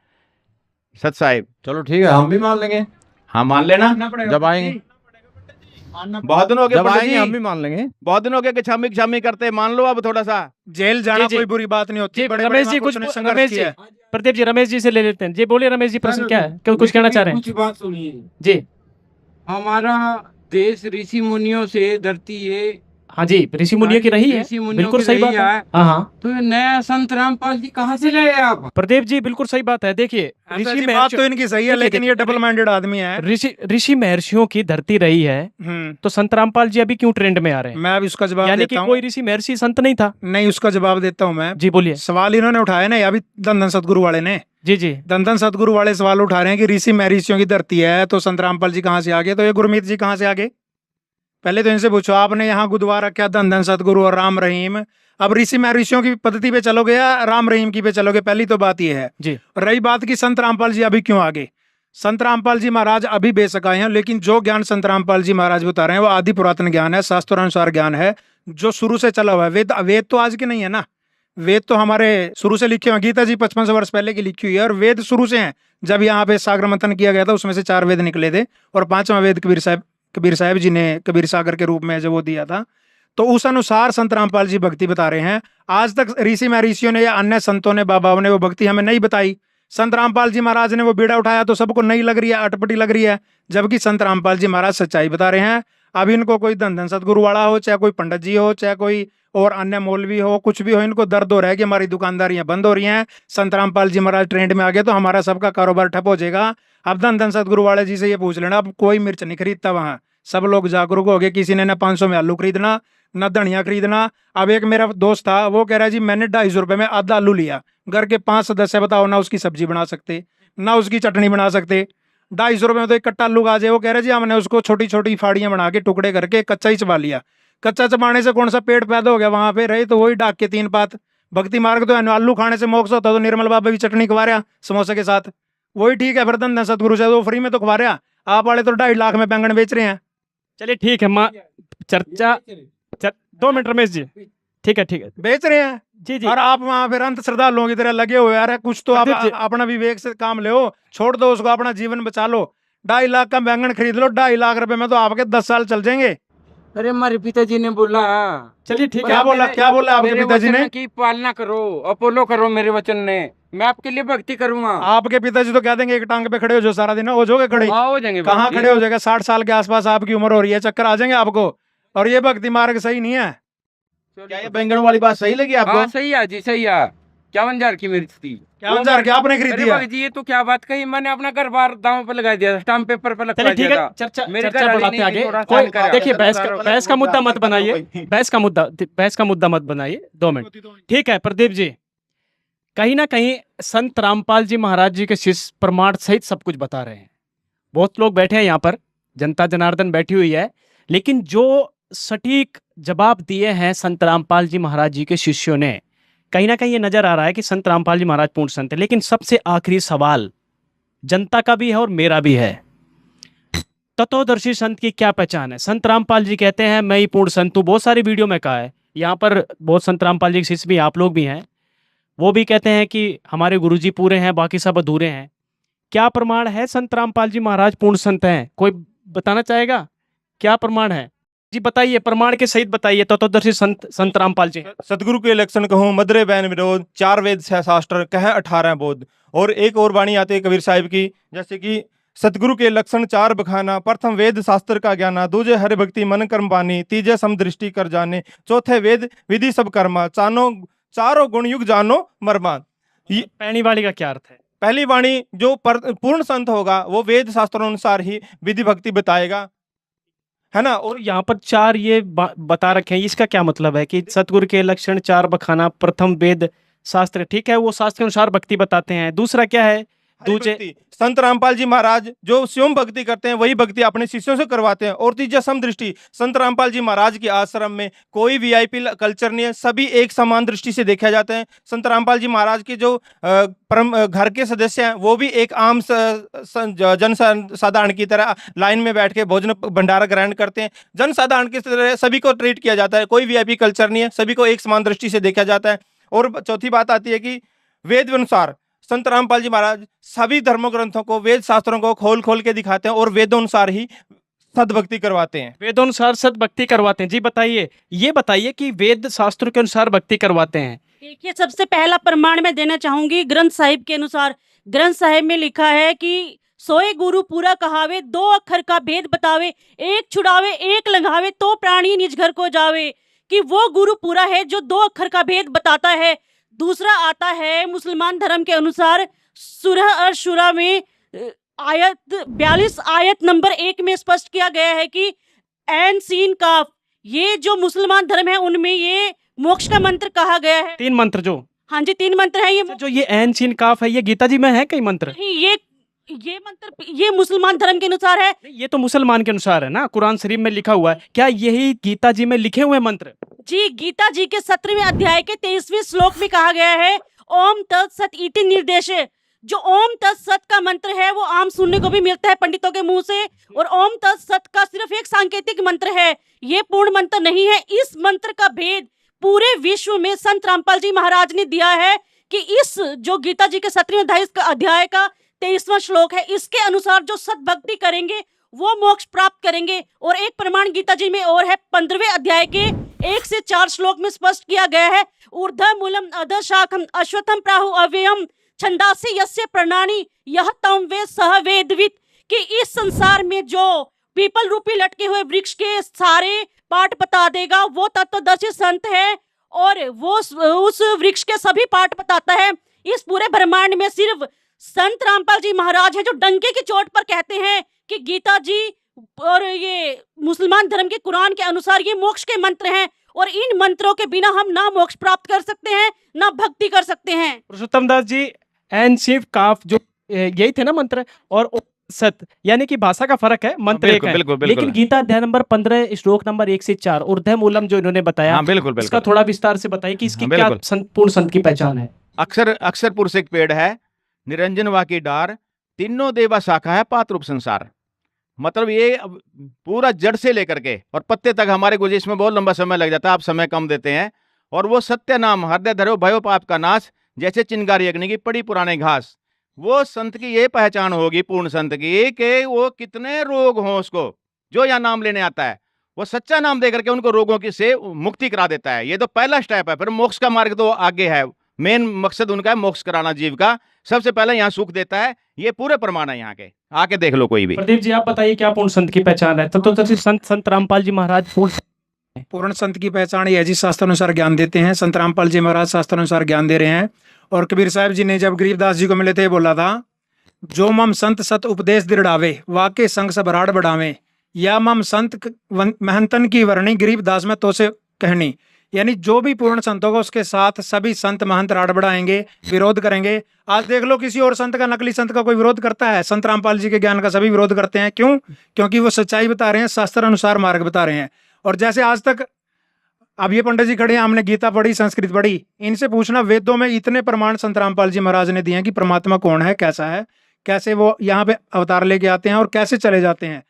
सत साहिब चलो ठीक है, हम भी मान लेंगे। हाँ मान लेना, जब आएंगे, बहुत दिन हो गए जब पंडित आएंगे जी, हम भी मान लेंगे। बहुत दिन हो गए कि छामी छामी करते, मान लो अब थोड़ा सा। जेल जाना कोई बुरी बात नहीं होती। बड़े रमेश जी कुछ, रमेश जी, प्रदीप जी रमेश जी से ले लेते हैं। जी बोलिए रमेश जी, प्रश्न क्या है, क्यों कुछ कहना चाह रहे हैं? कुछ बात सुनिए जी। हमारा देश ऋषि मुनियों से धरती है, हाँ जी, ऋषि मुनियों की रही है, ऋषि मुनियों बिल्कुल की सही रही बात है। है। हाँ हाँ, तो ये नया संत रामपाल जी कहाँ से लाए आप? प्रदीप जी बिल्कुल सही बात है। देखिए ऋषि बात तो इनकी सही है, लेकिन ये डबल माइंडेड आदमी है। ऋषि महर्षियों की धरती रही है, तो संत रामपाल जी अभी क्यों ट्रेंड में आ रहे हैं? मैं अब इसका जवाब यानी कि देता हूँ। कोई ऋषि महर्षि संत नहीं था? नहीं, उसका जवाब देता हूँ मैं। जी बोलिए। सवाल इन्होंने उठाया ना, अभी दंदन सतगुरु वाले ने। जी जी, दंदन सतगुरु वाले सवाल उठा रहे हैं कि ऋषि महर्षियों की धरती है, तो संत रामपाल जी कहाँ से आ गए? तो ये गुरमीत जी कहाँ से आ गए? पहले तो इनसे पूछो, आपने यहाँ गुरुद्वारा रखा दंदन सतगुरु और राम रहीम, अब ऋषि महर्षियों की पद्धति पे चलोगे या राम रहीम की पे चलोगे? पहली तो बात ये है जी। रही बात की संत रामपाल जी अभी क्यों आगे? संत रामपाल जी महाराज अभी बेशक आए हैं, लेकिन जो ज्ञान संत रामपाल जी महाराज बता रहे हैं वो आदि पुरातन ज्ञान है, शास्त्रानुसार ज्ञान है, जो शुरू से चला हुआ है। वेद तो आज के नहीं है ना, वेद तो हमारे शुरू से लिखे हुए। गीता जी 55 वर्ष पहले की लिखी हुई है, और वेद शुरू से हैं। जब यहाँ पे सागर मंथन किया गया था उसमें से 4 वेद निकले थे, और 5वां वेद कबीर साहब जी ने कबीर सागर के रूप में जब वो दिया था, तो उस अनुसार संत रामपाल जी भक्ति बता रहे हैं। आज तक ऋषि महर्षियों ने या अन्य संतों ने, बाबाओं ने वो भक्ति हमें नहीं बताई। संत रामपाल जी महाराज ने वो बीड़ा उठाया तो सबको नई लग रही है, अटपटी लग रही है, जबकि संत रामपाल जी महाराज सच्चाई बता रहे हैं। अब इनको कोई धन सतगुरु वाला हो, चाहे कोई पंडित जी हो, चाहे कोई और अन्य मौलवी हो, कुछ भी हो, इनको दर्द हो रहा है कि हमारी दुकानदारियां बंद हो रही हैं। संत रामपाल जी महाराज ट्रेंड में आ गए तो हमारा सबका कारोबार ठप हो जाएगा। अब धन सतगुरु वाले जी से ये पूछ लेना, अब कोई मिर्च नहीं खरीदता वहाँ, सब लोग जागरूक हो गए। किसी ने ना 500 में आलू खरीदना, ना धनिया खरीदना। अब एक मेरा दोस्त था, वो कह रहा है जी मैंने 250 रुपए में आधा आलू लिया, घर के 5 सदस्य बताओ ना उसकी सब्जी बना सकते, ना उसकी चटनी बना सकते। 250 रुपए में तो एक कट्टा आलू आ जाए। वो कह रहे जी हमने उसको छोटी छोटी फाड़ियां बना के टुकड़े करके कच्चा ही चबा लिया। कच्चा चबाने से कौन सा पेट पैदा हो गया वहां पे? रहे तो वही डाक के 3 पात। भक्ति मार्ग तो आलू खाने से मोक्ष होता, तो निर्मल बाबा भी चटनी खवा रहा समोसे के साथ, वही ठीक है। फिर धन सतगुरु से वो फ्री में तो खवा रहा, आप वाले तो 2.5 लाख में बैंगन बेच रहे हैं। चलिए ठीक है, चर्चा 2 मिनट रमेश जी, ठीक है बेच रहे हैं जी जी। और आप वहाँ फिर अंत श्रद्धालुओं की तरह लगे हुए, अरे कुछ तो आप अपना विवेक से काम ले, छोड़ दो उसको, अपना जीवन बचा लो। 2.5 लाख का बैंगन खरीद लो, 2.5 लाख रुपए में तो आपके 10 साल चल जाएंगे। अरे हमारे पिताजी ने बोला। चलिए ठीक है, क्या बोला आपके पिताजी ने? की पालना करो, अपोलो करो, मेरे वचन ने, मैं आपके लिए भक्ति करूंगा। आपके पिताजी तो कह देंगे एक टांग पे खड़े हो जो सारा दिन, हो जाओगे खड़े? हो जाएंगे। कहाँ खड़े हो जाएगा? 60 साल के आसपास आपकी उम्र हो रही है, चक्कर आ जाएंगे आपको। और ये भक्ति मार्ग सही नहीं है। क्या ये बैंगन वाली बात सही लगी आपको? हाँ सही है जी, सही है। 51,000 की मिर्च थी। 51,000 की आपने खरीदी है? जी ये तो क्या बात कही, मैंने अपना घर बार दांव पे लगा दिया, स्टाम्प पेपर पे लगा ठीक है, चर्चा बढ़ाते आगे। कोई देखिए बहस का मुद्दा मत बनाइए, बहस का मुद्दा मत बनाइए। 2 मिनट ठीक है। प्रदीप जी, कहीं ना कहीं संत रामपाल जी महाराज जी के शिष्य प्रमाण सहित सब कुछ बता रहे हैं। बहुत लोग बैठे हैं यहाँ पर, जनता जनार्दन बैठी हुई है, लेकिन जो सटीक जवाब दिए हैं संत रामपाल जी महाराज जी के शिष्यों ने, कहीं ना कहीं ये नजर आ रहा है कि संत रामपाल जी महाराज पूर्ण संत है। लेकिन सबसे आखिरी सवाल जनता का भी है और मेरा भी है, तत्वदर्शी संत की क्या पहचान है? संत रामपाल जी कहते हैं मैं ही पूर्ण संत हूँ, बहुत सारी वीडियो में कहा है। यहाँ पर बहुत संत रामपाल जी के शिष्य भी, आप लोग भी हैं, वो भी कहते हैं कि हमारे गुरुजी पूरे हैं, बाकी सब अधूरे हैं। क्या प्रमाण है संत रामपाल जी महाराज पूर्ण संत हैं? कोई बताना चाहेगा क्या प्रमाण है? जी बताइए, प्रमाण के सहित बताइए। तत्वदर्शी संत रामपाल जी। सतगुरु के लक्षण कहूँ मदरे बैन विरोध, 4 वेद 6 शास्त्र, कह 18 बोध। और एक और वाणी आती है कबीर साहिब की, जैसे कि सतगुरु के लक्षण 4 बखाना, प्रथम वेद शास्त्र का ज्ञाना, दूजे हरि भक्ति मन कर्म बानी, तीजे समदृष्टि कर जाने, चौथे वेद विधि सब कर्मा, चारों गुण युग जानो मर्मा। पहली वाणी का क्या अर्थ है? पहली वाणी जो पूर्ण संत होगा वो वेद शास्त्रों अनुसार ही विधि भक्ति बताएगा, है ना। और यहाँ पर 4 ये बता रखे हैं, इसका क्या मतलब है कि सतगुरु के लक्षण 4 बखाना, प्रथम वेद शास्त्र, ठीक है, वो शास्त्र के अनुसार भक्ति बताते हैं। दूसरा क्या है? दूजे संत रामपाल जी महाराज जो स्वयं भक्ति करते हैं वही भक्ति अपने शिष्यों से करवाते हैं। और तीजा समदृष्टि, संत रामपाल जी महाराज के आश्रम में कोई वीआईपी कल्चर नहीं है, सभी एक समान दृष्टि से देखे जाते हैं। संत रामपाल जी महाराज के जो परम घर के सदस्य हैं वो भी एक आम जन साधारण की तरह लाइन में बैठ के भोजन भंडारा ग्रहण करते हैं। जन साधारण की तरह सभी को ट्रीट किया जाता है, कोई वीआईपी कल्चर नहीं है, सभी को एक समान दृष्टि से देखा जाता है। और चौथी बात आती है कि वेद अनुसार संत रामपाल जी महाराज सभी धर्म ग्रंथों को, वेद शास्त्रों को खोल खोल के दिखाते हैं और वेदोनुसार ही सदभक्ति करवाते हैं। वेदोनुसार सदभक्ति करवाते हैं। जी बताइए, ये बताइए कि वेद शास्त्रों के अनुसार भक्ति करवाते हैं। देखिए, सबसे पहला प्रमाण मैं देना चाहूंगी ग्रंथ साहिब के अनुसार। ग्रंथ साहिब में लिखा है कि सोए गुरु पूरा कहावे, 2 अक्षर का भेद बतावे, एक छुड़ावे एक लंघावे, तो प्राणी निज घर को जावे। कि वो गुरु पूरा है जो 2 अक्षर का भेद बताता है। दूसरा आता है मुसलमान धर्म के अनुसार सूरह अश-शुरा में आयत 42 आयत नंबर 1 में स्पष्ट किया गया है कि ऐन सीन काफ, ये जो मुसलमान धर्म है उनमें ये मोक्ष का मंत्र कहा गया है। 3 मंत्र जो, हाँ जी 3 मंत्र है। ये जो ये ऐन सीन काफ है, ये गीता जी में है कई मंत्र? नहीं, ये मंत्र ये मुसलमान धर्म के अनुसार है। ये तो मुसलमान के अनुसार है ना, कुरान शरीफ में लिखा हुआ है। क्या यही गीता जी में लिखे हुए मंत्र? जी, गीता जी के 17वें अध्याय के 23वें श्लोक में कहा गया है ओम तत्सत इति निर्देश। जो ओम तत्सत का मंत्र है वो आम सुनने को भी मिलता है पंडितों के मुंह से, और ओम तत्सत का सिर्फ एक सांकेतिक मंत्र है, ये पूर्ण मंत्र नहीं है। इस मंत्र का भेद पूरे विश्व में संत रामपाल जी महाराज ने दिया है कि इस जो गीता जी के 17वें अध्याय का 23वां श्लोक है, इसके अनुसार जो सद्भक्ति करेंगे वो मोक्ष प्राप्त करेंगे। और एक प्रमाण गीता जी में और है, 15वें अध्याय के 1 से 4 श्लोक में स्पष्ट किया गया है ऊर्ध्व मूलम अधः शाखम अश्वत्थम प्राहु अव्ययम छंदासी यस्य प्रणानी यह तम वे सह वेदवित। कि इस संसार में जो पीपल रूपी लटके हुए वृक्ष के सारे पाठ बता देगा वो तत्वदर्शी संत है, और वो उस वृक्ष के सभी पाठ बताता है। इस पूरे ब्रह्मांड में सिर्फ संत रामपाल जी महाराज है जो डंके की चोट पर कहते हैं कि गीता जी और ये मुसलमान धर्म के कुरान के अनुसार ये मोक्ष के मंत्र हैं, और इन मंत्रों के बिना हम ना मोक्ष प्राप्त कर सकते हैं ना भक्ति कर सकते हैं। पुरुषोत्तम दास जी, एन शिव काफ जो यही थे ना मंत्र, और सत यानी कि भाषा का फर्क है, मंत्र एक है। लेकिन गीता अध्याय नंबर 15 श्लोक नंबर 1 से 4 ऊर्ध्व मूलम जो इन्होंने बताया, इसका थोड़ा विस्तार से बताइए कि इसकी क्या पूर्ण संत की पहचान है। अक्षर पुरुष एक पेड़ है, निरंजन वा की डार, तीनों देवा शाखा है, पात रूप संसार। मतलब ये पूरा जड़ से लेकर के और पत्ते तक हमारे गुरु, इसमें बहुत लंबा समय लग जाता है, आप समय कम देते हैं। और वो सत्य नाम हृदय धरो भयो पाप का नाश, जैसे चिंगारी अग्नि की पड़ी पुराने घास। वो संत की ये पहचान होगी पूर्ण संत की कि वो कितने रोग हों उसको, जो यहाँ नाम लेने आता है वो सच्चा नाम दे करके उनको रोगों की से मुक्ति करा देता है। ये तो पहला स्टेप है, फिर मोक्ष का मार्ग तो आगे है। मेन मकसद उनका है मोक्ष कराना जीव का। सबसे पहले यहाँ सुख देता है, ये पूरे प्रमाण है यहाँ के, आके देख लो कोई भी। प्रदीप जी आप बताइए क्या पूर्ण संत की पहचान है? तो संत रामपाल जी महाराज पूर्ण संत की पहचान ये जी शास्त्रानुसार ज्ञान देते हैं। संत रामपाल जी महाराज शास्त्रानुसार ज्ञान दे रहे हैं। और कबीर साहब जी ने जब गरीबदास जी को मिले थे बोला था, जो मम संत सत उपदेश दृढ़ावे वाके संग सब राड़ बढ़ावे, या मम संत महंतन की वर्णी गरीबदास में तो से कहनी। यानी जो भी पूर्ण संत होगा उसके साथ सभी संत महंत राड़ बढ़ाएंगे, विरोध करेंगे। आज देख लो किसी और संत का, नकली संत का कोई विरोध करता है? संत रामपाल जी के ज्ञान का सभी विरोध करते हैं। क्यों? क्योंकि वो सच्चाई बता रहे हैं, शास्त्र अनुसार मार्ग बता रहे हैं। और जैसे आज तक अब ये पंडित जी खड़े हैं, हमने गीता पढ़ी, संस्कृत पढ़ी, इनसे पूछना वेदों में इतने प्रमाण संत रामपाल जी महाराज ने दिए हैं कि परमात्मा कौन है, कैसा है, कैसे वो यहाँ पे अवतार लेके आते हैं और कैसे चले जाते हैं।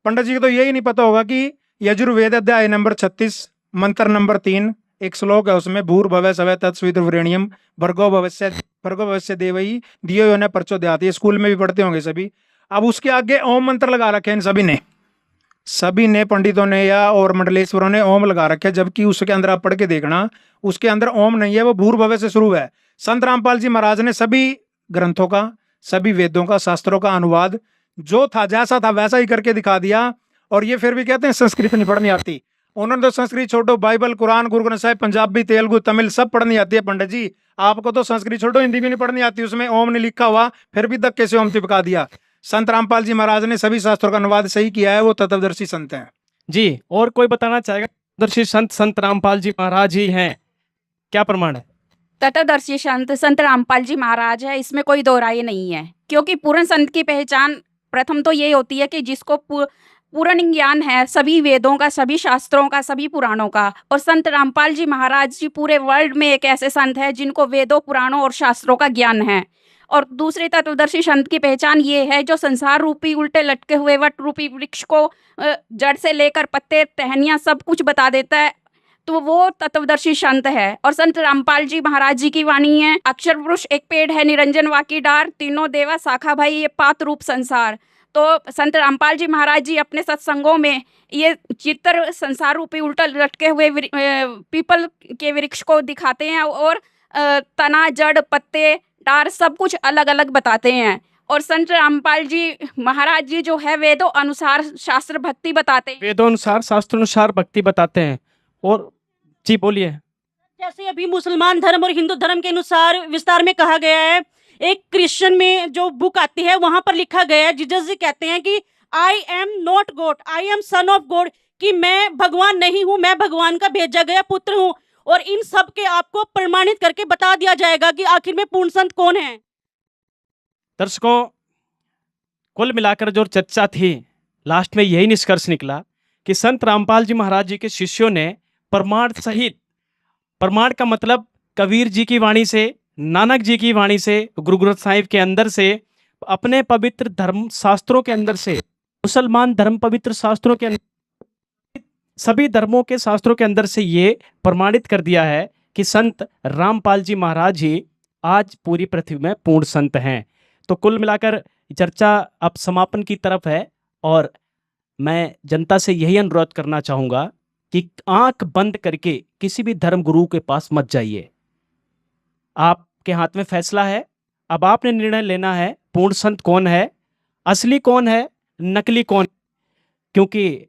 पंडित जी को तो यही नहीं पता होगा कि यजुर्वेद अध्याय नंबर 36 मंत्र नंबर 3 एक श्लोक है, उसमें भूर्भुवः स्वः तत्सवितुर्वरेण्यम भर्गो भवस्य देवई दियो यो न प्रचोदयात्। ये स्कूल में भी पढ़ते होंगे सभी। अब उसके आगे ओम मंत्र लगा रखे हैं इन सभी ने पंडितों ने या और मंडलेश्वरों ने ओम लगा रखे, जबकि उसके अंदर आप पढ़ के देखना उसके अंदर ओम नहीं है, वो भूर्भुवः से शुरू है। संत रामपाल जी महाराज ने सभी ग्रंथों का, सभी वेदों का, शास्त्रों का अनुवाद जो था जैसा था वैसा ही करके दिखा दिया। और ये फिर भी कहते हैं संस्कृत नहीं पढ़नी आती। उन्होंने तो संस्कृत छोड़ो, बाइबल, कुरान, गुरु ग्रंथ साहिब, पंजाबी, तेलुगु, तमिल सब पढ़नी आती है पंडित जी। आपको तो संस्कृत छोड़ो, हिंदी भी नहीं पढ़नी आती, उसमें ओम नहीं लिखा हुआ, फिर भी धक्के से ओम चिपका दिया। संत रामपाल जी महाराज ने सभी शास्त्रों का अनुवाद सही किया है, वो तत्वदर्शी संत हैं जी। और कोई बताना चाहेगा? तत्वदर्शी संत रामपाल जी महाराज ही हैं, क्या प्रमाण है? तत्वदर्शी संत रामपाल जी महाराज है, इसमें कोई दो राय नहीं है। क्योंकि पूर्ण संत की पहचान प्रथम तो ये होती है कि जिसको पूर्ण ज्ञान है सभी वेदों का, सभी शास्त्रों का, सभी पुराणों का। और संत रामपाल जी महाराज जी पूरे वर्ल्ड में एक ऐसे संत हैं जिनको वेदों, पुराणों और शास्त्रों का ज्ञान है। और दूसरे तत्वदर्शी संत की पहचान ये है जो संसार रूपी उल्टे लटके हुए वट रूपी वृक्ष को जड़ से लेकर पत्ते, टहनियाँ सब कुछ बता देता है, तो वो तत्वदर्शी संत है। और संत रामपाल जी महाराज जी की वाणी है, अक्षर पुरुष एक पेड़ है, निरंजन वाकी डार, तीनों देवा शाखा भाई, ये पात रूप संसार। तो संत रामपाल जी महाराज जी अपने सत्संगों में ये चित्र संसार रूपी उल्टा लटके हुए पीपल के वृक्ष को दिखाते हैं और तना, जड़, पत्ते, डार सब कुछ अलग अलग बताते हैं। और संत रामपाल जी महाराज जी जो है वेदों अनुसार शास्त्र भक्ति बताते हैं, वेदों अनुसार, शास्त्र अनुसार भक्ति बताते हैं। और जी बोलिए। जैसे अभी मुसलमान धर्म और हिंदू धर्म के अनुसार विस्तार में कहा गया है, एक क्रिश्चियन में जो बुक आती है वहां पर लिखा गया है, जीसस जी कहते हैं कि I am not God, I am son of God, कि मैं भगवान नहीं हूं, मैं भगवान का भेजा गया पुत्र हूं। और इन सब के आपको प्रमाणित करके बता दिया जाएगा कि आखिर में पूर्ण संत कौन है। दर्शकों, कुल मिलाकर जो चर्चा थी, लास्ट में यही निष्कर्ष निकला कि संत रामपाल जी महाराज जी के शिष्यों ने प्रमाण सहित, प्रमाण का मतलब कबीर जी की वाणी से, नानक जी की वाणी से, गुरु ग्रंथ साहिब के अंदर से, अपने पवित्र धर्म शास्त्रों के अंदर से, मुसलमान धर्म पवित्र शास्त्रों के अंदर, सभी धर्मों के शास्त्रों के अंदर से ये प्रमाणित कर दिया है कि संत रामपाल जी महाराज ही आज पूरी पृथ्वी में पूर्ण संत हैं। तो कुल मिलाकर चर्चा अब समापन की तरफ है और मैं जनता से यही अनुरोध करना चाहूँगा कि आंख बंद करके किसी भी धर्म गुरु के पास मत जाइए। आपके हाथ में फैसला है, अब आपने निर्णय लेना है पूर्ण संत कौन है, असली कौन है, नकली कौन। क्योंकि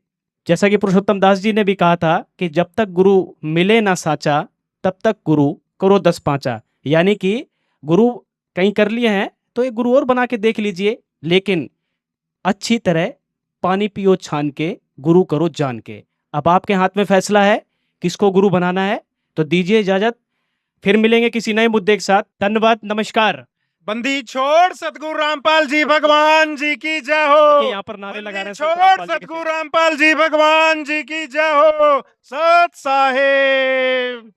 जैसा कि पुरुषोत्तम दास जी ने भी कहा था कि जब तक गुरु मिले ना साचा तब तक गुरु करो 10 पाँचा। यानी कि गुरु कहीं कर लिए हैं तो एक गुरु और बना के देख लीजिए, लेकिन अच्छी तरह पानी पियो छान के, गुरु करो जान के। अब आपके हाथ में फैसला है किसको गुरु बनाना है। तो दीजिए इजाजत, फिर मिलेंगे किसी नए मुद्दे के साथ। धन्यवाद, नमस्कार। बंदी छोड़ सतगुरु रामपाल जी भगवान जी की जय हो। यहाँ पर नारे लगा रहे हैं, छोड़ सतगुरु रामपाल जी भगवान जी की जय हो। सत साहेब।